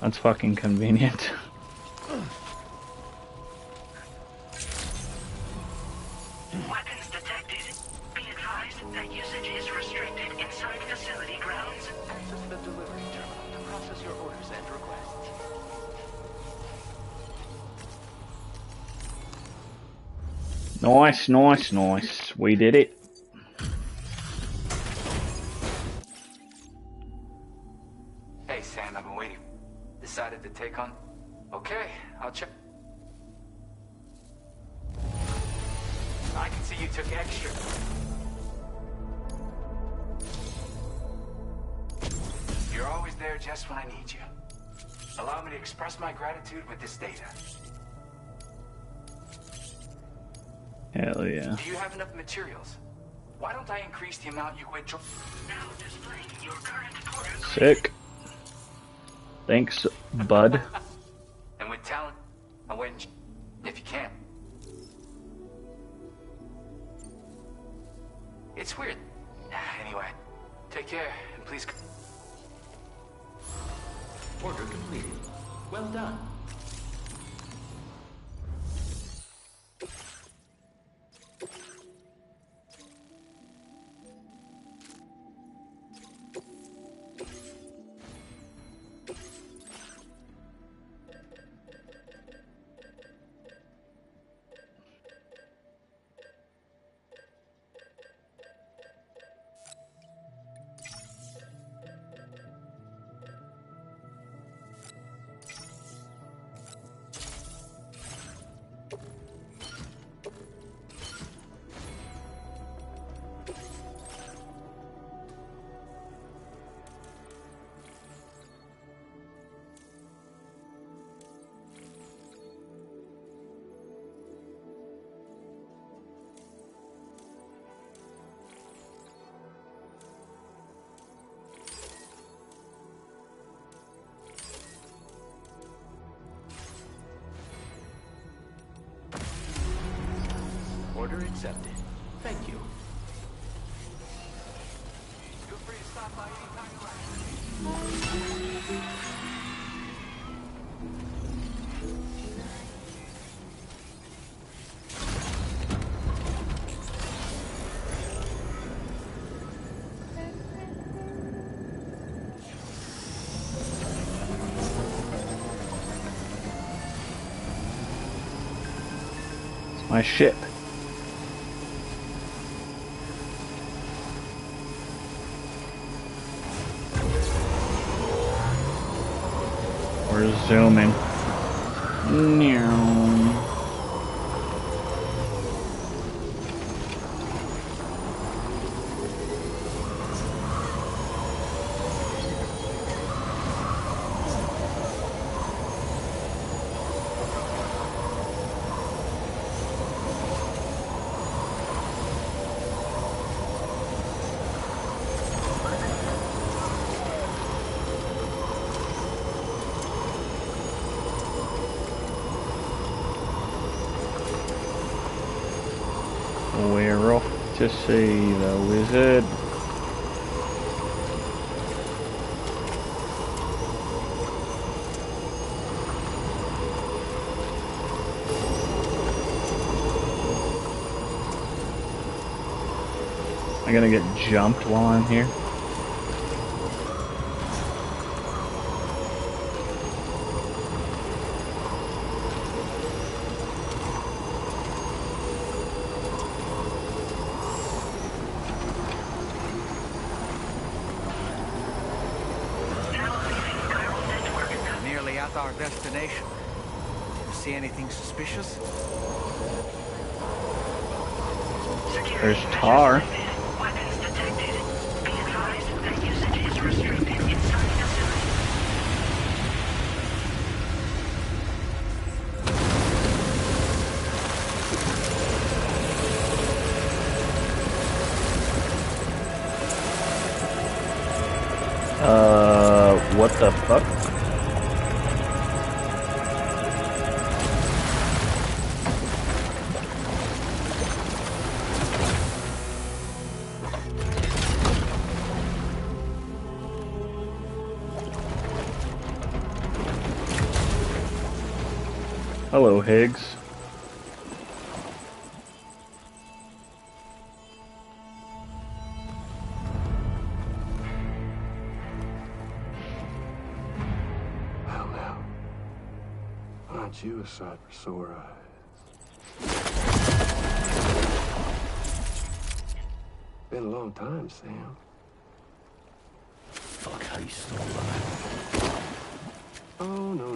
That's fucking convenient. Weapons detected. Be advised that usage is restricted inside facility grounds. Access the delivery terminal to process your orders and requests. Nice, nice, nice. We did it. Hey, Sam, I've been waiting. Decided to take on... Okay, I'll check. I can see you took extra. You're always there just when I need you. Allow me to express my gratitude with this data. Hell yeah. Do you have enough materials? Why don't I increase the amount you withdraw? Now displaying your current order. Sick. Thanks, bud. And with talent, I'll wait if you can. It's weird. Anyway, take care and please. Order completed. Well done. accepted. Thank you. Feel free to stop by anytime you like. My ship. We're zooming. We're off to see the wizard. I'm gonna get jumped while I'm here. Nearly at our destination. See anything suspicious? There's tar. Weapons detected. Be advised that usage is restricted inside facility. What the fuck? Hello, Higgs. Well, now, aren't you a sight for sore eyes? Been a long time, Sam. Fuck, how you still alive? Oh, no,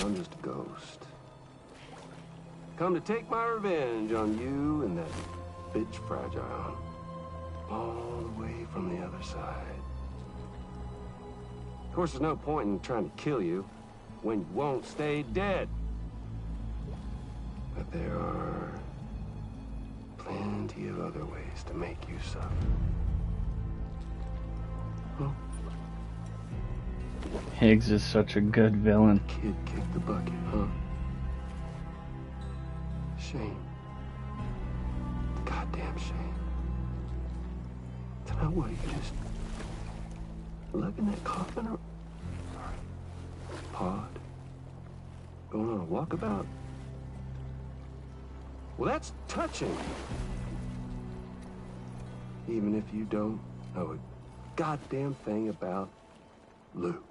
I'm just a ghost. Come to take my revenge on you and that bitch Fragile. All the way from the other side. Of course, there's no point in trying to kill you when you won't stay dead. But there are plenty of other ways to make you suffer. Huh? Higgs is such a good villain. Kid kicked the bucket, huh? Shame. Goddamn shame. Tonight, what, you just lugging that coffin or pod? Going on a walkabout? Well, that's touching. Even if you don't know a goddamn thing about Lou.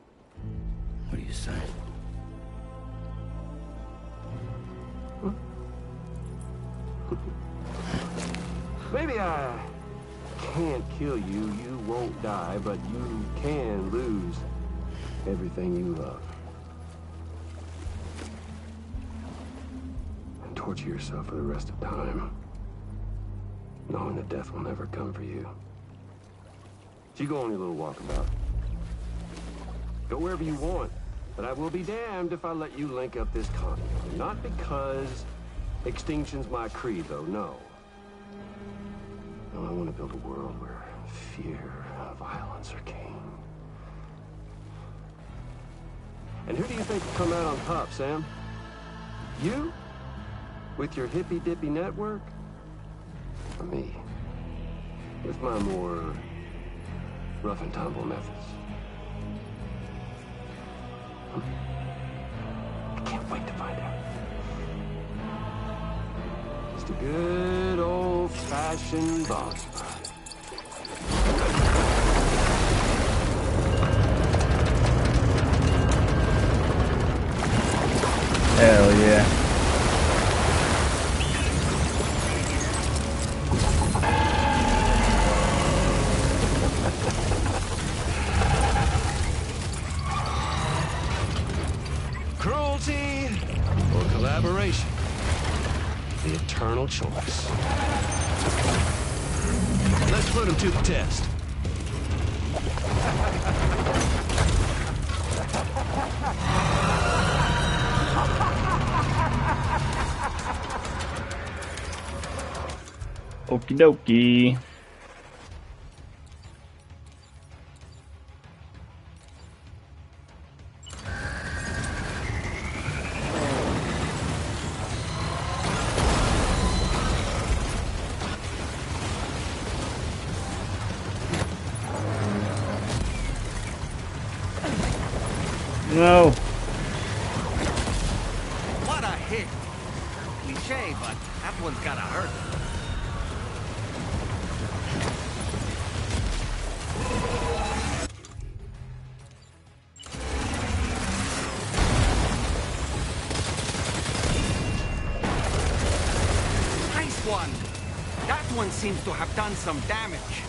What are you saying? Huh? Maybe I can't kill you, you won't die, but you can lose everything you love. And torture yourself for the rest of time, knowing that death will never come for you. So you go on your little walkabout. Go wherever you want, but I will be damned if I let you link up this continent. Not because extinction's my creed, though, no. No, I want to build a world where fear and violence are king. And who do you think will come out on top, Sam? You? With your hippy-dippy network? for me. With my more rough and tumble methods. I can't wait to find out. Just a good old-fashioned boss fight. Hell yeah. Cruelty or collaboration? The eternal choice. Let's put him to the test. Okie dokie. No. What a hit! Cliche, but that one's gotta hurt. Nice one! That one seems to have done some damage.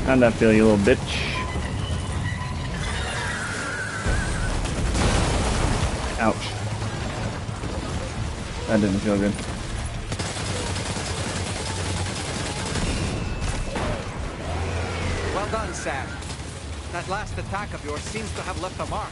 How'd that feel, you little bitch? Ouch. That didn't feel good. Well done, Sam. That last attack of yours seems to have left a mark.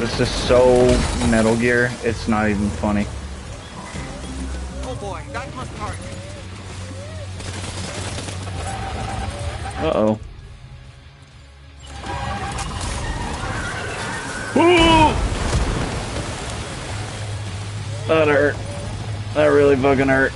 This is so Metal Gear, it's not even funny. Oh boy, that must hurt. Uh-oh. Ooh! That hurt. That really fucking hurt.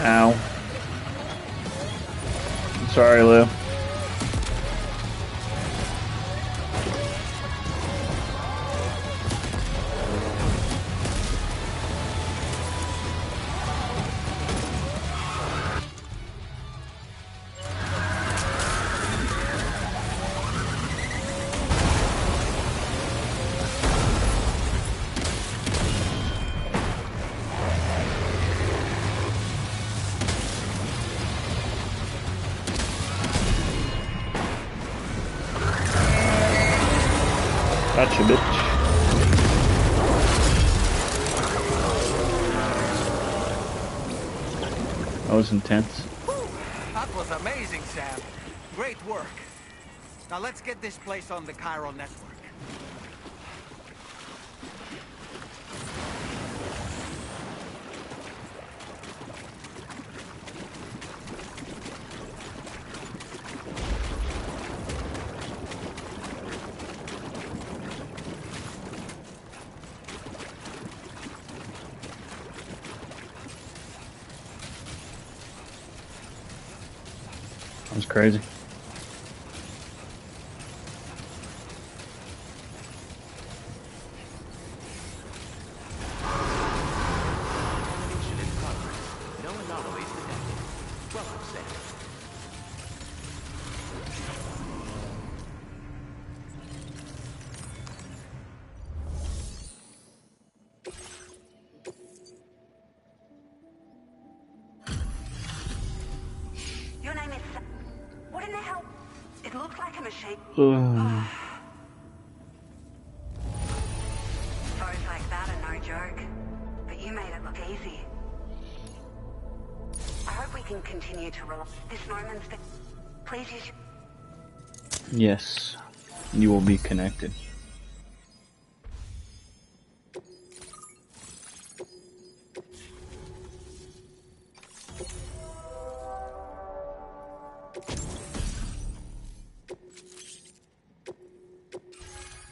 Ow. I'm sorry, Lou. Gotcha, bitch. That was intense. That was amazing, Sam. Great work. Now let's get this place on the chiral network. That's crazy. Contamination in progress. No anomalies detected. Welcome, Sam. Your name is... What in the hell? It looks like a machine. Photos like that are no joke. But you made it look easy. I hope we can continue to rely... This moment's been... Please use your... Yes, you will be connected.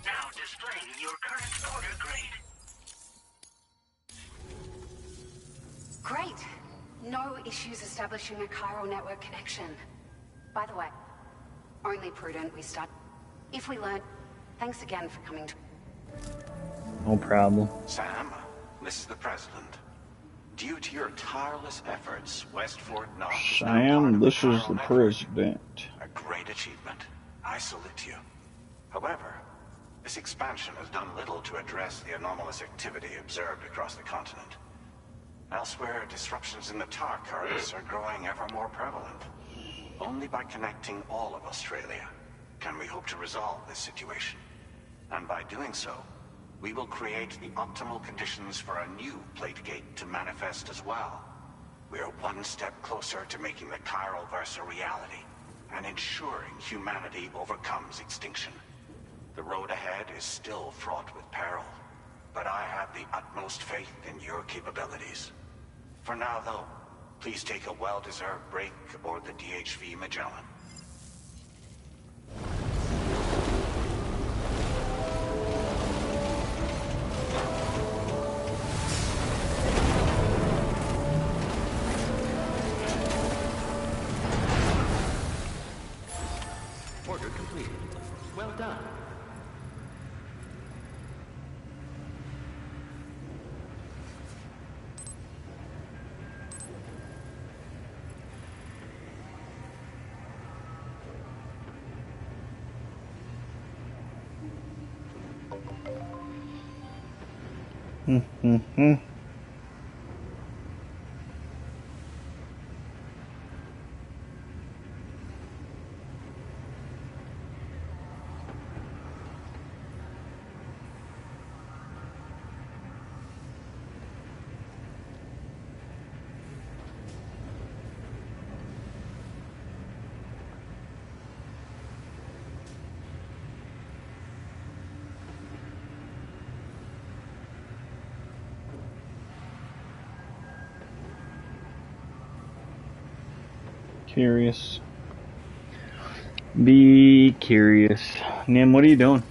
Now displaying your current order grade. Great. No issues establishing a chiral network connection. By the way, only prudent we start. If we learn, thanks again for coming to... No problem. Sam, this is the President. Due to your tireless efforts, West Fort Knox is now part Sam, of this the is chiral the network. president. A great achievement. I salute you. However, this expansion has done little to address the anomalous activity observed across the continent. Elsewhere, disruptions in the tar currents are growing ever more prevalent. Only by connecting all of Australia can we hope to resolve this situation. And by doing so, we will create the optimal conditions for a new plate gate to manifest as well. We are one step closer to making the chiral verse a reality and ensuring humanity overcomes extinction. The road ahead is still fraught with peril, but I have the utmost faith in your capabilities. For now, though, please take a well-deserved break aboard the DHV Magellan. Order completed. Well done. Curious. Be curious. Nim, what are you doing?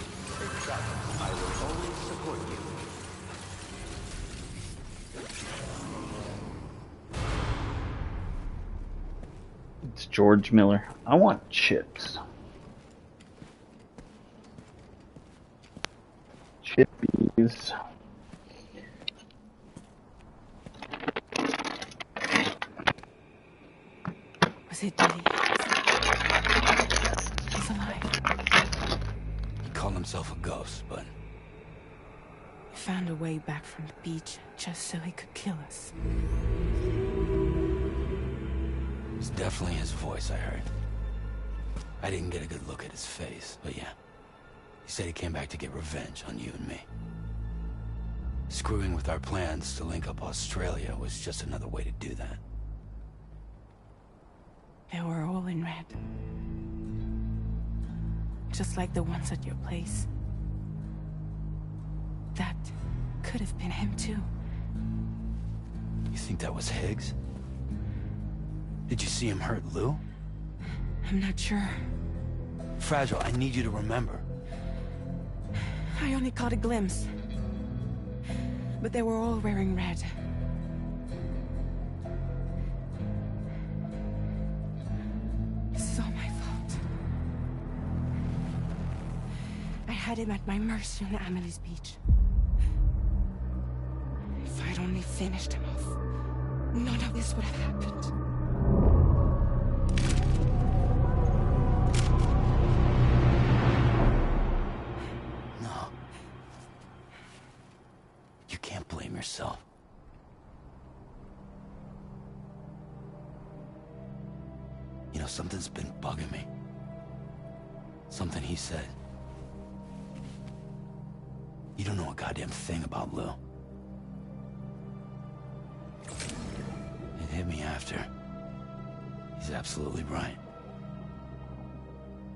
I will always support you. It's George Miller. I want chips. Chippies. Was it Diddy? He's alive. He called himself a ghost, but He found a way back from the beach just so he could kill us. it was definitely his voice I heard. I didn't get a good look at his face, but yeah. He said he came back to get revenge on you and me. Screwing with our plans to link up Australia was just another way to do that. They were all in red. Just like the ones at your place. That could have been him too. You think that was Higgs? Did you see him hurt Lou? I'm not sure. Fragile, I need you to remember. I only caught a glimpse. But they were all wearing red. This is all my fault. I had him at my mercy on Amelie's beach. If I'd only finished him off, none of this would have happened. No. You can't blame yourself. You know, something's been bugging me. Something he said. You don't know a goddamn thing about Lou. It hit me after. He's absolutely right.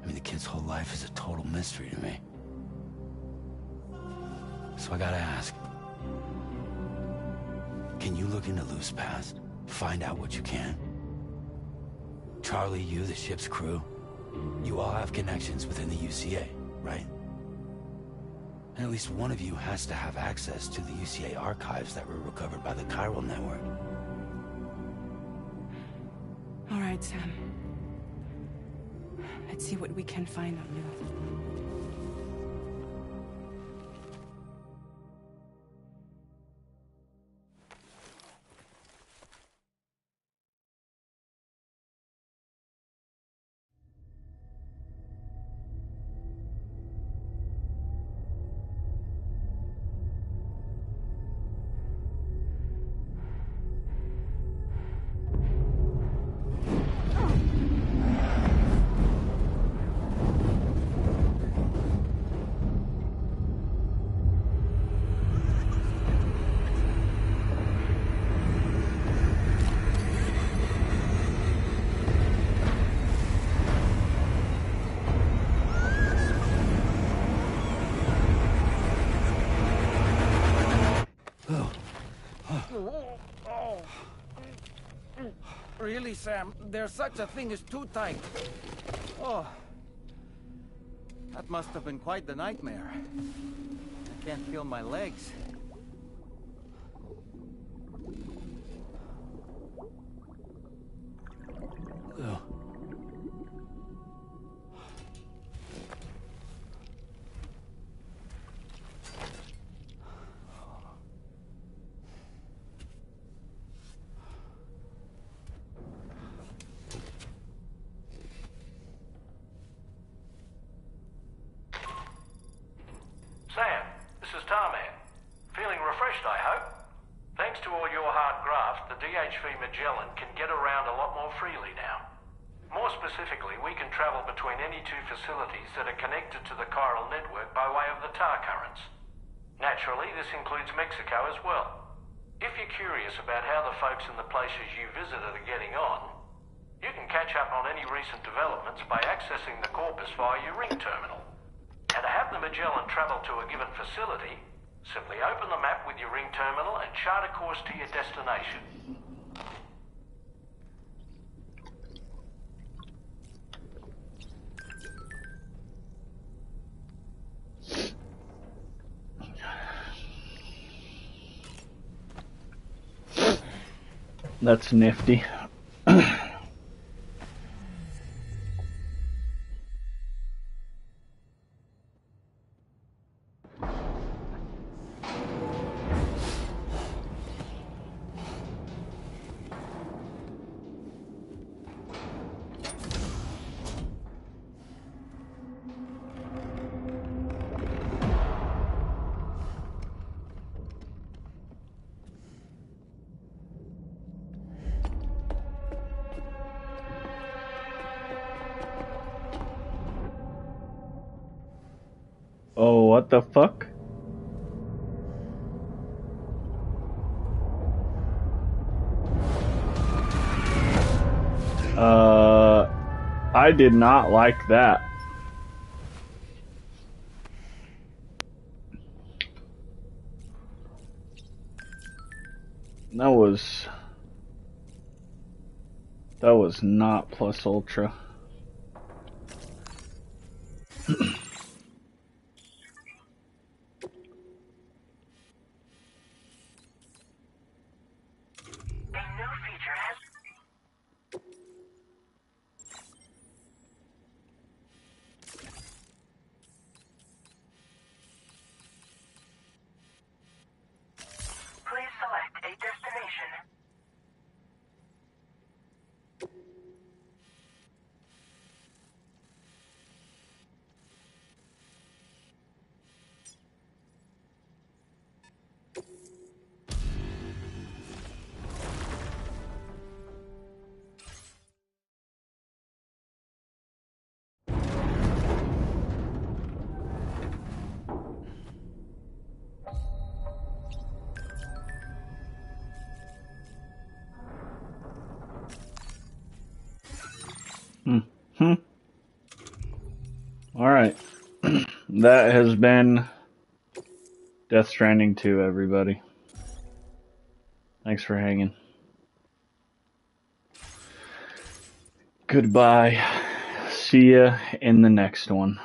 I mean, the kid's whole life is a total mystery to me. So I gotta ask. Can you look into Lou's past? Find out what you can? Charlie, you, the ship's crew, you all have connections within the UCA, right? And at least one of you has to have access to the UCA archives that were recovered by the Chiral Network. All right, Sam. Let's see what we can find on Lou. Really, Sam? There's such a thing as too tight. Oh. That must have been quite the nightmare. I can't feel my legs. Lou. Sam, this is Tarman. Feeling refreshed, I hope? Thanks to all your hard graft, the DHV Magellan can get around a lot more freely now. More specifically, we can travel between any two facilities that are connected to the chiral network by way of the tar currents. Naturally, this includes Mexico as well. If you're curious about how the folks in the places you visited are getting on, you can catch up on any recent developments by accessing the corpus via your ring terminal. And to have the Magellan travel to a given facility, simply open the map with your ring terminal and chart a course to your destination. That's nifty. Oh, what the fuck? I did not like that. That was That was not plus ultra. Alright. That has been Death Stranding 2, everybody. Thanks for hanging. Goodbye. See ya in the next one.